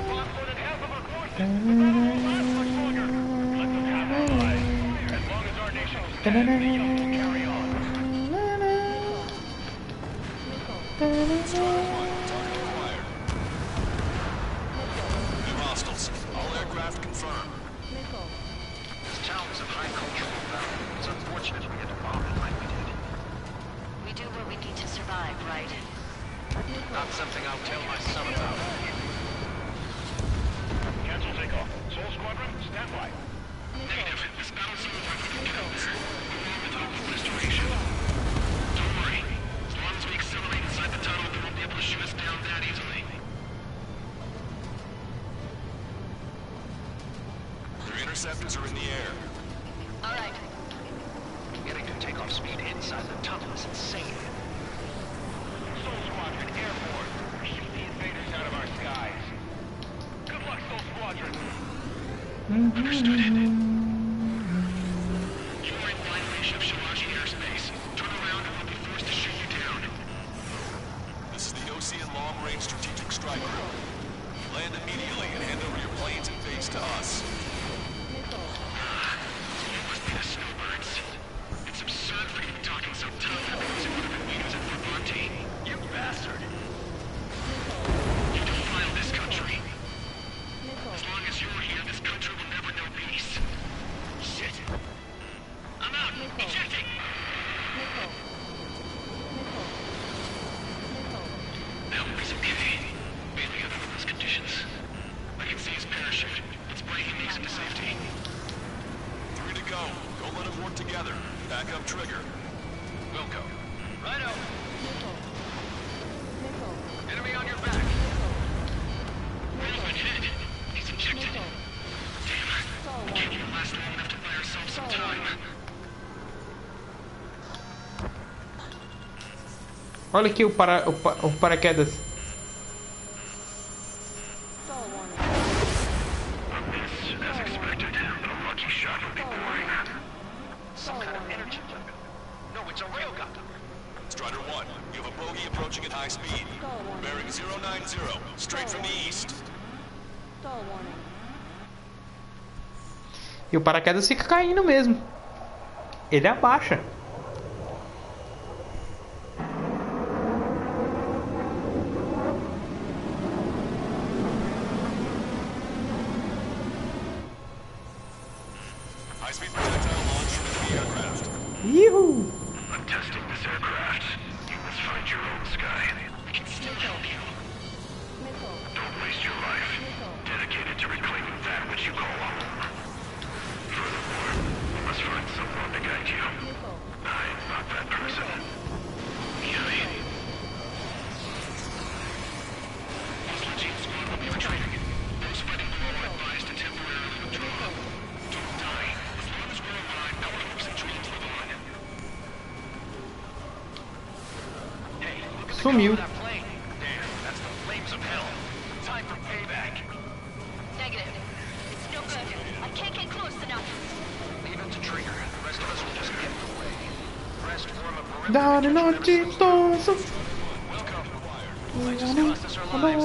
Lost more than half of our forces. Without all left for soldier. Let them capitalize. As long as our nation stands, the young will carry on. Strider 1, target acquired. New hostiles. All aircraft confirmed. This town is of high cultural value. It's unfortunate we had to bomb it like we did. We do what we need to survive, right? Not something I'll tell my son about. Cancel takeoff. Soul Squadron, stand by. Negative. This battle zone is ready for kills. We're on with hope of restoration. Don't worry. As long as we accelerate inside the tunnel, they won't be able to shoot us down that easily. Their interceptors are in the air. All right. Getting to takeoff speed inside the tunnel is insane. Soul Squadron, airborne. Shoot the invaders out of our skies. Good luck, Soul Squadron. Understood. You are in violation of Shiraji airspace. Turn around and we'll be forced to shoot you down. This is the Ocean Long Range Strategic Strike Group. Land immediately and hand over your planes and base to us. You must be the snowbirds. It's absurd for you talking so tough because it would have been Wieners and Bravante. You bastard! You defile this country. As long as you're here, this country will never know peace. Shit! I'm out! Ejecting! Now he's okay. Bailing out under those conditions. I can see his parachute. Let's pray he makes it to safety. 3 to go. Don't let them work together. Back up trigger. Wilco. Righto. Enemy on your back. Where's my kid? He's injected. Damn. We can't even last long enough to buy ourselves some time. Olha aqui o paraquedas. As expected, but a lucky shot would be boring. Some kind of energy weapon. No, it's a railgun. Strider 1, you have a bogey approaching at high speed. Bearing 090, straight from the east. E o paraquedas fica caindo mesmo. Ele abaixa. High-speed projectile launch from enemy aircraft. Yuhu! I'm testing this aircraft. You must find your own sky. I can still help you. Don't waste your life. Dedicated to reclaiming that which you call home. Furthermore, you must find someone to guide you. I'm not that person. Yui. Oslo Team Squad will be retreating. Those fighting below are advised to temporarily withdraw. Don't die. As long as we're alive, our hopes and dreams live on. Hey, look at the color Sumiu. of that plane. Damn, that's the flames of hell. Time for payback. Negative. It's no good. I can't get close enough. Leave it to trigger. The rest of us will just get in the way. Rest form a perimeter. Dare non ci posso. Welcome. Might just cost us our lives.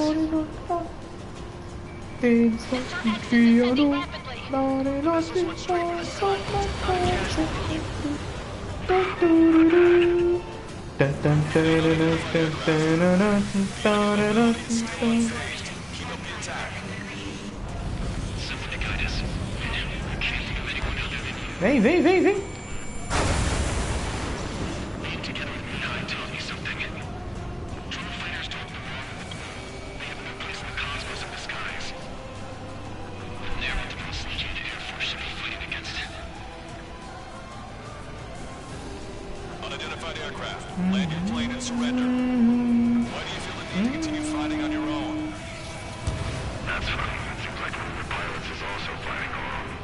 Keep up the attack. Someone to guide us. I can't think of anyone other than you. Vem, vem, vem, vem. Being together with Mihai taught me something. True fighters don't belong in the blue. They have no place in the cosmos of the skies. And they're what the most legit Air Force should be fighting against. Unidentified aircraft. Land your plane and surrender. Why do you feel the need to continue fighting on your own? That's funny. It seems like one of the pilots is also fighting alone.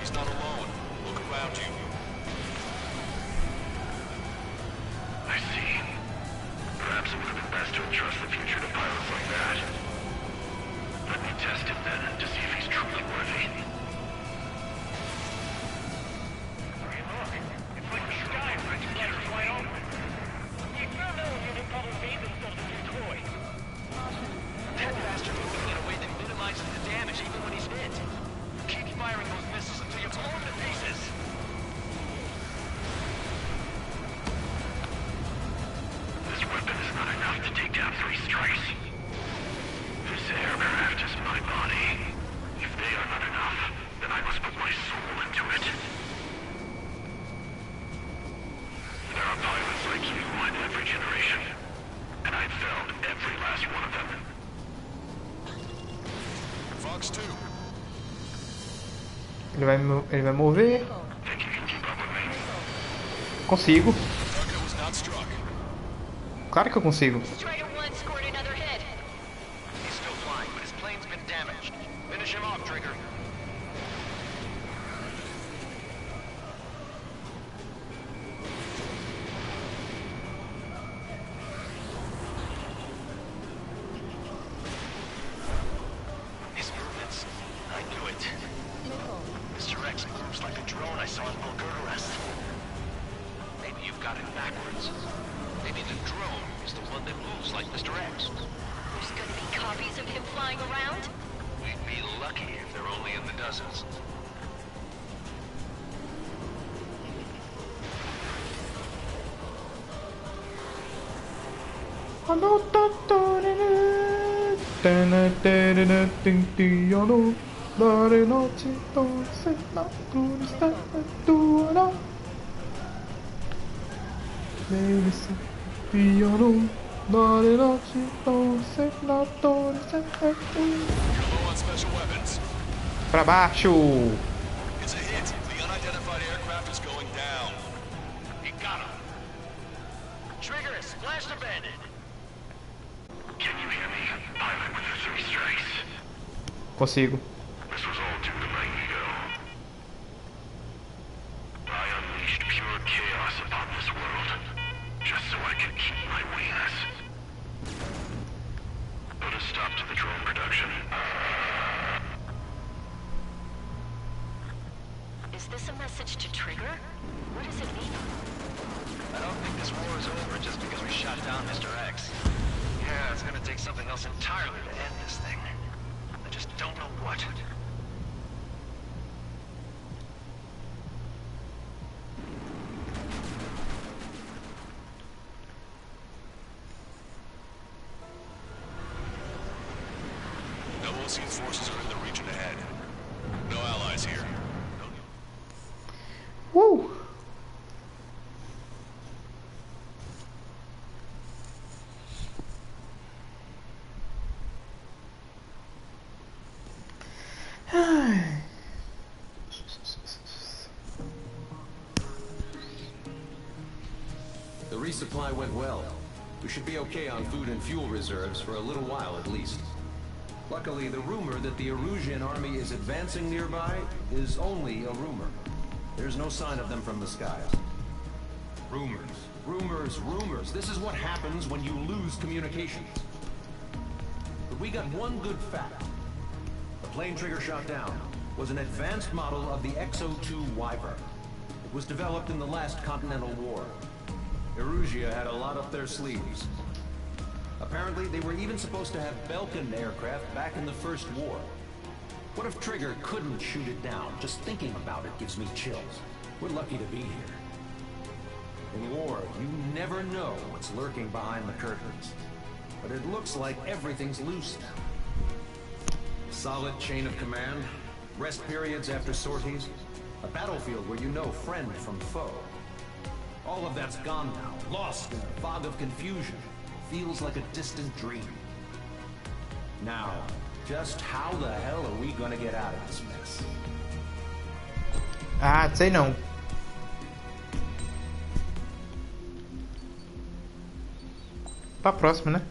He's not alone. Look around you. I see. Perhaps it would have been best to entrust the future to pilots like that. Let me test him then, to see if he's truly worthy. Hey, look. It's like the sky is wide open. The experimental unit probably made themselves a new toy. That bastard moving in a way that minimizes the damage even when he's hit. Keep firing those missiles until you blow him to pieces. This weapon is not enough to take down 3 strikes. This aircraft is my body. If they are not enough, then I must put my soul into it. There are pilots like you in every generation, and I've found every last one of them. Fox 2. Ele vai mover. Think you can keep up with me? Consigo. Target was not struck. Claro que eu consigo. Strider 1 scored another hit. He's still flying, but his plane's been damaged. Finish him off, Trigger. I saw in Bulgararest. Maybe you've got it backwards. Maybe the drone is the one that moves like Mr. X. There's gonna be copies of him flying around? We'd be lucky if they're only in the dozens. Pra baixo. It's a hit. The unidentified aircraft is going down. You got him. Trigger is flash abandoned. Can you hear me? Pilot with the 3 strikes. Consigo. This was all due to Magneto. I unleashed pure chaos upon this world, just so I could keep my wings. Put a stop to the drone production. Is this a message to Trigger? What does it mean? I don't think this war is over just because we shot down Mr. X. Yeah, it's gonna take something else entirely to end this thing. I just don't know what. No OCN forces are in the region ahead. No allies here. Woo! The resupply went well. We should be okay on food and fuel reserves for a little while at least. Luckily, the rumor that the Erusian army is advancing nearby is only a rumor. There's no sign of them from the skies. Rumors, rumors, rumors. This is what happens when you lose communications. But we got one good fact. The plane Trigger shot down was an advanced model of the XO2 Wyvern. It was developed in the last Continental War. Erusia had a lot up their sleeves. Apparently, they were even supposed to have Belkin aircraft back in the First War. What if Trigger couldn't shoot it down? Just thinking about it gives me chills. We're lucky to be here. In war, you never know what's lurking behind the curtains. But it looks like everything's loose now. Solid chain of command, rest periods after sorties, a battlefield where you know friend from foe. All of that's gone now, lost in a fog of confusion. Feels like a distant dream. Now, just how the hell are we gonna get out of this mess? Ah, sei não. Pra próxima, né?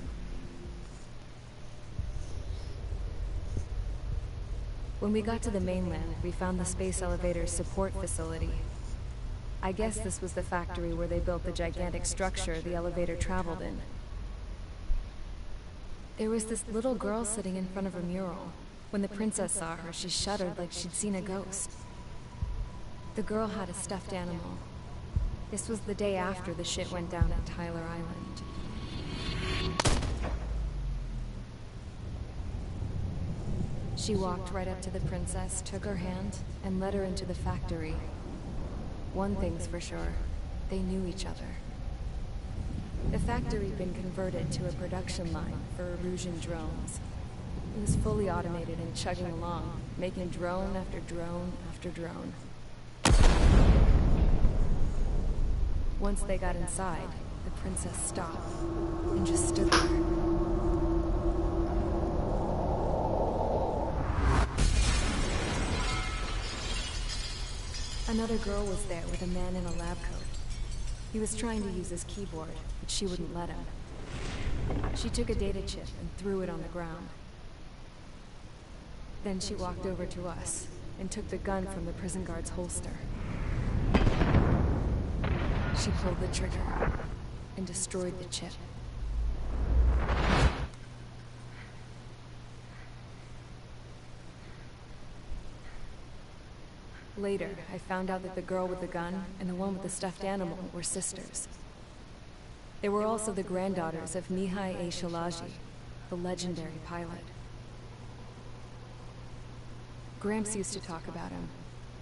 When we got to the mainland, we found the space elevator's support facility. I guess this was the factory where they built the gigantic structure the elevator traveled in. There was this little girl sitting in front of a mural. When the princess saw her, she shuddered like she'd seen a ghost. The girl had a stuffed animal. This was the day after the shit went down at Tyler Island. She walked right up to the princess, took her hand, and led her into the factory. One thing's for sure, they knew each other. The factory had been converted to a production line for Erusian drones. It was fully automated and chugging along, making drone after drone after drone. Once they got inside, the princess stopped and just stood there. Another girl was there with a man in a lab coat. He was trying to use his keyboard, but she wouldn't let him. She took a data chip and threw it on the ground. Then she walked over to us and took the gun from the prison guard's holster. She pulled the trigger and destroyed the chip. Later, I found out that the girl with the gun and the one with the stuffed animal were sisters. They were also the granddaughters of Mihai A. Shalaji, the legendary pilot. Gramps used to talk about him.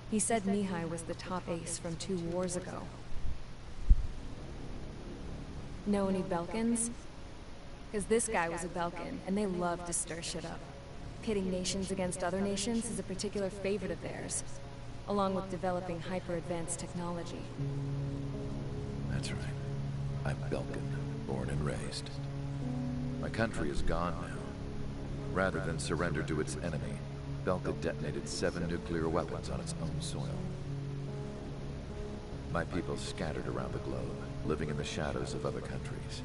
He said Mihai was the top ace from 2 wars ago. Know any Belkans? Because this guy was a Belkan, and they love to stir shit up. Pitting nations against other nations is a particular favorite of theirs, along with developing hyper-advanced technology. That's right. I'm Belkan, born and raised. My country is gone now. Rather than surrender to its enemy, Belka detonated 7 nuclear weapons on its own soil. My people scattered around the globe, living in the shadows of other countries.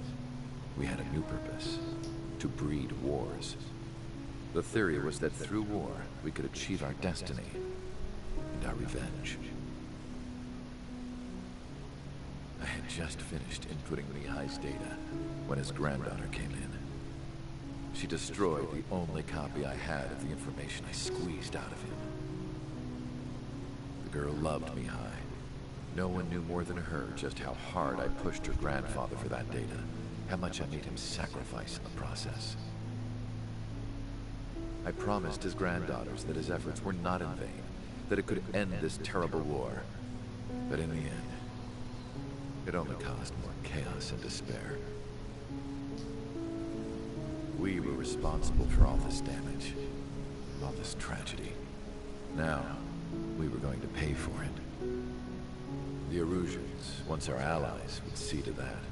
We had a new purpose: to breed wars. The theory was that through war, we could achieve our destiny and our revenge. I had just finished inputting Mihai's data when his granddaughter came in. She destroyed the only copy I had of the information I squeezed out of him. The girl loved Mihai. No one knew more than her just how hard I pushed her grandfather for that data, how much I made him sacrifice in the process. I promised his granddaughters that his efforts were not in vain, that it could end this terrible war. But in the end, it only caused more chaos and despair. We were responsible for all this damage, all this tragedy. Now, we were going to pay for it. The Erusians, once our allies, would see to that.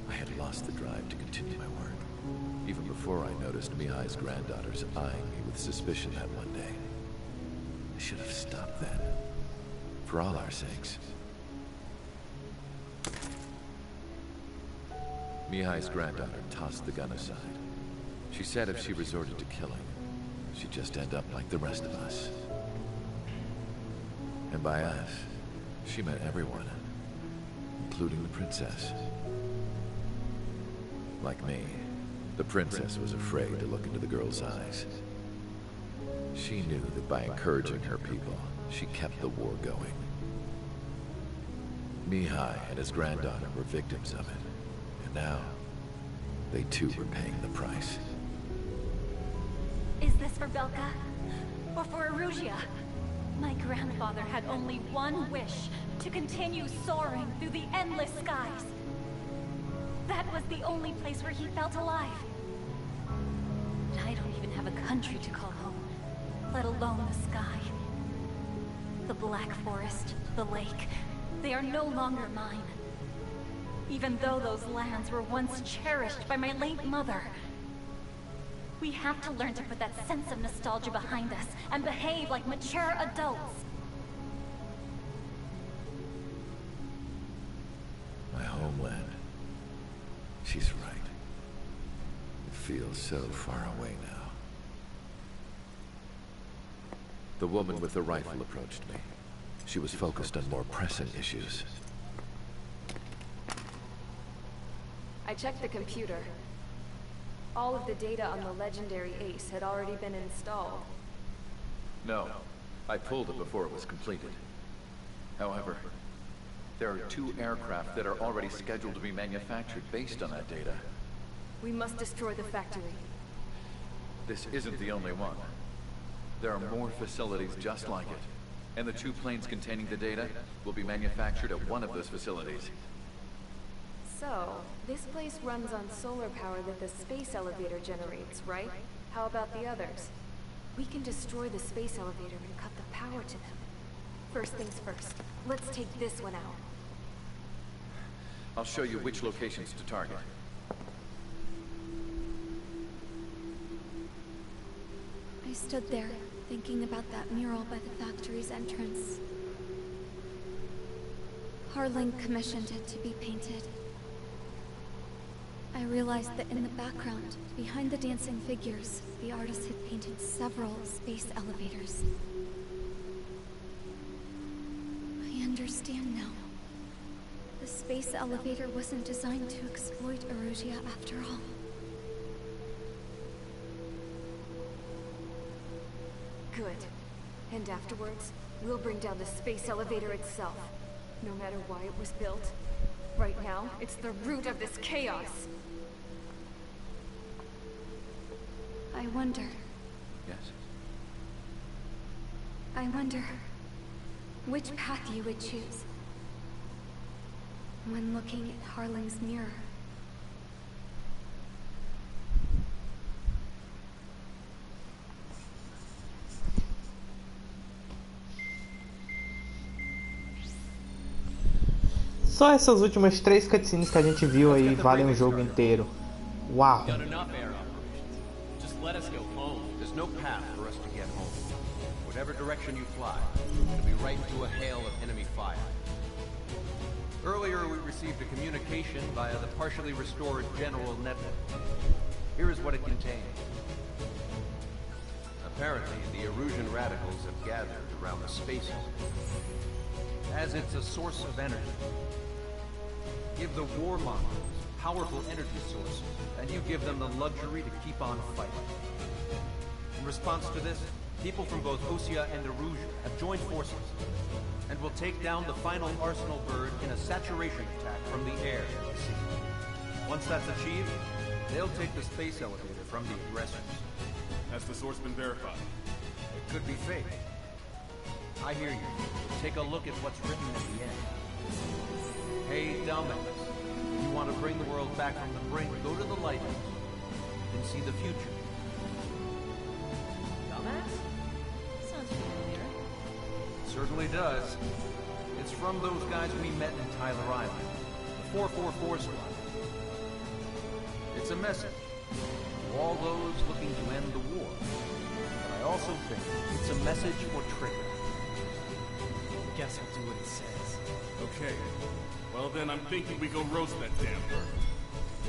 I had lost the drive to continue my work, even before I noticed Mihai's granddaughters eyeing me with suspicion that one day. I should have stopped then, for all our sakes. Mihai's granddaughter tossed the gun aside. She said if she resorted to killing, she'd just end up like the rest of us. And by us, she meant everyone, including the princess. Like me, the princess was afraid to look into the girl's eyes. She knew that by encouraging her people, she kept the war going. Mihai and his granddaughter were victims of it. And now, they too were paying the price. Is this for Belka? Or for Erusia? My grandfather had only one wish: to continue soaring through the endless skies. That was the only place where he felt alive. But I don't even have a country to call home, let alone the sky. The Black Forest, the lake, they are no longer mine. Even though those lands were once cherished by my late mother. We have to learn to put that sense of nostalgia behind us and behave like mature adults. My homeland. She's right. It feels so far away now. The woman with the rifle approached me. She was focused on more pressing issues. I checked the computer. All of the data on the legendary ace had already been installed. No, I pulled it before it was completed. However, there are 2 aircraft that are already scheduled to be manufactured based on that data. We must destroy the factory. This isn't the only one. There are more facilities just like it, and the 2 planes containing the data will be manufactured at one of those facilities. So, this place runs on solar power that the space elevator generates, right? How about the others? We can destroy the space elevator and cut the power to them. First things first, let's take this one out. I'll show you which locations to target. I stood there, thinking about that mural by the factory's entrance. Harling commissioned it to be painted. I realized that in the background, behind the dancing figures, the artist had painted several space elevators. I understand now. The space elevator wasn't designed to exploit Erusia after all. Good. And afterwards, We'll bring down the space elevator itself. No matter why it was built. Right now, it's the root of this chaos. I wonder. Yes? I wonder which path you would choose when looking at Harling's mirror. Só essas últimas 3 cutscenes que a gente viu aí valem o jogo inteiro. Uau! Got enough air operations. Just let us go home. There's no path for us to get home. Whatever direction you fly, it'll be right into a hail of enemy fire. Earlier, we received a communication via the partially restored general network. Here is what it contained. Apparently, the Erusian radicals have gathered around the space elevator, as it's a source of energy. Give the warmongers powerful energy sources, and you give them the luxury to keep on fighting. In response to this, people from both Osea and Erusia have joined forces, and will take down the final Arsenal bird in a saturation attack from the air and the sea. Once that's achieved, they'll take the space elevator from the aggressors. Has the source been verified? It could be fake. I hear you. Take a look at what's written at the end. Hey, dumbass. If you want to bring the world back from the brink, go to the lighthouse and see the future. Dumbass? Sounds familiar. Certainly does. It's from those guys we met in Tyler Island, the 444 squad. It's a message to all those looking to end the war. But I also think it's a message for Trigger. Guess I'll do what it says. Okay. Well then, I'm thinking we go roast that damn bird.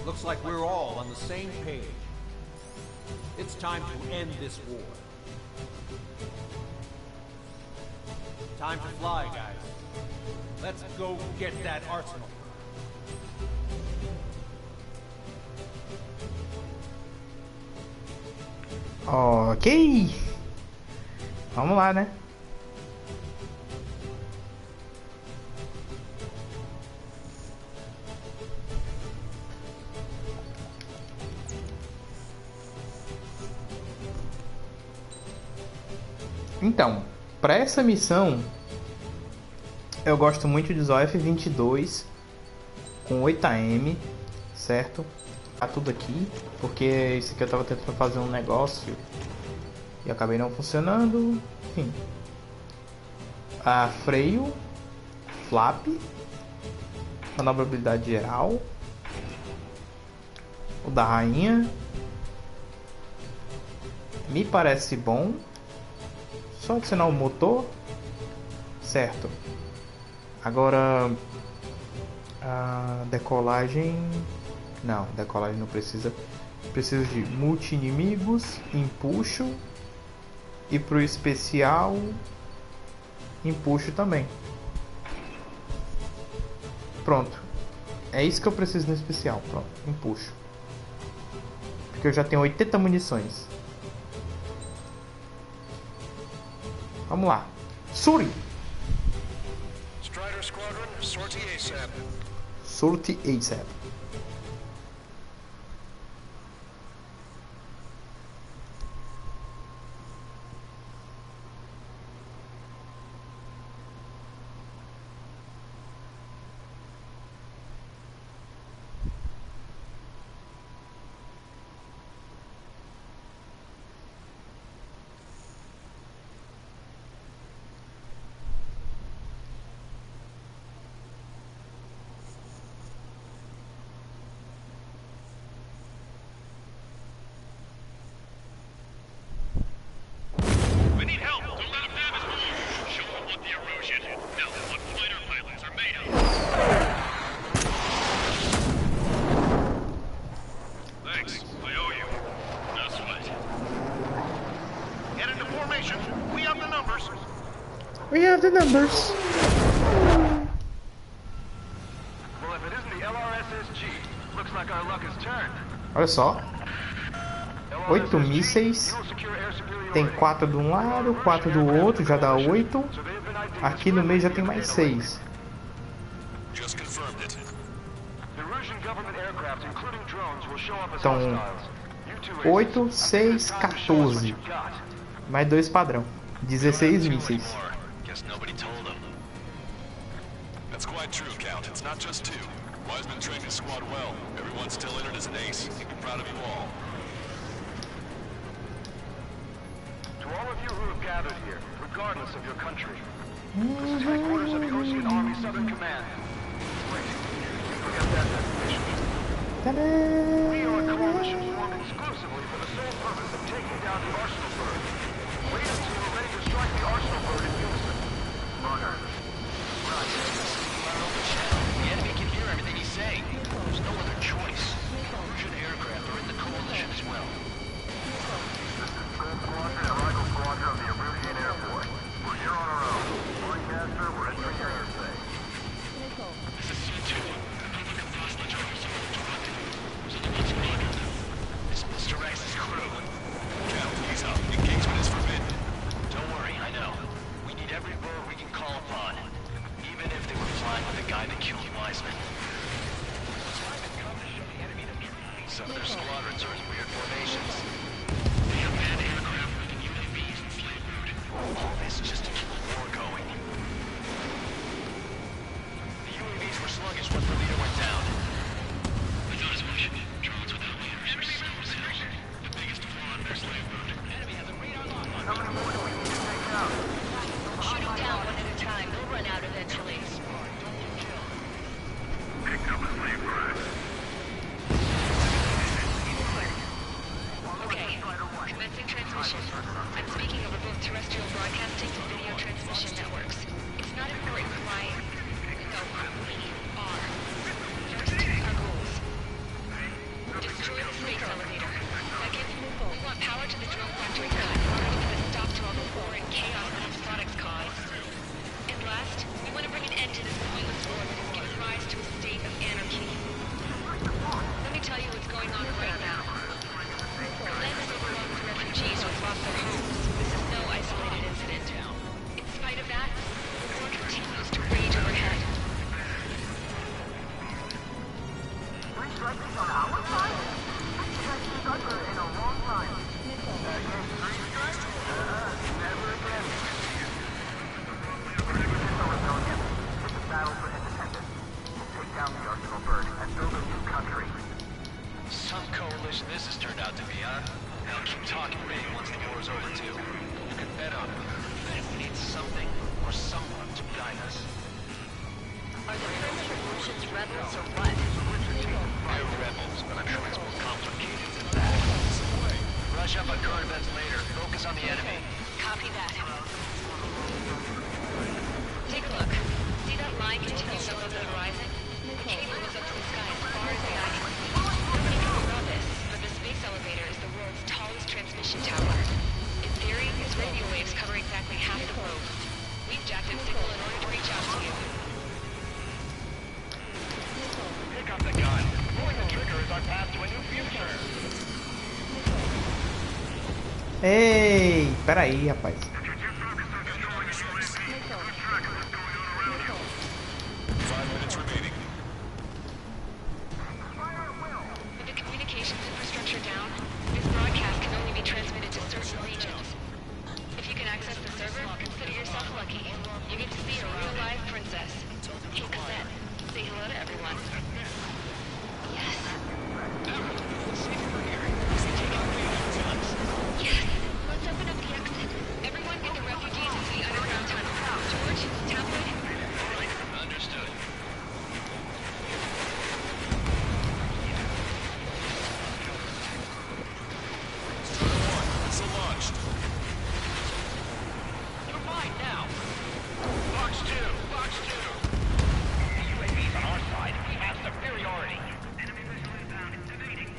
Looks like we're all on the same page. It's time to end this war. Time to fly, guys. Let's go get that arsenal. Ok. Vamos lá, né? Então, para essa missão, eu gosto muito de usar o F22 com 8am, certo? Tá tudo aqui, porque esse aqui eu tava tentando fazer um negócio e acabei não funcionando. Enfim, freio, flap, manobrabilidade geral, o da rainha, me parece bom. Só adicionar o motor, certo? Agora a decolagem, não, decolagem não precisa. Preciso de multi-inimigos, empuxo e pro especial empuxo também. Pronto, é isso que eu preciso no especial. Pronto, empuxo, porque eu já tenho 80 munições. Vamos lá. Suri. Strider Squadron, sortie ASAP. Sortie ASAP. We need help. Don't let them nab his balls. Show them what the Erusian. No, what fighter pilots are made of. Thanks. I owe you. No sweat. Get into formation. We have the numbers. We have the numbers. Well, if it isn't the LRSSG, looks like our luck has turned. Olha só. 8 mísseis. Tem 4 de um lado, 4 do outro, já dá 8. Aqui no meio já tem mais 6. Just confirmed it. Então, 8, 6, 14. Mais 2 padrão. 16 mísseis. Guess nobody told him. That's quite true, Count. It's not just 2. Wiseman trained his squad well. Everyone's still entered as an ace. He'd be proud of you all. To all of you who have gathered here, regardless of your country, this is headquarters of the Ocean Army Southern Command. Wait, forget that definition. We are a coalition formed exclusively for the sole purpose of taking down the Arsenal Bird. Wait until we're ready to strike the Arsenal Bird in unison. Runner. Run. The enemy can hear everything he's saying. There's no other choice. Russian aircraft are in the coalition as well. This is Skull Squadron and Rifle Squadron of the Arusian Air Force. We're here on our own. Broadcaster, we're entering airspace. This is C2. This is Mr. Rex's crew. Count, he's up. Engagement is forbidden. Don't worry, I know. We need every bird we can call upon. Even if they were flying with the guy that killed Wiseman. Some of their squadrons are in weird formations. They have manned aircraft with UAVs and flame route. All this just to keep the war going. The UAVs were sluggish once the leader went down. I thought as much. Drones without leaders are slow as hell. The biggest flaw in their slave route. Enemy has a radar lock on. How many more do we need to take out? Shoot them down one at a time. They'll run out eventually. Picked up a slave bird. Okay, commencing transmission. I'm speaking over both terrestrial broadcasting and video transmission networks. It's not important why we are. First, our goals. Destroy the space elevator. Second, we want power to the drone factory cut in order to put a stop to all the war and chaos that its products cause. And last, we want to bring an end to this pointless war that has given rise to a state of anarchy. Let me tell you what's going on right now. The land is overrun with refugees who have lost their homes. This is no isolated incident. In spite of that, the war continues to rage overhead. Some coalition this has turned out to be, huh? They'll keep talking big once the war's over, too. You can bet on it. We need something or someone to guide us. Are the French revolutions rebels or what? They're rebels, but I'm sure it's more complicated than that. Rush up on current events later. Focus on the enemy. Copy that. Take a look. See that line continues up over the horizon? The cable goes up to the sky as far as the eye can see. Nobody can know this, but the space elevator is the world's tallest transmission tower. In theory, its radio waves cover exactly half the globe. We've jacked its signal in order to reach out to you. Pick up the gun. Pulling the trigger is our path to a new future. Ei, peraí, rapaz. 5 minutes remaining. With the communications infrastructure down, this broadcast can only be transmitted to certain regions. If you can access the server, consider yourself lucky. You get to see a real live princess. Hey, Cosette, say hello to everyone. Yes. Yes. Let's open up the exit. Everyone get the refugees into the underground tunnel. George, tablet. Understood. Missile launched. You're mine now. Box 2! Box 2! The UAVs on our side. We have superiority. Enemy missile inbound. Invading.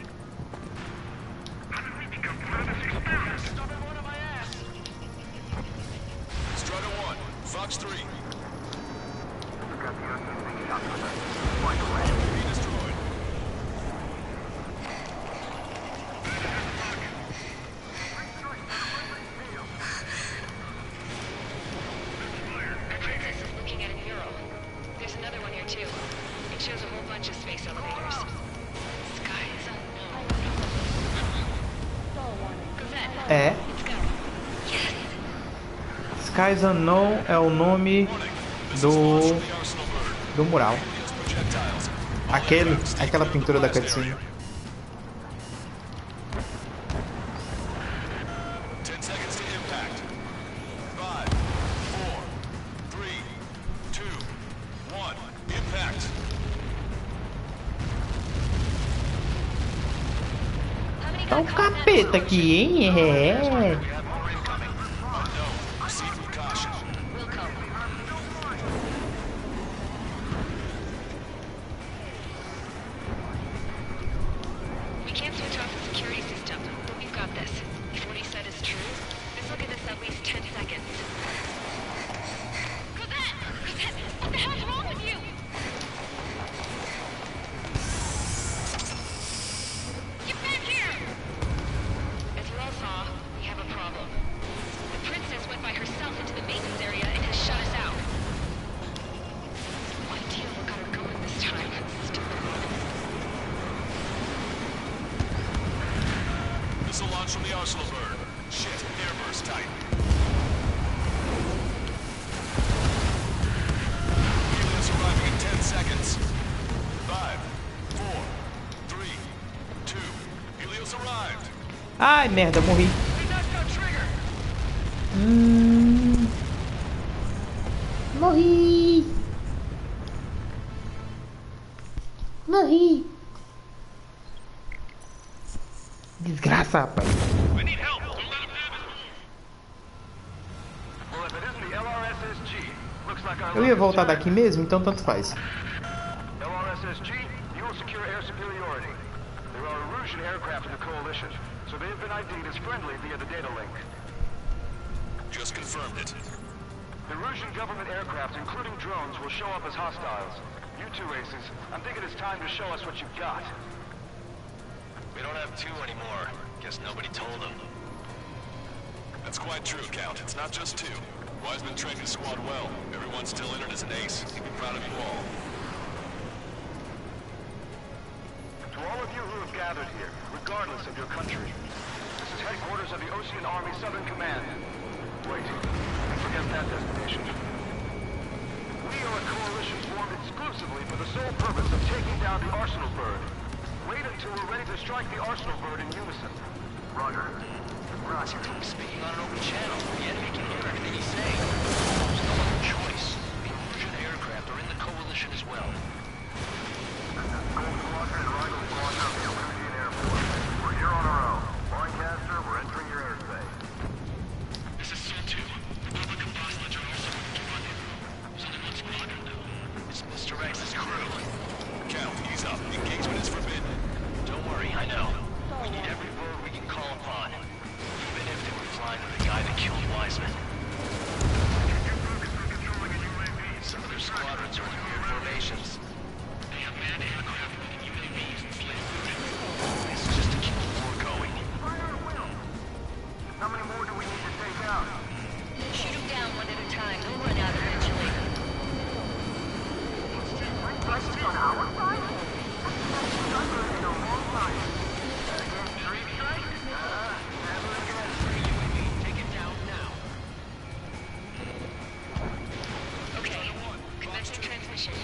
How did we become part of this experiment? Stubborn one on my ass. Strider 1, Fox 3. Be destroyed. too. It shows a whole bunch of space elevators. Skies unknown. Cosette, É. let's go. Yes. Skies Unknown é o nome do mural. Aquela pintura da cutscene. 10 seconds to impact. 5, 4, 3, 2, 1. Impact. Tá um capeta aqui, hein? É. Proceed with caution. We can't switch off the security system, but we've got this. If what he said is true, this will give us at least 10 seconds. Cosette! Cosette! What the hell's wrong with you? Get back here! As you all saw, we have a problem. The princess went by herself into the maintenance area and has shut us out. No idea what got her going this time. Stupid woman. Missile launch from the arsenal bird. Shit, airburst tight. Helios arriving in 10 seconds. 5, 4, 3, 2. Helios arrived. Ai, merda, morri. Morri. Morri. Desgraça, rapaz. Eu ia voltar daqui mesmo, então tanto faz. LRSSG, you will secure air superiority. There are Erusian aircraft in the coalition, so they have been ID'd as friendly via the data link. Just confirmed it. The Erusian government aircraft, including drones, will show up as hostiles. You two aces, I'm thinking it's time to show us what you've got. We don't have two anymore. Guess nobody told them. That's quite true, Count. It's not just two. Wiseman trained his squad well. Everyone's still entered as an ace. He'd be proud of you all. To all of you who have gathered here, regardless of your country, this is headquarters of the Ocean Army Southern Command. Wait, forget that destination. We are a coalition formed exclusively for the sole purpose of taking down the Arsenal Bird. Wait until we're ready to strike the Arsenal Bird in unison. Roger. Roger, speaking on an open channel. The enemy can hear everything he's saying. There's no other choice. The Erusian aircraft are in the coalition as well. Gold Squadron and Rival Squadron of the Erusian Air Force. We're here on our own. Lancaster, we're entering your airspace. This is Sol 2. Republic of Bosledge are also running. There's only one squadron, though. It's Mr. X's crew. Count, ease up. Engagement is forbidden. Don't worry, I know. We need every bird we can call upon. Even if they were flying with the guy that killed Wiseman. Some of their squadrons are in weird formations. They have manned aircraft with UAVs and flames. This is just to keep the war going. Fire at will. How many more do we need to take out? Shoot them down one at a time. They'll run out eventually. Prices on our side? In a long time. Again, street strike? Never again. Take it down now. Okay, commencing transmission.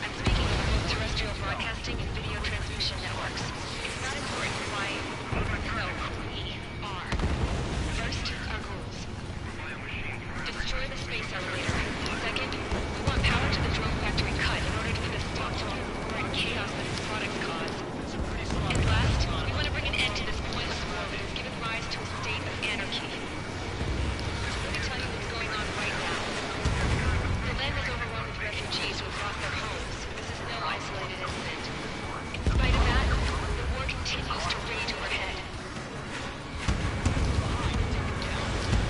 I'm speaking of both terrestrial broadcasting and video transmission networks. It's not important why... No, we are. First, our goals. Destroy the space elevator. Second, we want power to the drone factory cut in order to put a stop to all the war and chaos that its products cause. And last, we want to bring an end to this pointless war that has given rise to a state of anarchy. Let me tell you what's going on right now. The land is overrun with refugees who have lost their homes. This is no isolated incident. In spite of that, the war continues to rage overhead.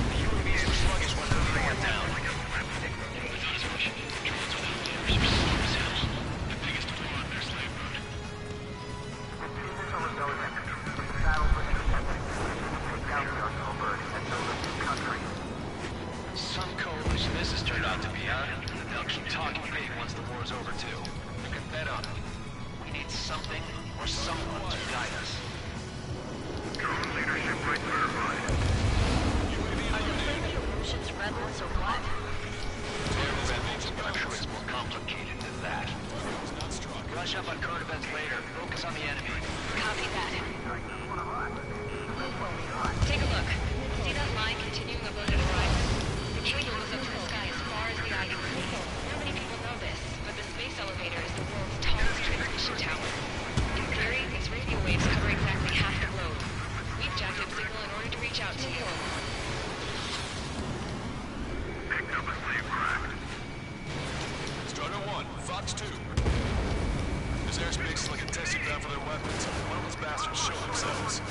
The UAVs were sluggish when they went down. Some coalition this has turned out to be, huh? They'll keep talking big once the war's over, too. You can bet on it. We need something or someone to guide us. Drone leadership right verified. Are the flaming illusions rebels or what? They're rebels, but I'm sure it's more complicated than that. Brush up on current events later. Focus on the enemy. Copy that. Take a look. See that line continuing above the horizon? The cable goes up to the sky as far as the eye can see. Not many people know this, but the space elevator is the world's tallest transmission tower. In theory, these radio waves cover exactly half the globe. We've jacked up signal in order to reach out to you. Picked up a slave craft. Strider 1, Fox 2. This airspace is like a testing ground for their weapons. One of those bastards show themselves.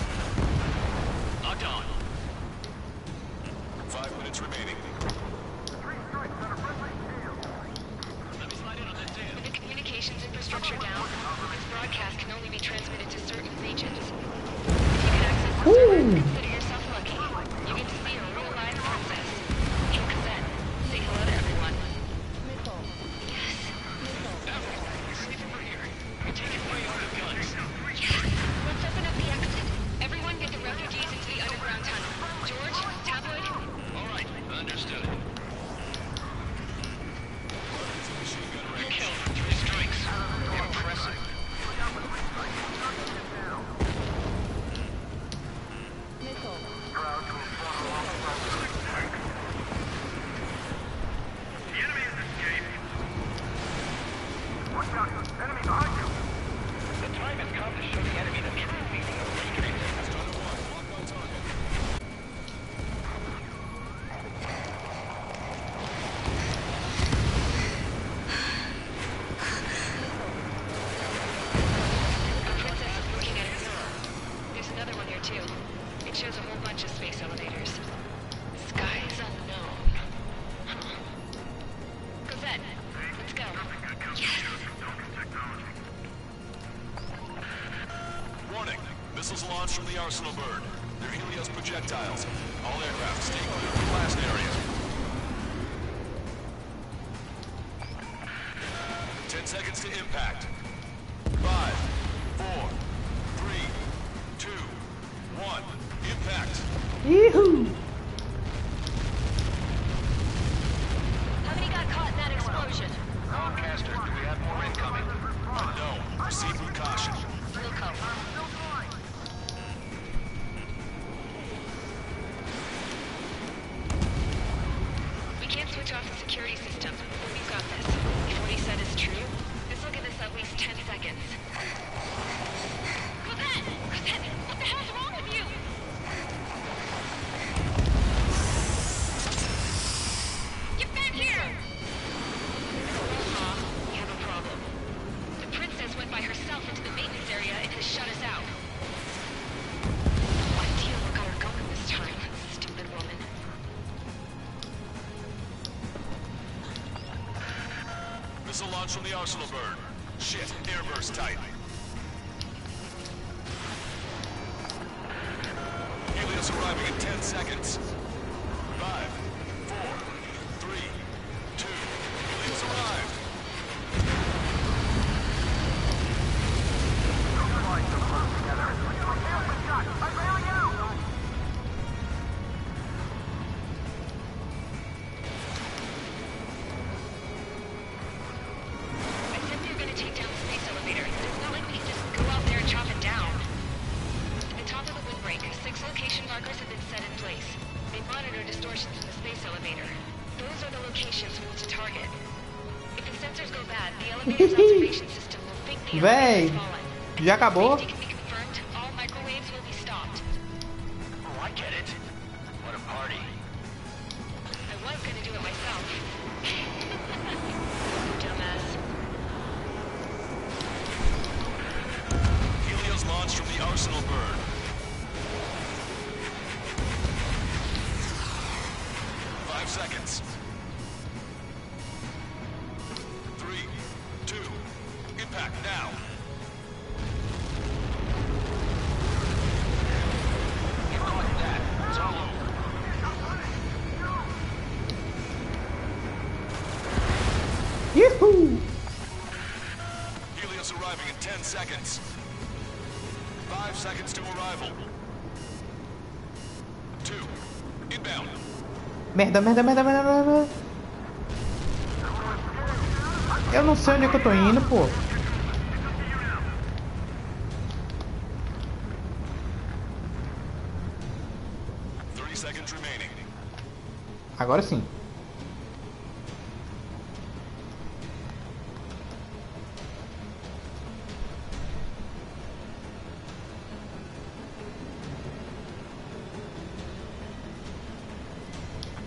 Locked on. 5 minutes remaining. Let me slide in on that dam. With the communications infrastructure down, this broadcast can only be transmitted to certain regions. If you can access the server, consider yourself lucky. You get to see a real live princess. Hey, Cosette, say hello to everyone. Yes. Safe over here. We take it way out of guns. Yes. Let's open up the exit. Everyone get the refugees into the underground tunnel. George, Tabloid. All right, understood. Kill for 3 strikes. Impressive. The enemy has escaped. Watch out! Enemy behind you! The time has come to show the enemy the true meaning of retreat. Strider 1, lock on target. The princess is looking at her mirror. There's another one here too. It shows a whole bunch of space elevators. Skies unknown. Huh. Cosette, let's go. Yes. Warning. Missiles launched from the Arsenal bird. They're Helios projectiles. All aircraft stay clear of the blast area. 10 seconds to impact. 5, 4, 3, 2, 1. Impact. Yee-hoo! How many got caught in that explosion? Broadcaster, do we have more incoming? Unknown. Proceed with caution. Wilco. We can't switch off the security system, but we've got this. If what he said is true, this will give us at least 10 seconds. Cosette! Cosette! What the hell's wrong with you? Get back here! Mom, we have a problem. The princess went by herself into the maintenance area and has shut us out. No idea what got her going this time. Stupid woman. Missile launch from the Arsenal bird. Shit, airburst type. Helios arriving in 10 seconds. 5, 4, 3, 2. Helios arrived. I said we were gonna take down the space elevator. It's not like we can just go out there and chop it down. At the top of the windbreak, 6 location markers have been set in place. They monitor distortions in the space elevator. Those are the locations we need to target. If the sensors go bad, the elevator's observation system will think the elevator Véi, has fallen. já acabou? Safety can be confirmed. All microwaves will be stopped. Oh, I get it. What a party. I was gonna do it myself. Dumbass. Helios launched from the Arsenal bird. 5 seconds. 3, 2, impact now. You caught that. It's all over. Yee-hoo! arriving in 10 seconds. 5 seconds to arrival. 2. Inbound. Merda, merda, merda, merda, merda. Eu não sei onde é que eu tô indo, pô. Agora sim.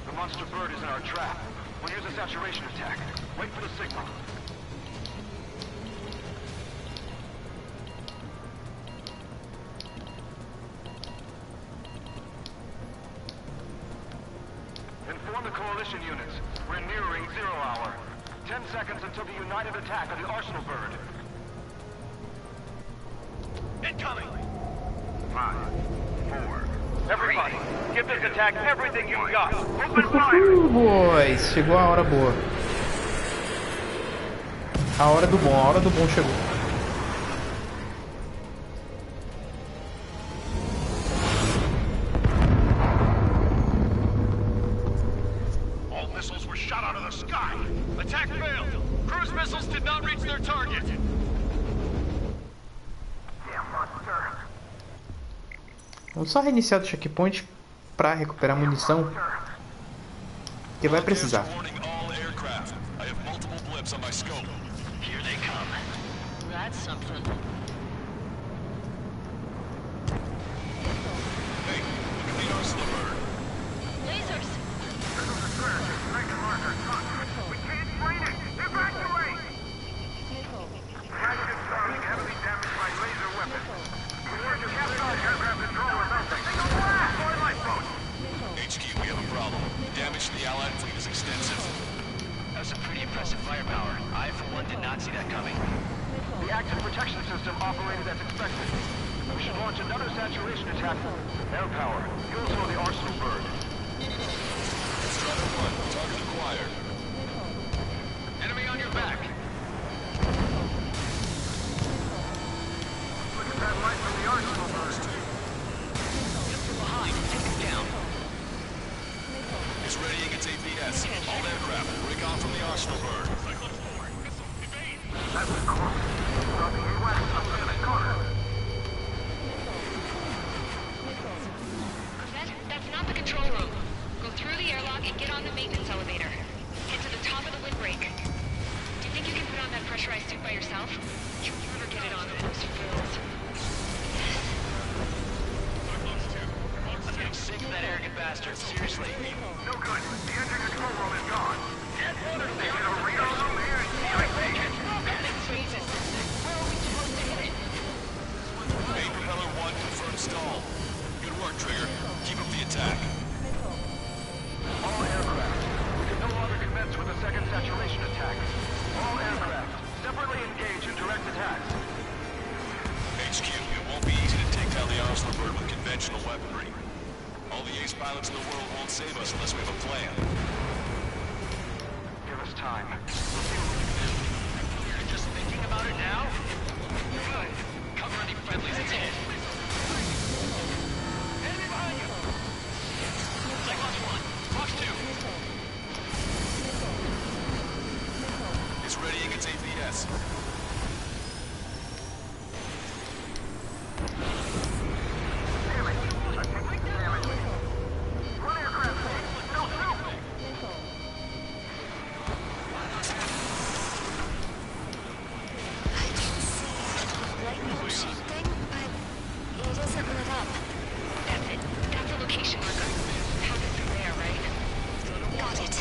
The monster bird is in our trap. We'll use a saturation attack. Wait for the signal. Inform the coalition units. We're nearing 0 hour. 10 seconds until the united attack of the Arsenal bird. Incoming! 5, 4. Everybody, give this attack everything you've got. Open fire! Boys, chegou a hora boa. A hora do bom chegou. All missiles were shot out of the sky. Attack failed. Cruise missiles did not reach their target. Damn monster. Vamos só reiniciar o checkpoint para recuperar munição, que vai precisar. Here they come. That's something. Hey, look at the Arsenal bird. Lasers! We can't find it! Evacuate! Flagship starting heavily damaged by laser weapons. Before you capture aircraft control or something. Deploy lifeboat! HQ, we have a problem. Damage to the Allied fleet is extensive. That's some pretty impressive firepower. I, for one, did not see that coming. The active protection system operated as expected. We should launch another saturation attack. Air power. You'll saw the Arsenal bird. Strider 1, target acquired. Enemy on your back. Look at that light from the Arsenal bird. Get from behind. Take him down. It's readying its APS. All aircraft, break off from the Arsenal bird. That was close. Dropping a west up in the corner. That's not the control room. Go through the airlock and get on the maintenance elevator. Get to the top of the windbreak. Do you think you can put on that pressurized suit by yourself? You'll never get it on with those frills. I'm getting sick of that arrogant bastard. Seriously. No good. The engine control room is gone. They hit a radar room here in CIC. Jesus. Where are we supposed to hit it? Main propeller 1 confirmed stall. Good work, Trigger. Keep up the attack. All aircraft. We can no longer commence with a second saturation attack. All aircraft, separately engage in direct attacks. HQ, it won't be easy to take down the Arsenal bird with conventional weaponry. All the ace pilots in the world won't save us unless we have a plan. Give us time. You're just thinking about it now? Good. Cover any friendlies it's hit. Enemy behind you! Cyclops 1, Fox 2. It's readying its APS. Got it.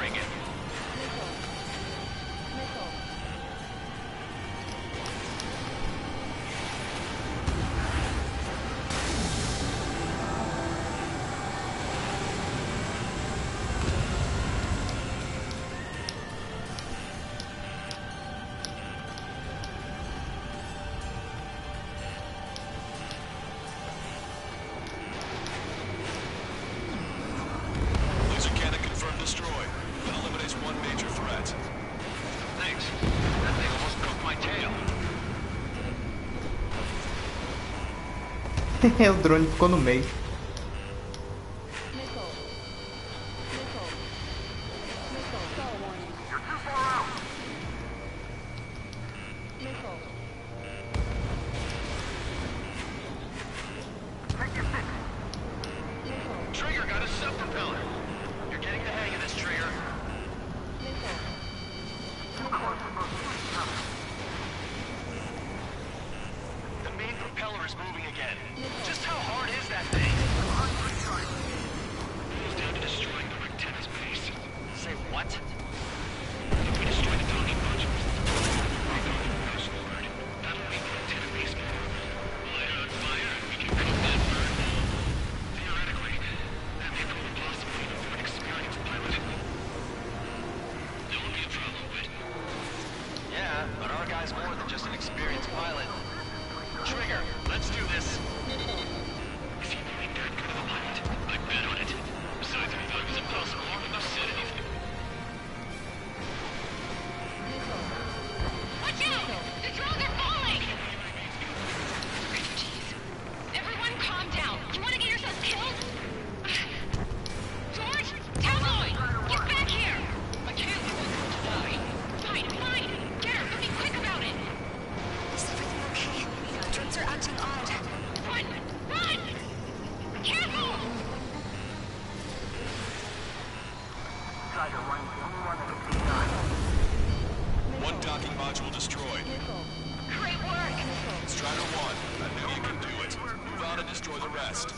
Bring it. Laser cannon confirmed destroyed. That eliminates one major threat. Thanks. That thing almost broke my tail. O drone ficou no meio. Trigger got a sub-propeller. You're getting the hang of this, Trigger. The main propeller is moving again. Just how hard is that thing? Goes down to destroying the Rectenna's base. Say what? If we destroy the docking modules, regarding the personal word, that'll make the Rectenna base more. Light on fire, and we can cook that bird. Theoretically, that may prove a possibility for an experienced pilot. That would be a problem, but... Yeah, but our guy's more than just an experienced pilot. Trigger, let's do this. Is he really that good of a pilot? I bet on it. Besides, I thought it was impossible. I wouldn't have said anything. Watch out! The drones are falling! Everyone calm down. You want to get yourself killed? George? Tabloid! Get back here! I can't let this die. Fine, fine. Get her, but be quick about it. Is everything okay? Drones are acting odd. Run! Run! Careful! One docking module destroyed. Great work! Strider 1, I knew you could do it. Move out and destroy the rest.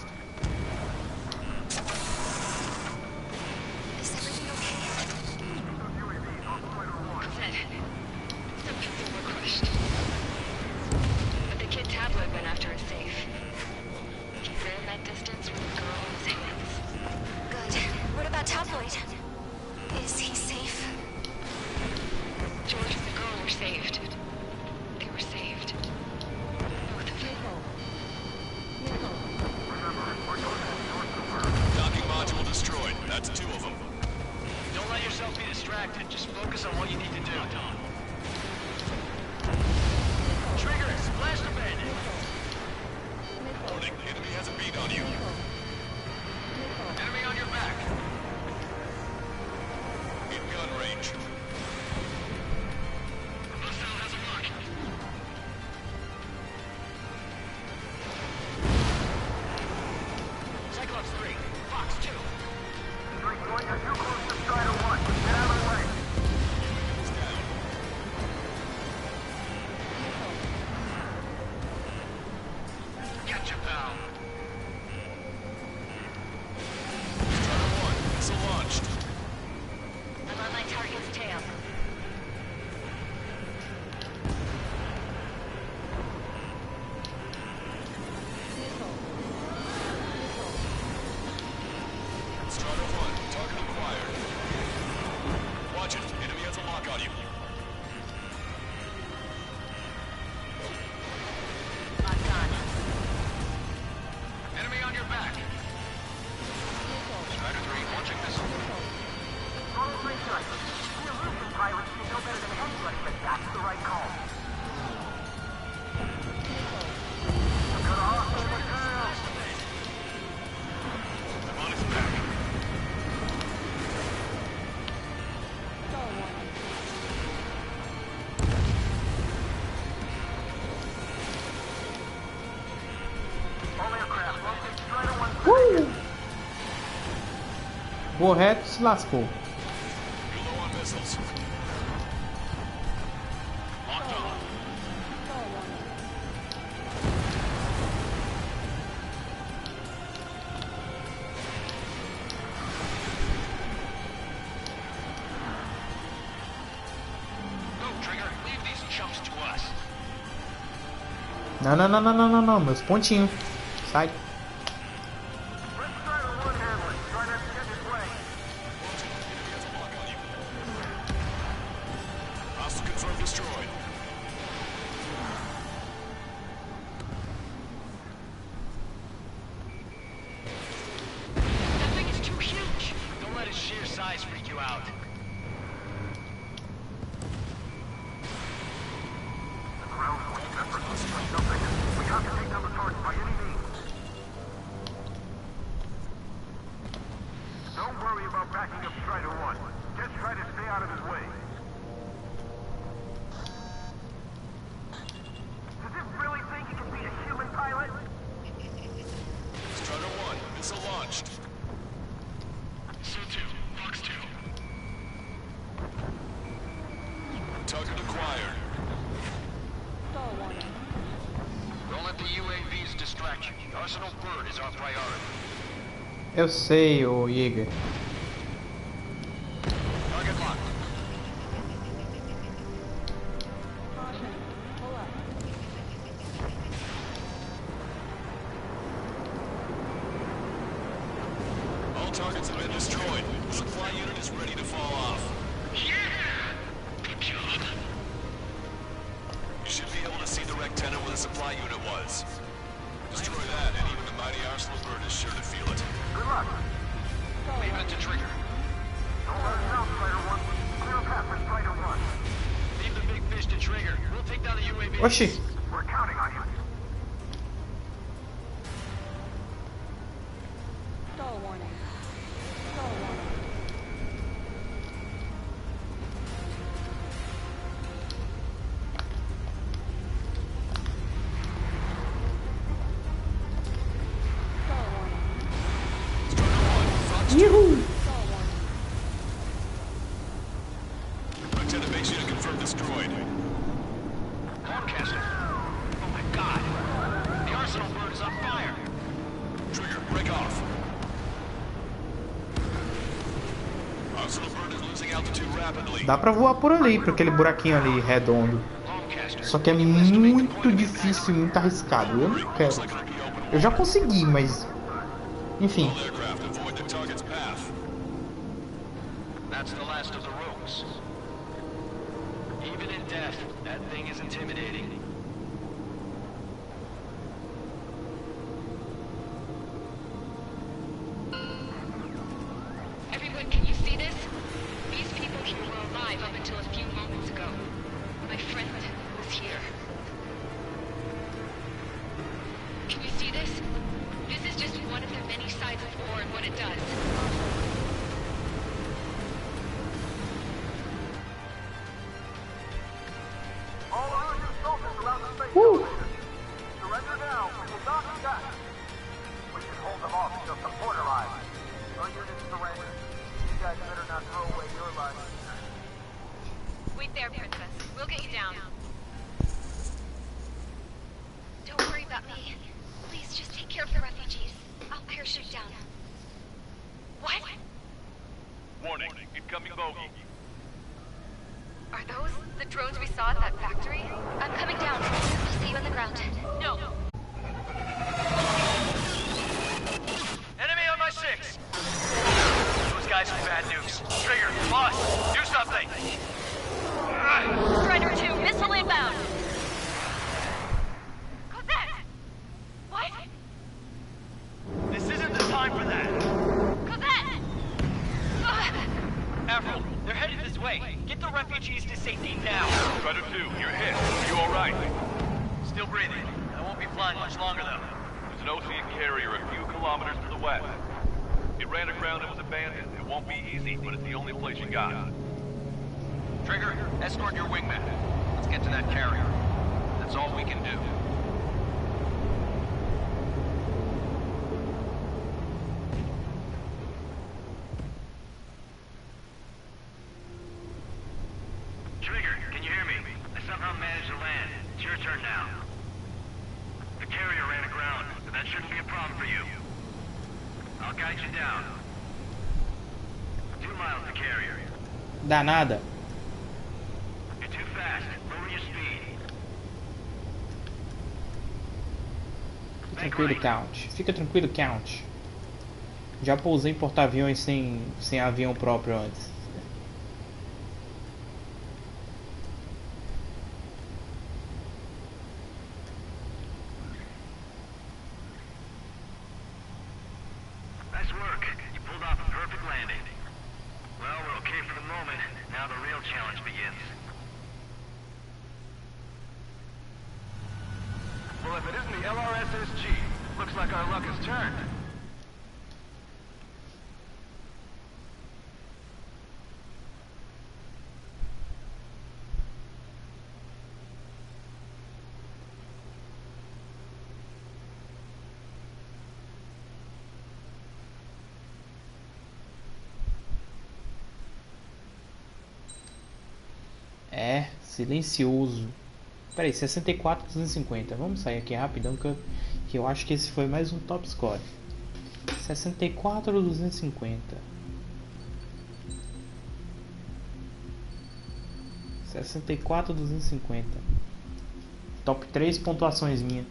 Is everything okay? Said, some people were crushed. But the kid Tabloid went after a safe. He ran that distance with a girl in his hands. Good. What about Tabloid? Is he safe? George and the girl were saved. They were saved. Both of them. Docking module destroyed. That's 2 of them. Don't let yourself be distracted. Just focus on what you need to do. Trigger, splash the bandit. Warning, enemy has a bead on you. Enemy on your back. In gun range. Hostile has a mark. Cyclops 3, Fox 2. You're too close to Strider 1. Get out of the way. He's down. Get you, pal. Strider 1, missile launched. I'm on my target's tail. Strider 1, target acquired. Watch it, enemy has a lock on you. Locked on. Enemy on your back. Strider 3, launching missile. Totally good. The illusion pilots should know better than anybody, but that's the right call. I've got a hostile material. I'm on his back. All aircraft, locate Strider 1. Vou reto, se lascou. You're low on missiles. Locked on. Não, não, não, não, não, não, não. Meus pontinhos. Sai. Hostile confirmed destroyed. That thing is too huge. Don't let its sheer size freak you out. We have to take down the target by any means. Don't worry about backing up Strider 1. Just try to stay out of his way. Does it really think it can be a human pilot? Strider 1, missile launched. Su-2, Fox 2. Target acquired. Don't let the UAVs distract you. The Arsenal bird is our priority. Eu sei, ô Jäger. Target locked. All targets have been destroyed. The supply unit is ready to fall off. Yeah! Good job. You should be able to see the rectenna where the supply unit was. Destroy that, and even the mighty Arsenal bird is sure to feel it. Good luck. Leave it to Trigger. Don't let us down, Strider 1. Clear a path for Strider 1. Leave the big fish to Trigger. We'll take down the UAV. Oxi. We're counting on you. Uhul. Rectenna base unit confirmed destroyed. Broadcaster. Oh my god. The Arsenal bird is on fire. Trigger, break off. Arsenal bird is losing altitude rapidly. Dá pra voar por ali, por aquele buraquinho ali redondo. Só que é muito difícil e muito arriscado. Eu não quero. Eu já consegui, mas... Enfim. All aircraft avoid the target's path. That's the last of the rogues. Even in death, that thing is intimidating. Everyone, can you see this? These people here were alive up until a few moments ago. My friend was here. Can you see this? This is just one of the many sides of war and what it does. All Russian soldiers around the space elevator. Surrender now. We will not attack. We can hold them off until support arrives. Our units surrender. You guys better not throw away your lives. Wait there, Princess. We'll get you down. Don't worry about me. Please just take care of the refugees. I'll parachute down. What? Warning, incoming bogey. Are those the drones we saw at that factory? I'm coming down. I'll see you on the ground. No. Enemy on my 6. Those guys have bad news. Trigger, boss, do something. Strider 2, missile inbound. Cosette! What? This isn't the time for that. Cosette! Avril, they're headed this way. Get the refugees to safety now. Strider 2, you're hit. Are you alright? Still breathing. I won't be flying much longer, though. There's an Ocean carrier a few kilometers to the west. It ran aground and was abandoned. It won't be easy, but it's the only place you got. Trigger, escort your wingman. Let's get to that carrier. That's all we can do. Trigger, can you hear me? I somehow managed to land. It's your turn now. The carrier ran aground, but that shouldn't be a problem for you. I'll guide you down. 2 miles to carrier. Danada. You're too fast. Lower your speed. tranquilo, Count. Fica tranquilo, Count. Já pousei em porta-aviões sem avião próprio antes. Nice work. You pulled off a perfect landing. Well, we're okay for the moment. Now the real challenge begins. Well, if it isn't the LRSSG, looks like our luck has turned. É, silencioso. Peraí, 64, 250. Vamos sair aqui rapidão que eu acho que esse foi mais um top score. 64, 250. 64, 250. Top 3 pontuações minha.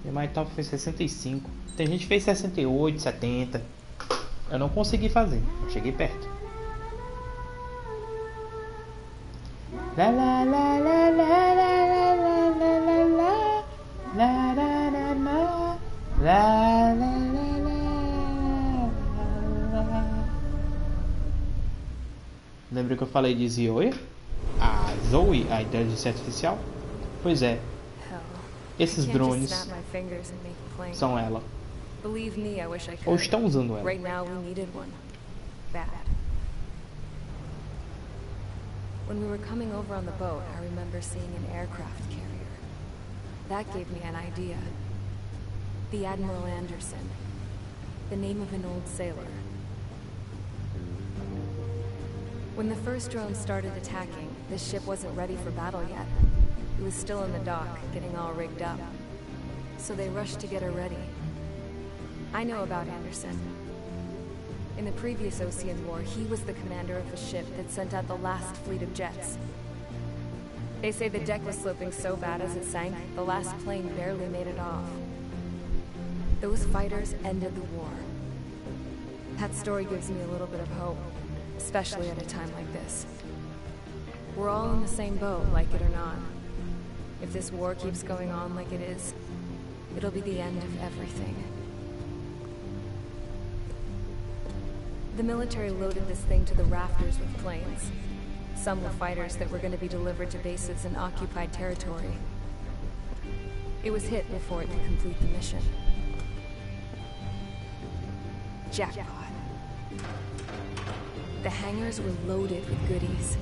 E o mais top foi 65. Tem gente que fez 68, 70. Eu não consegui fazer. Eu cheguei perto. La la la la la la la la la la la la la la la la. Lembra que eu falei de Zoe? A Zoe, a inteligência artificial? Pois é. Esses drones são ela. Ou estão usando ela. When we were coming over on the boat, I remember seeing an aircraft carrier. That gave me an idea. The Admiral Anderson. The name of an old sailor. When the first drone started attacking, the ship wasn't ready for battle yet. It was still in the dock, getting all rigged up. So they rushed to get her ready. I know about Anderson. In the previous Ocean War, he was the commander of a ship that sent out the last fleet of jets. They say the deck was sloping so bad as it sank, the last plane barely made it off. Those fighters ended the war. That story gives me a little bit of hope, especially at a time like this. We're all in the same boat, like it or not. If this war keeps going on like it is, it'll be the end of everything. The military loaded this thing to the rafters with planes. Some were fighters that were going to be delivered to bases in occupied territory. It was hit before it could complete the mission. Jackpot. The hangars were loaded with goodies.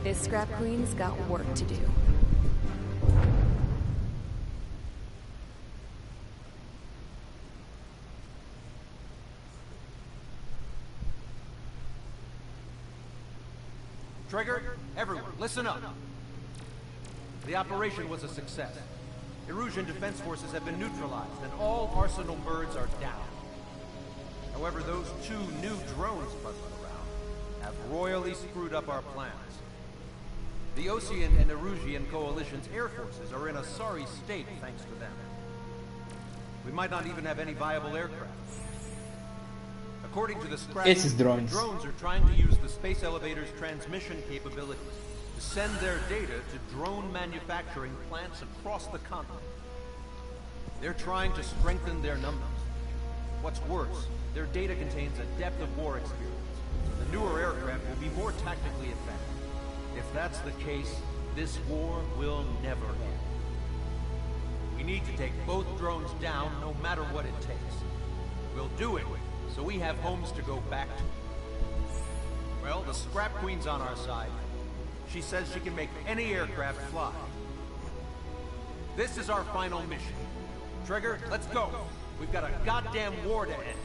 This scrap queen's got work to do. Trigger, everyone, listen up. The operation was a success. Erusian defense forces have been neutralized, and all Arsenal birds are down. However, those two new drones buzzing around have royally screwed up our plans. The Ocean and Erusian coalition's air forces are in a sorry state thanks to them. We might not even have any viable aircraft. According to the scrap, drones are trying to use the space elevator's transmission capabilities to send their data to drone manufacturing plants across the continent. They're trying to strengthen their numbers. What's worse, their data contains a depth of war experience, so the newer aircraft will be more tactically effective. If that's the case, this war will never end. We need to take both drones down no matter what it takes. We'll do it, so we have homes to go back to. Well, the Scrap Queen's on our side. She says she can make any aircraft fly. This is our final mission. Trigger, let's go. We've got a goddamn war to end.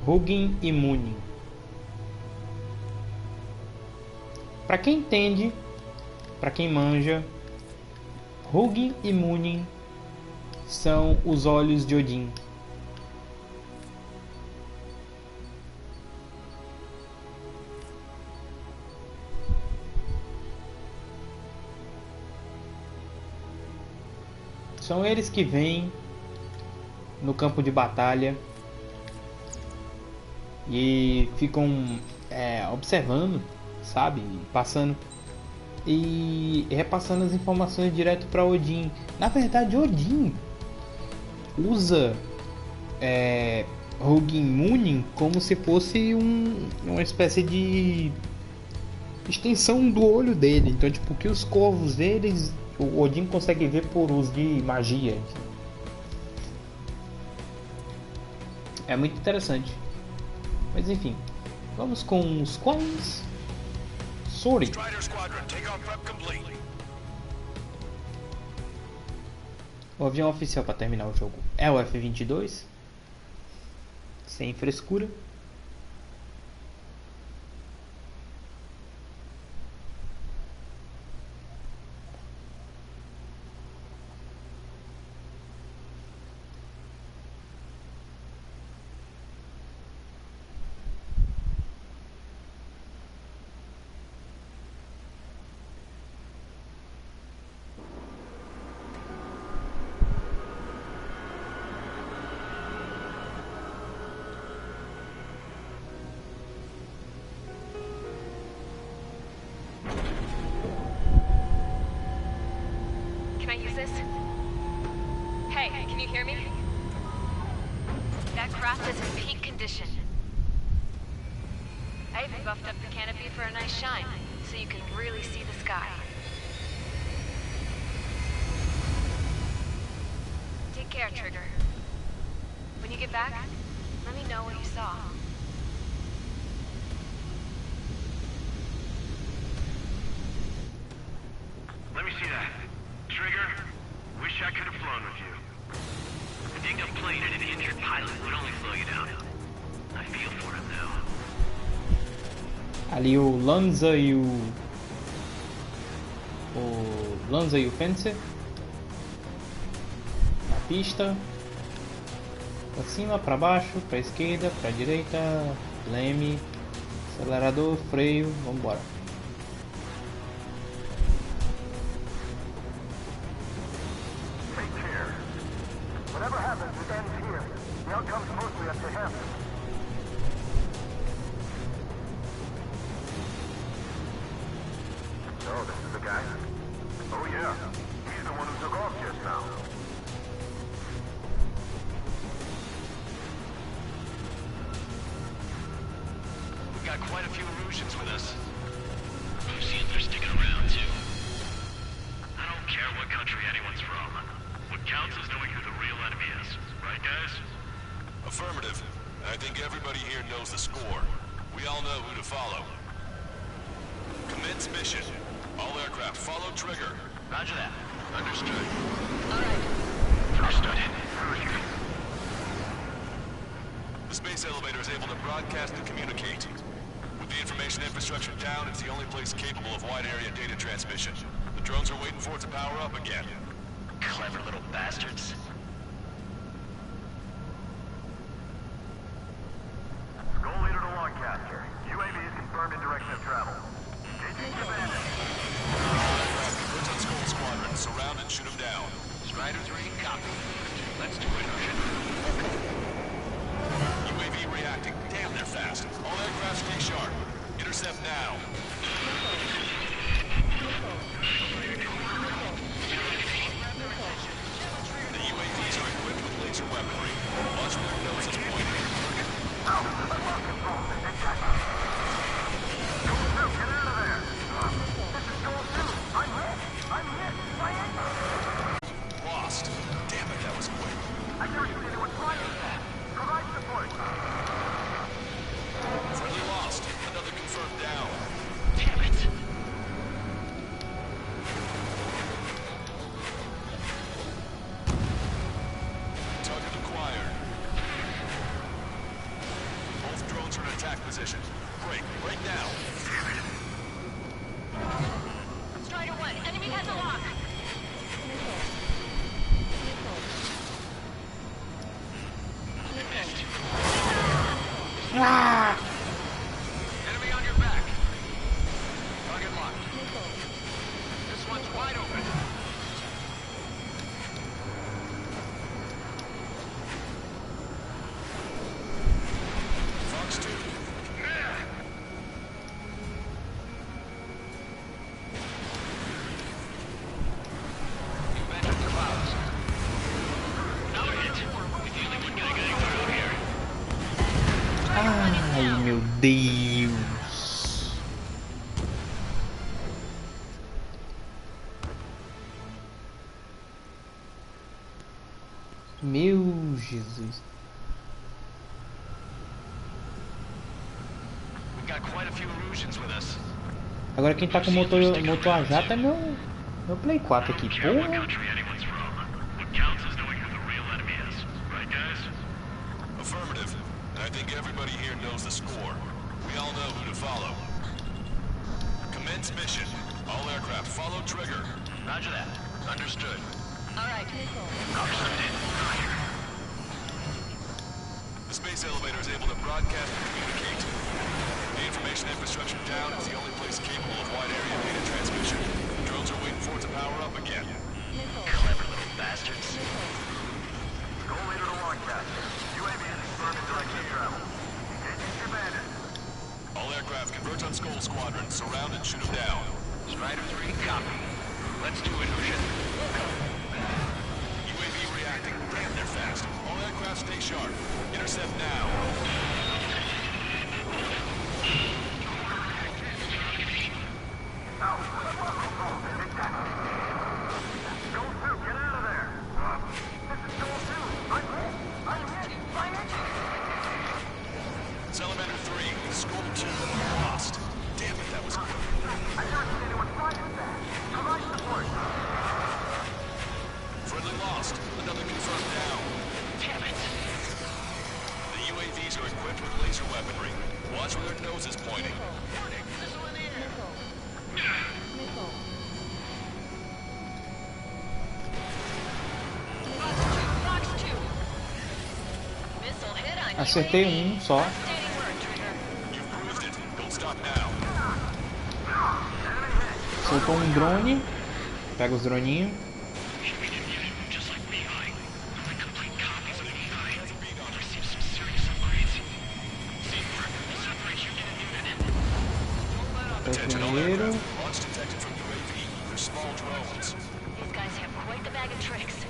Hugin e Munin. Para quem entende, para quem manja, Hugin e Munin são os olhos de Odin. São eles que vêm no campo de batalha e ficam observando, sabe? Passando e repassando as informações direto para Odin. Na verdade, Odin usa Hugin Munin como se fosse uma espécie de extensão do olho dele. Então, tipo, que os corvos deles, o Odin consegue ver por uso de magia. É muito interessante. Mas enfim, vamos com os quais. Sorry. Strider Squadron, takeoff prep complete. O avião oficial para terminar o jogo é o F-22, sem frescura. Can I use this? Hey, can you hear me? That craft is in peak condition. I even buffed up the canopy for a nice shine, so you can really see the sky. Take care, Trigger. When you get back, let me know what you saw. Let me see that. Trigger, wish I could have flown with you. A dinged up plane and an injured pilot would only slow you down. I feel for him now. Ali o Lanza e o Fencer na pista, para cima, para baixo, para esquerda, para direita, leme, acelerador, freio, vamos embora. Take care. Whatever happens, it ends here. The outcome's mostly up to him. So, this is the guy? Oh yeah. He's the one who took off just now. We've got quite a few Erusians with us. Erusians are sticking around too. I don't care what country anyone's from. What counts is knowing who the real enemy is. Right, guys? Affirmative. I think everybody here knows the score. We all know who to follow. Commence mission. All aircraft follow trigger. Roger that. Understood. Understood. The space elevator is able to broadcast and communicate. With the information infrastructure down, it's the only place capable of wide area data transmission. The drones are waiting for it to power up again. Clever little bastards. Goal leader to Lancaster. UAV is confirmed in direction of travel. Engaging command. Protect Skull Squadron. Surround and shoot them down. Strider 3, copy. Let's do it, Ocean. UAV reacting. Damn, they're fast. All aircraft stay sharp. Intercept now. The UAVs are equipped with laser weaponry. Watch where their nose is pointing. Lost. Damn it, that was quick. I've never seen anyone flying like that. Provide support. Friendly lost. Another confirmed down. Damn it. Target acquired. Both drones are in attack position. Break. Break now. Strider 1, enemy has a lock. Enemy on your back. Target locked. This one's wide open. Ai, meu Deus. Meu Jesus. We've got quite a few Erusians with us. Agora quem tá com motor a jato é meu Play 4 aqui. Porra. Affirmative. And I think everybody here knows the score. We all know who to follow. Commence mission. All aircraft follow trigger. Roger that. Understood. All right. The space elevator is able to broadcast and communicate. The information infrastructure down is the only place capable of wide area data transmission. Drones are waiting for it to power up again. Clever little bastards. Go later to Longcast. UAV is confirming direction of travel. Engaging your bandits. All aircraft converge on Skull Squadron. Surround and shoot them down. Strider 3, copy. Let's do it, Lucian. UAV reacting. Damn, they're fast. All aircraft stay sharp. Intercept now. Salamander 3, Skull 2, lost. Damn it, that was quick. Friendly lost. Another confirmed down. Damn it. The UAVs are equipped with laser weaponry. Watch where their nose is pointing. Warning, missile in the air. Fox 2. Missile hit on Acertei só. Outstanding work, Trigger. You've proved it. Don't stop now. Soltou drone. Pega os droninhos. Attention, all Primeiro. aircraft. Launch detected from UAV. They're small drones. These guys have quite the bag of tricks.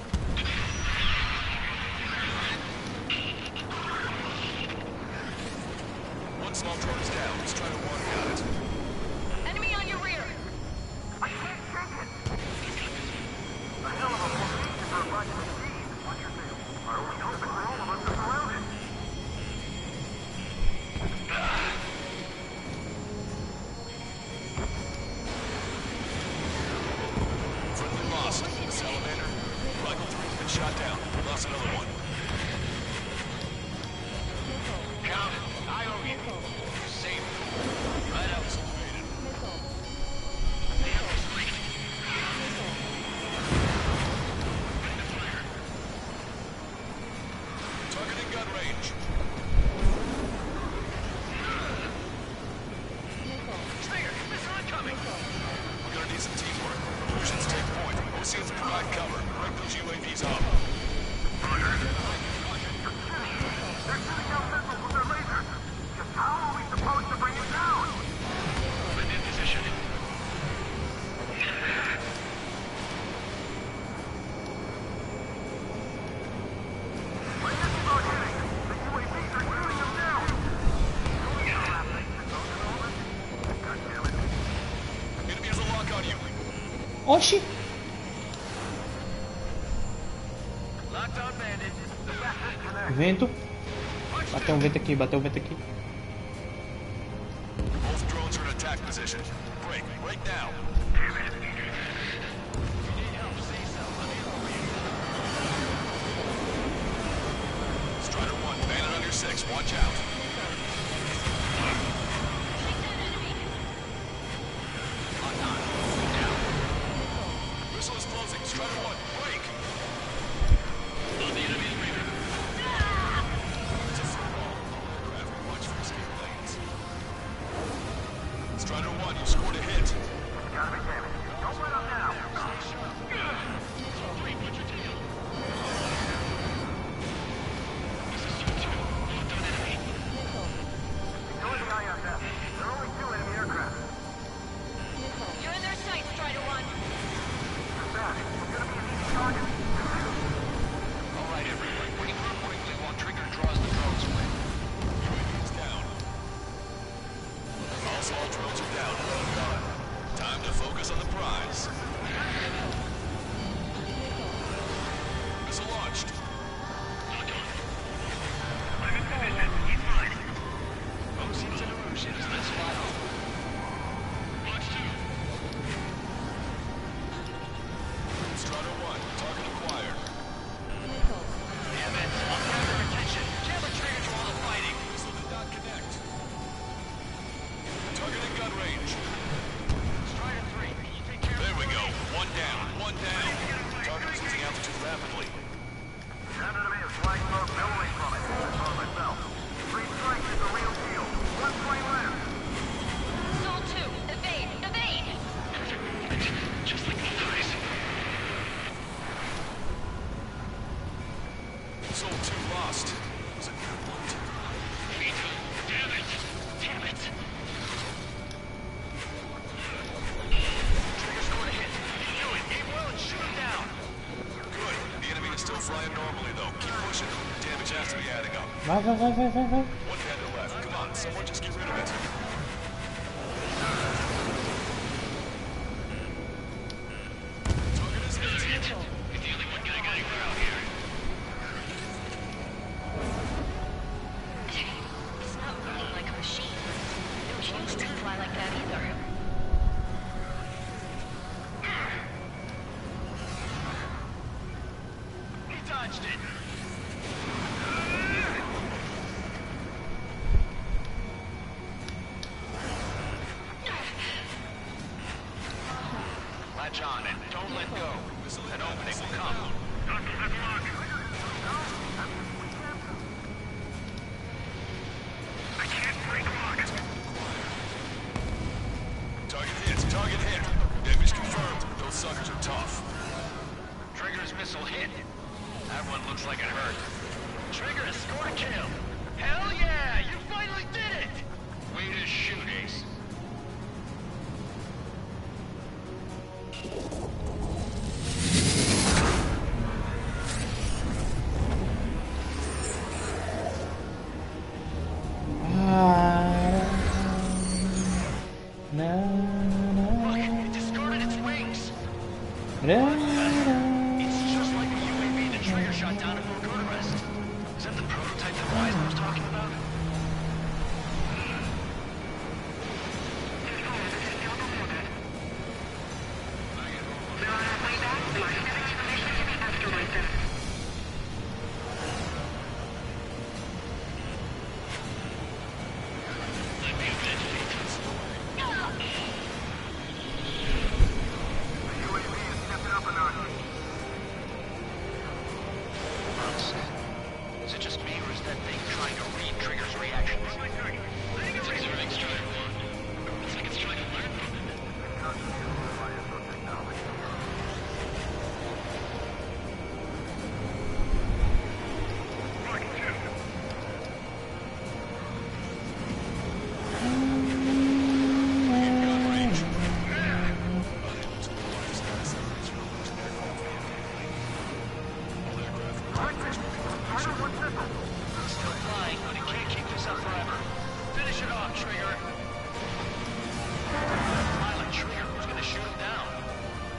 One small drone is down. Let's try to one got it. Enemy on your rear. I can't shake it. A hell of a formation for a bunch of machines. What's your deal? I only hope for all of us to surround it. Friendly lost. Salamander. Rifle 3's been shot down. We lost another one. Count it. I owe you. Safe. Right out. Targeting gun range. Stinger, missile incoming. We're gonna need some teamwork. Illusions take point. OCNs provide cover. Break those UAVs up. They're shooting out missiles with their lasers. Just how are we supposed to bring it down? I'm in position. My missiles aren't hitting. The UAVs are shooting them down. God damn it. Enemy has a lock on you. Oxi. Locked on bandit. Vento. Bateu vento aqui, bateu vento aqui. Both drones are in attack position. Break. Right now. Strider 1, bandit on your 6. Watch out. Missile is closing. Strider 1, break. On the enemy's radar. It's a free roll. Aircraft, watch for escape lanes. Strider 1, you scored a hit. Gotta be damaged. Don't let up now. All drones are down. Well done. Time to focus on the prize. Missile launched. OC's in Erusian. Let's fly off. Watch 2. Strider 1, target acquired. Damn it. I'm after attention. Jammer triggers while I'm fighting. Missile did not connect. Target in gun range. Strider 3, can you take care of There we go. One down. One down. Target is losing altitude rapidly. That enemy is flying smoke billowing from it. I saw it myself. 3 strikes is the real deal. 1 plane left. Soul 2, evade, evade! Just like the others. Soul 2 lost. Was a good one. Damn it! Damn it! Trigger scored a hit. You do it. Aim well and shoot him down. Good. The enemy is still flying normally, though. Keep pushing. Damage has to be adding up. Vai. One handle left. Come on, someone just get rid of it. Target is hit. You're the only one getting anywhere out here. It's not moving like a machine. No humans can fly like that either. He dodged it. Latch on and don't let go. An opening will come. I can't break lock. Target hit. Target hit. Damage confirmed. Those suckers are tough. Trigger's missile hit. That one looks like it hurt. Trigger has scored a kill. Hell yeah! You finally did it! Way to shoot, Ace. Look, it discarded its wings. It's just like the UAV the Trigger shot down at Bucharest. Is that the prototype that Wise was talking about? Is it just me, or is that thing trying to read Trigger's reactions? It's observing Strider 1. Looks like it's trying to learn from it. Still flying, but it can't keep this up forever. Finish it off, Trigger. Pilot Trigger, who's gonna shoot him down?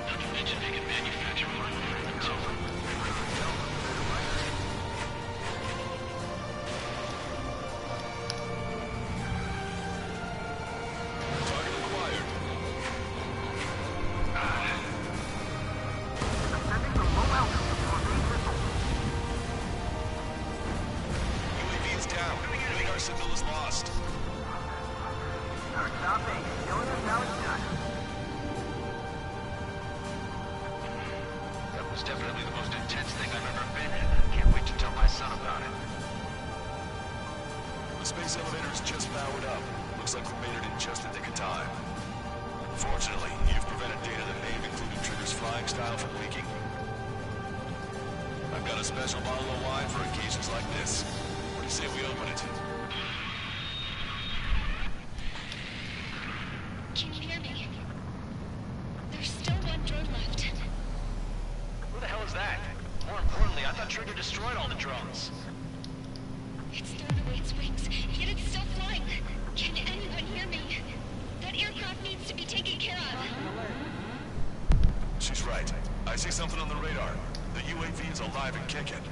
Not to mention they can manufacture armor for them too. Target acquired. UAV is down. Radar signal is lost. That was definitely the most intense thing I've ever been in. Can't wait to tell my son about it. The space elevator is just powered up. Looks like we made it in just the nick of time. Fortunately, you've prevented data that may have included Trigger's flying style from leaking. I've got a special bottle of wine for occasions like this. What do you say we open it? Can you hear me? There's still one drone left. Who the hell is that? More importantly, I thought Trigger destroyed all the drones. It's thrown away its wings, yet it's still flying. Can anyone hear me? drive and kick it.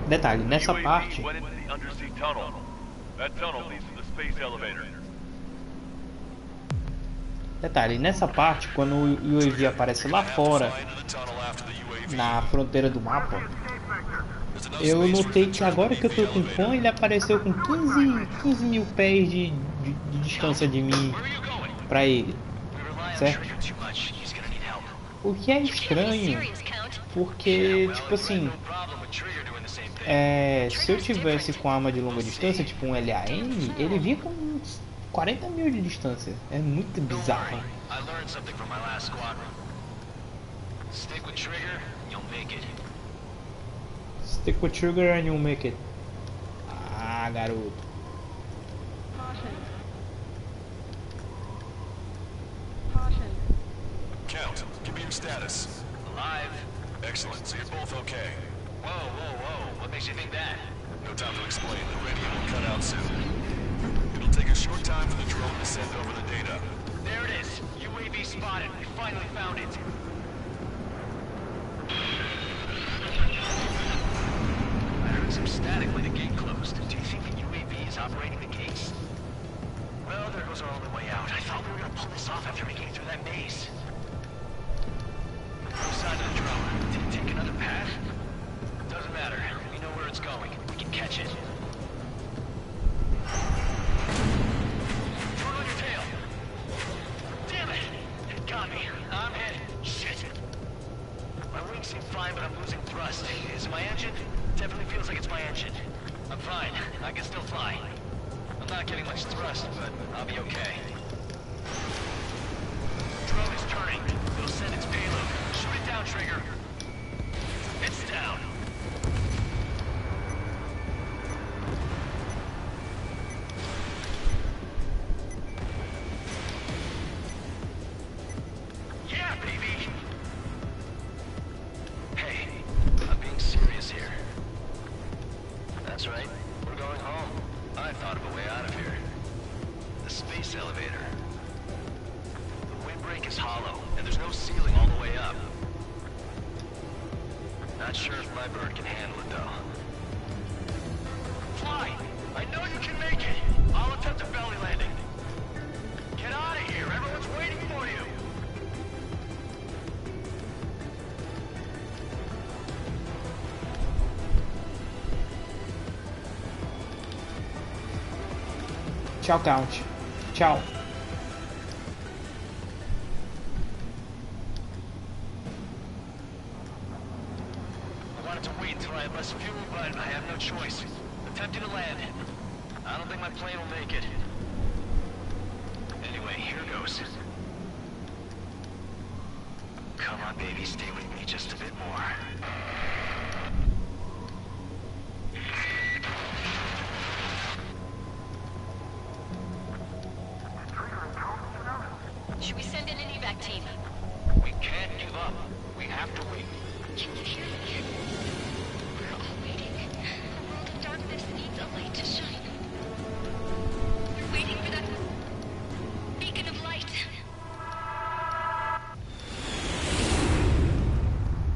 Detalhe, nessa parte. Went into the undersea tunnel. That tunnel leads to the space elevator. Detalhe, nessa parte, quando o UAV aparece lá fora, na fronteira do mapa, eu notei que agora que eu tô com o Pan, ele apareceu com 15 mil pés de distância de mim pra ele, certo? O que é estranho, porque, tipo assim, se eu tivesse com arma de longa distância, tipo um LAM, ele vinha com uns 40 mil de distância. É muito bizarro. Stick with trigger, you'll make it. Stick with trigger and you'll make it. Ah, garoto. Count, give me your status. Alive. Excellent, so you're both okay. Whoa. What makes you think that? No time to explain. The radio will cut out soon. It'll take a short time for the drone to send over the data. There it is. UAV spotted. We finally found it. I heard some static when the gate closed. Do you think the UAV is operating the gates? Well, there goes our only way out. I thought we were gonna pull this off after making it through that maze. Side of the drone. Did it take another path? Doesn't matter. We know where it's going. We can catch it. Throw it on your tail. Damn it! It got me. I'm hit. Shit. My wings seem fine, but I'm losing thrust. Is it my engine? Definitely feels like it's my engine. I'm fine. I can still fly. I'm not getting much thrust, but I'll be okay. Drone is turning. It'll send its payload. Shoot it down, Trigger. It's down. Yeah, baby! Hey, I'm being serious here. That's right. We're going home. I thought of a way out of here. The space elevator. The windbreak is hollow, and there's no ceiling all the way up. Not sure if my bird can handle it, though. Fly! I know you can make it! I'll attempt a belly landing. Get out of here! Everyone's waiting for you! Tchau, Count. Tchau. I wanted to wait until I had less fuel, but I have no choice. Attempting to land. I don't think my plane will make it. Anyway, here goes. Come on, baby, stay with me just a bit more. Should we send in an evac team? We can't give up. We have to wait. Can you hear me? We're all waiting. The world of darkness needs a light to shine. We're waiting for that beacon of light.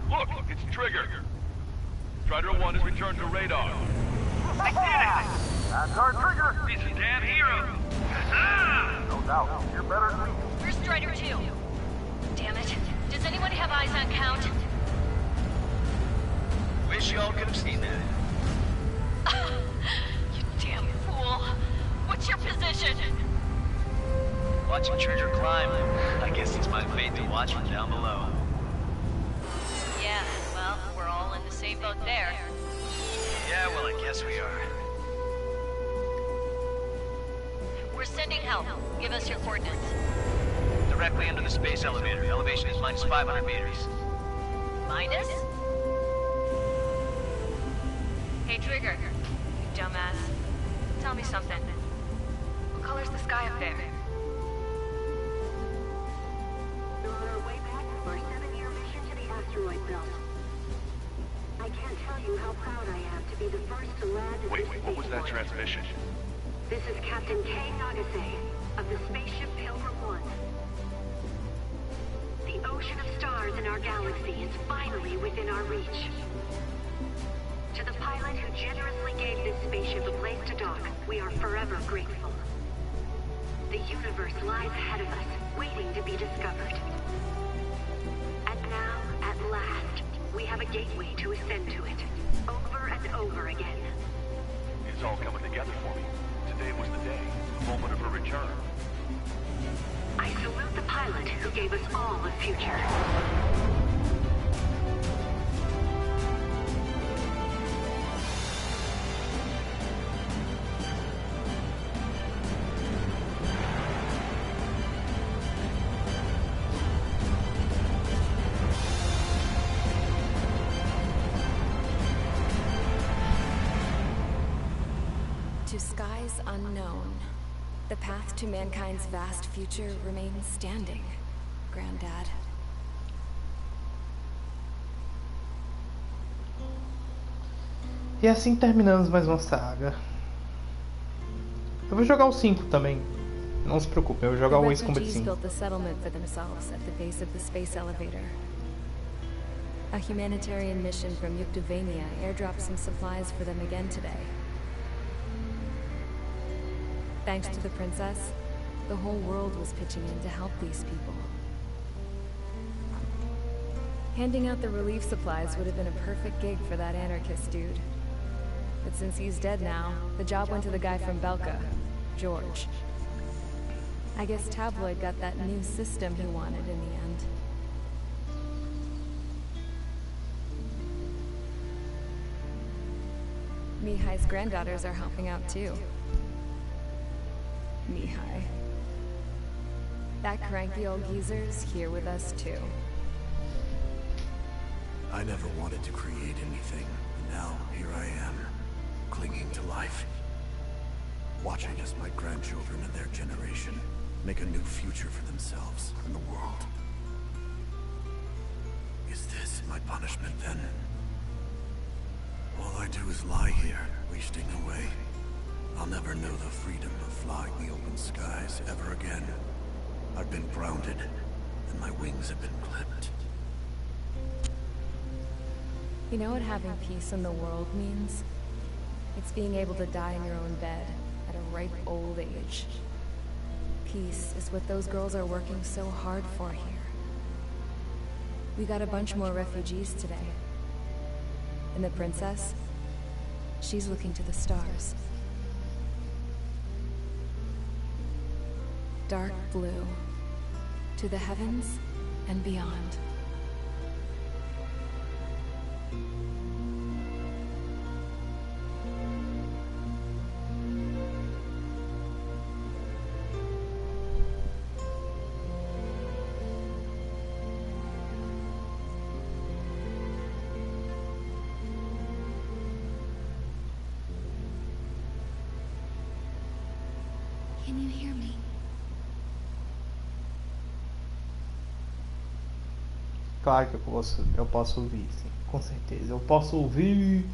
Look, it's Trigger. Strider 1 has returned to radar. I did it! That's our Trigger! He's a damn hero. No doubt, you're better than me. Where's Strider 2? Damn it. Does anyone have eyes on Count? Wish y'all could have seen that. You damn fool. What's your position? Watching Trigger climb. I guess it's my fate to watch from down below. Yeah, well, we're all in the same boat there. Yeah, well, I guess we are. We're sending help. Give us your coordinates. Directly under the space elevator. Elevation is minus 500 meters. Minus? Hey, Trigger. You dumbass. Tell me something. What color's the sky up there? We're on our way back from our 7-year mission to the asteroid belt. I can't can't tell you how proud I am to be the first to land at Wait, this what was that spaceport. transmission? This is Captain K. Nagase of the spaceship Pilgrim 1. The ocean of stars in our galaxy is finally within our reach. To the pilot who generously gave this spaceship a place to dock, we are forever grateful. The universe lies ahead of us, waiting to be discovered. And now, at last, we have a gateway to ascend to it, over and over again. It's all coming together for me. Today was the day, the moment of her return. I salute the pilot who gave us all a future. To skies unknown, the path to mankind's vast future remains standing, Granddad. E assim terminamos mais uma saga. Eu vou jogar o 5 também. Não se preocupe, eu vou jogar o Ace Combat Refugees 5. built the settlement for themselves at the base of the space elevator. A humanitarian mission from Yuktovania airdropped some supplies for them again today. Thanks to the princess, the whole world was pitching in to help these people. Handing out the relief supplies would have been a perfect gig for that anarchist dude. But since he's dead now, the job went to the guy from Belka, George. I guess Tabloid got that new system he wanted in the end. Mihai's granddaughters are helping out too. Mihai. That cranky old geezer's here with us too. I never wanted to create anything, and now here I am, clinging to life. Watching as my grandchildren and their generation make a new future for themselves and the world. Is this my punishment then? All I do is lie here, wasting away. I'll never know the freedom of flying the open skies ever again. I've been grounded, and my wings have been clipped. You know what having peace in the world means? It's being able to die in your own bed at a ripe old age. Peace is what those girls are working so hard for here. We got a bunch more refugees today. And the princess? She's looking to the stars. Dark blue. To the heavens and beyond. Can you hear me? Claro que eu posso ouvir, sim, com certeza. Eu posso ouvir.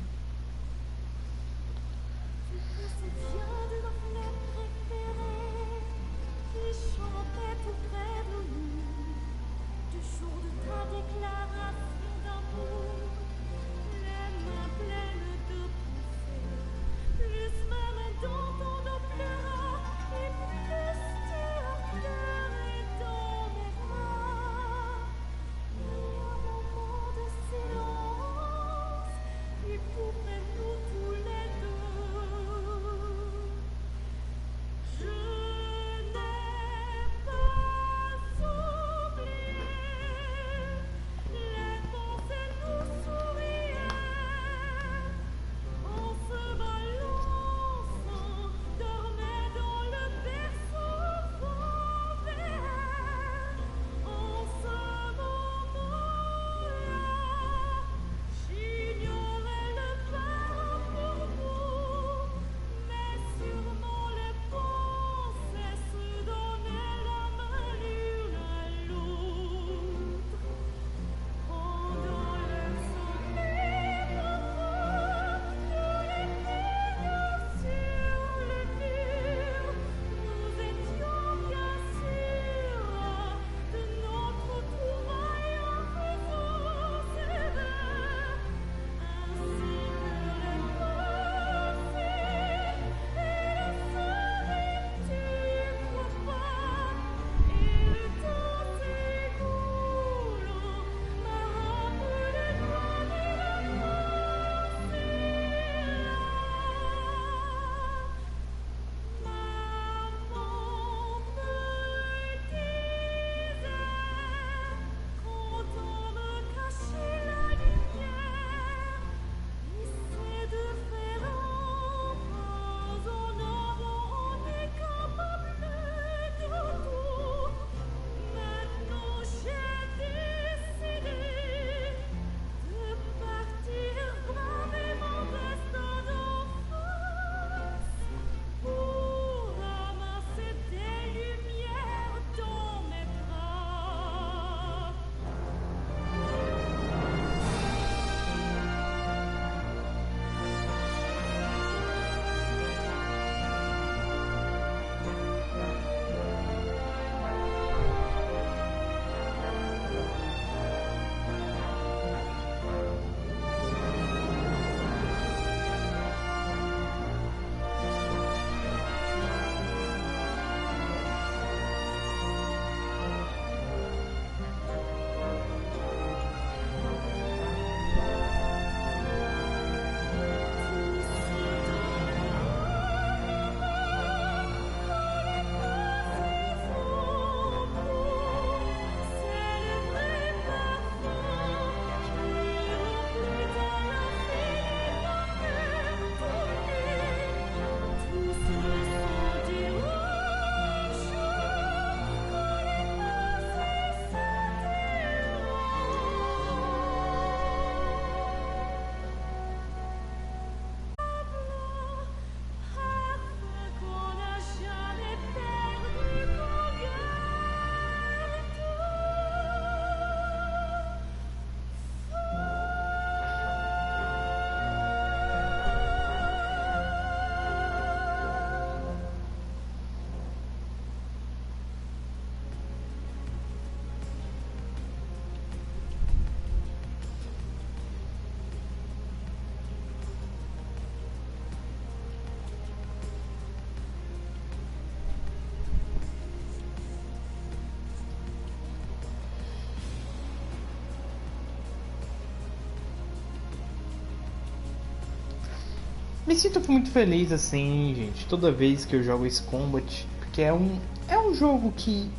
Me sinto muito feliz assim, gente, toda vez que eu jogo esse Combat, porque é um jogo que,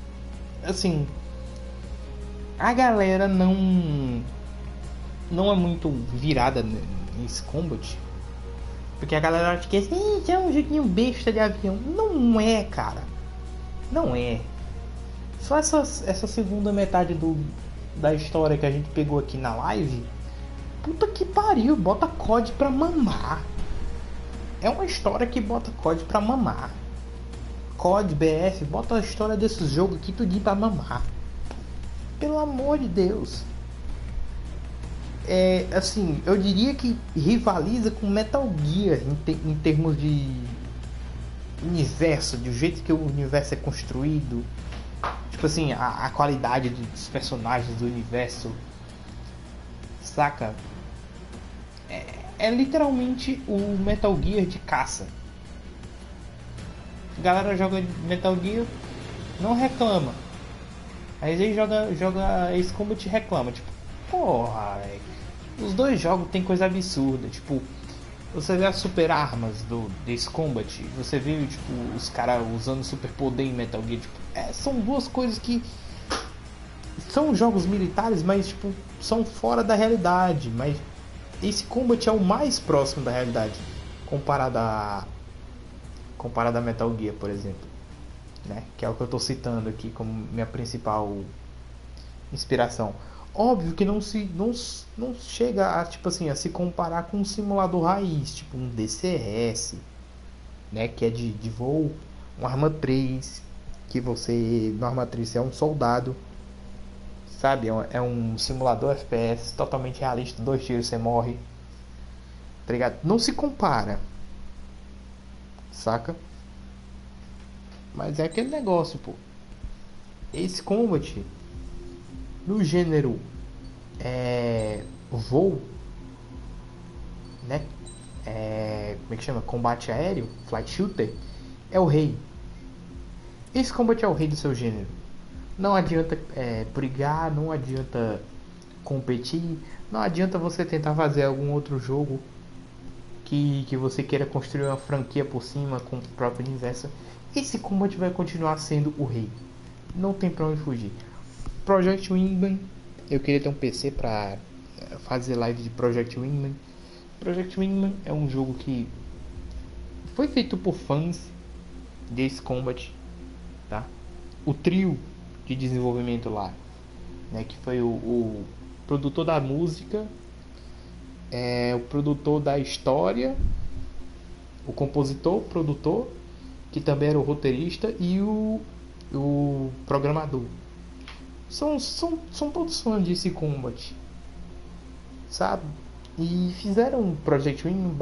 assim, a galera não é muito virada nesse Combat, porque a galera acha que é um joguinho besta de avião. Não é, cara, não é. Só essa segunda metade da história que a gente pegou aqui na live, puta que pariu, bota COD pra mamar. É uma história que bota COD pra mamar. COD, BF, bota a história desses jogos aqui tudo pra mamar. Pelo amor de Deus. É, assim, eu diria que rivaliza com Metal Gear em termos de universo, do jeito que o universo é construído. Tipo assim, a qualidade dos personagens do universo. Saca? É literalmente o Metal Gear de caça. A galera joga Metal Gear, não reclama. Aí joga Ace Combat e reclama. Tipo, porra, véio. Os dois jogos tem coisa absurda. Tipo, você vê as super armas do Ace Combat, você vê tipo, os caras usando super poder em Metal Gear. Tipo, são duas coisas que são jogos militares, mas tipo, são fora da realidade. Mas esse Combat é o mais próximo da realidade comparado a Metal Gear, por exemplo, né? Que é o que eu estou citando aqui como minha principal inspiração. Óbvio que não chega a, tipo assim, a se comparar com um simulador raiz, tipo um DCS, né? Que é de voo, um Arma 3, que você no Arma 3 você é um soldado, sabe? É um simulador FPS totalmente realista, 2 tiros você morre, tá ligado? Não se compara, saca? Mas é aquele negócio, pô. Esse Combat no gênero voo, né? Como é que chama? Combate aéreo, flight shooter, é o rei. Esse Combat é o rei do seu gênero. Não adianta brigar, não adianta competir, não adianta você tentar fazer algum outro jogo que você queira construir uma franquia por cima com o próprio universo. Esse Combat vai continuar sendo o rei. Não tem pra onde fugir. Project Wingman, eu queria ter um PC pra fazer live de Project Wingman. Project Wingman é um jogo que foi feito por fãs desse Combat, tá? O trio de desenvolvimento lá, né, que foi o produtor da música, o produtor da história, o compositor, produtor, que também era o roteirista, e o programador. São todos fãs desse Combat, sabe? E fizeram um Project Win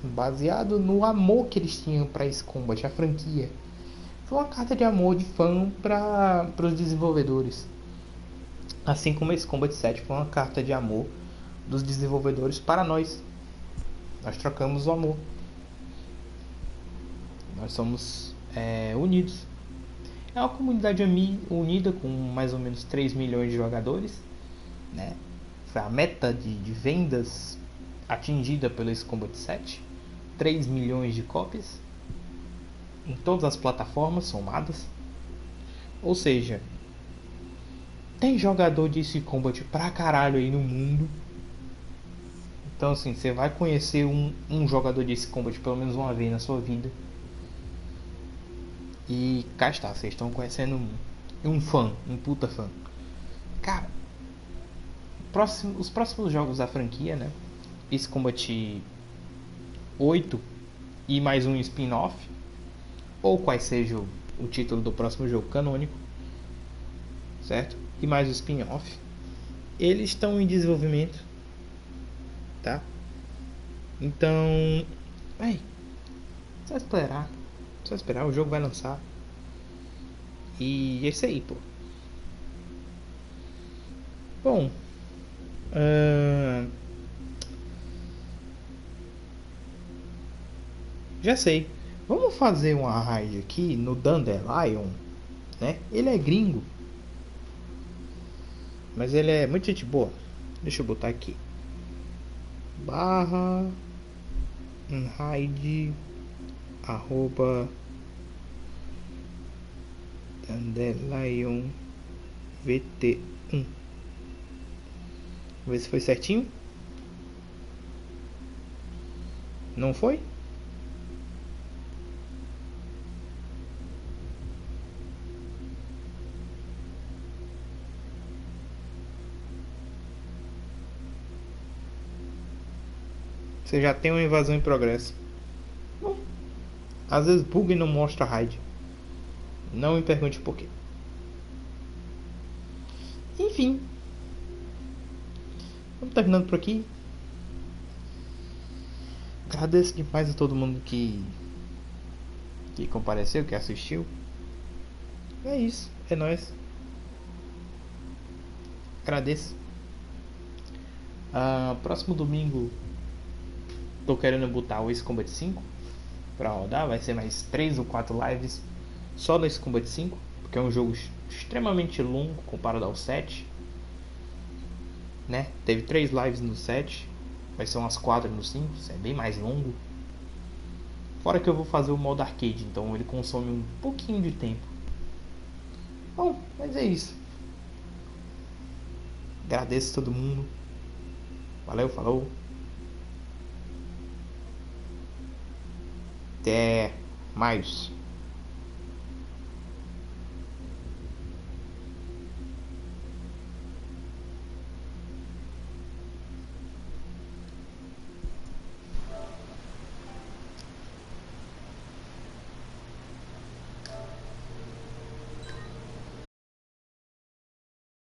baseado no amor que eles tinham para esse Combat, a franquia. Foi uma carta de amor de fã para os desenvolvedores. Assim como esse Combat 7 foi uma carta de amor dos desenvolvedores para nós. Nós trocamos o amor. Nós somos unidos. É uma comunidade unida com mais ou menos 3 milhões de jogadores, né? Foi a meta de vendas atingida pelo esse Combat 7. 3 milhões de cópias em todas as plataformas somadas. Ou seja, tem jogador de Ace Combat pra caralho aí no mundo. Então assim, você vai conhecer um jogador de Ace Combat pelo menos uma vez na sua vida. E cá está, vocês estão conhecendo um fã, um puta fã. Cara, os próximos jogos da franquia, né? Ace Combat 8 e mais um spin-off, ou qual seja o título do próximo jogo canônico, certo? E mais o spin-off, eles estão em desenvolvimento, tá? Então, só esperar, o jogo vai lançar. E é isso aí, pô. Bom, já sei. Vamos fazer uma raid aqui no Dandelion, né? Ele é gringo, mas ele é muito gente boa. Deixa eu botar aqui. Raid arroba Dandelion VT1. Vamos ver se foi certinho. Não foi? Você já tem uma invasão em progresso. Bom, às vezes buga e não mostra raid. Não me pergunte por quê. Enfim. Vamos terminando por aqui. Agradeço demais a todo mundo que compareceu, que assistiu. É isso, é nóis. Agradeço. Próximo domingo tô querendo botar o Ace Combat 5 pra rodar. Vai ser mais 3 ou 4 lives só no Ace Combat 5, porque é um jogo extremamente longo comparado ao 7, né? Teve 3 lives no 7, vai ser umas 4 no 5, é bem mais longo. Fora que eu vou fazer o modo arcade, então ele consome um pouquinho de tempo. Bom, mas é isso. Agradeço a todo mundo. Valeu, falou. Até mais.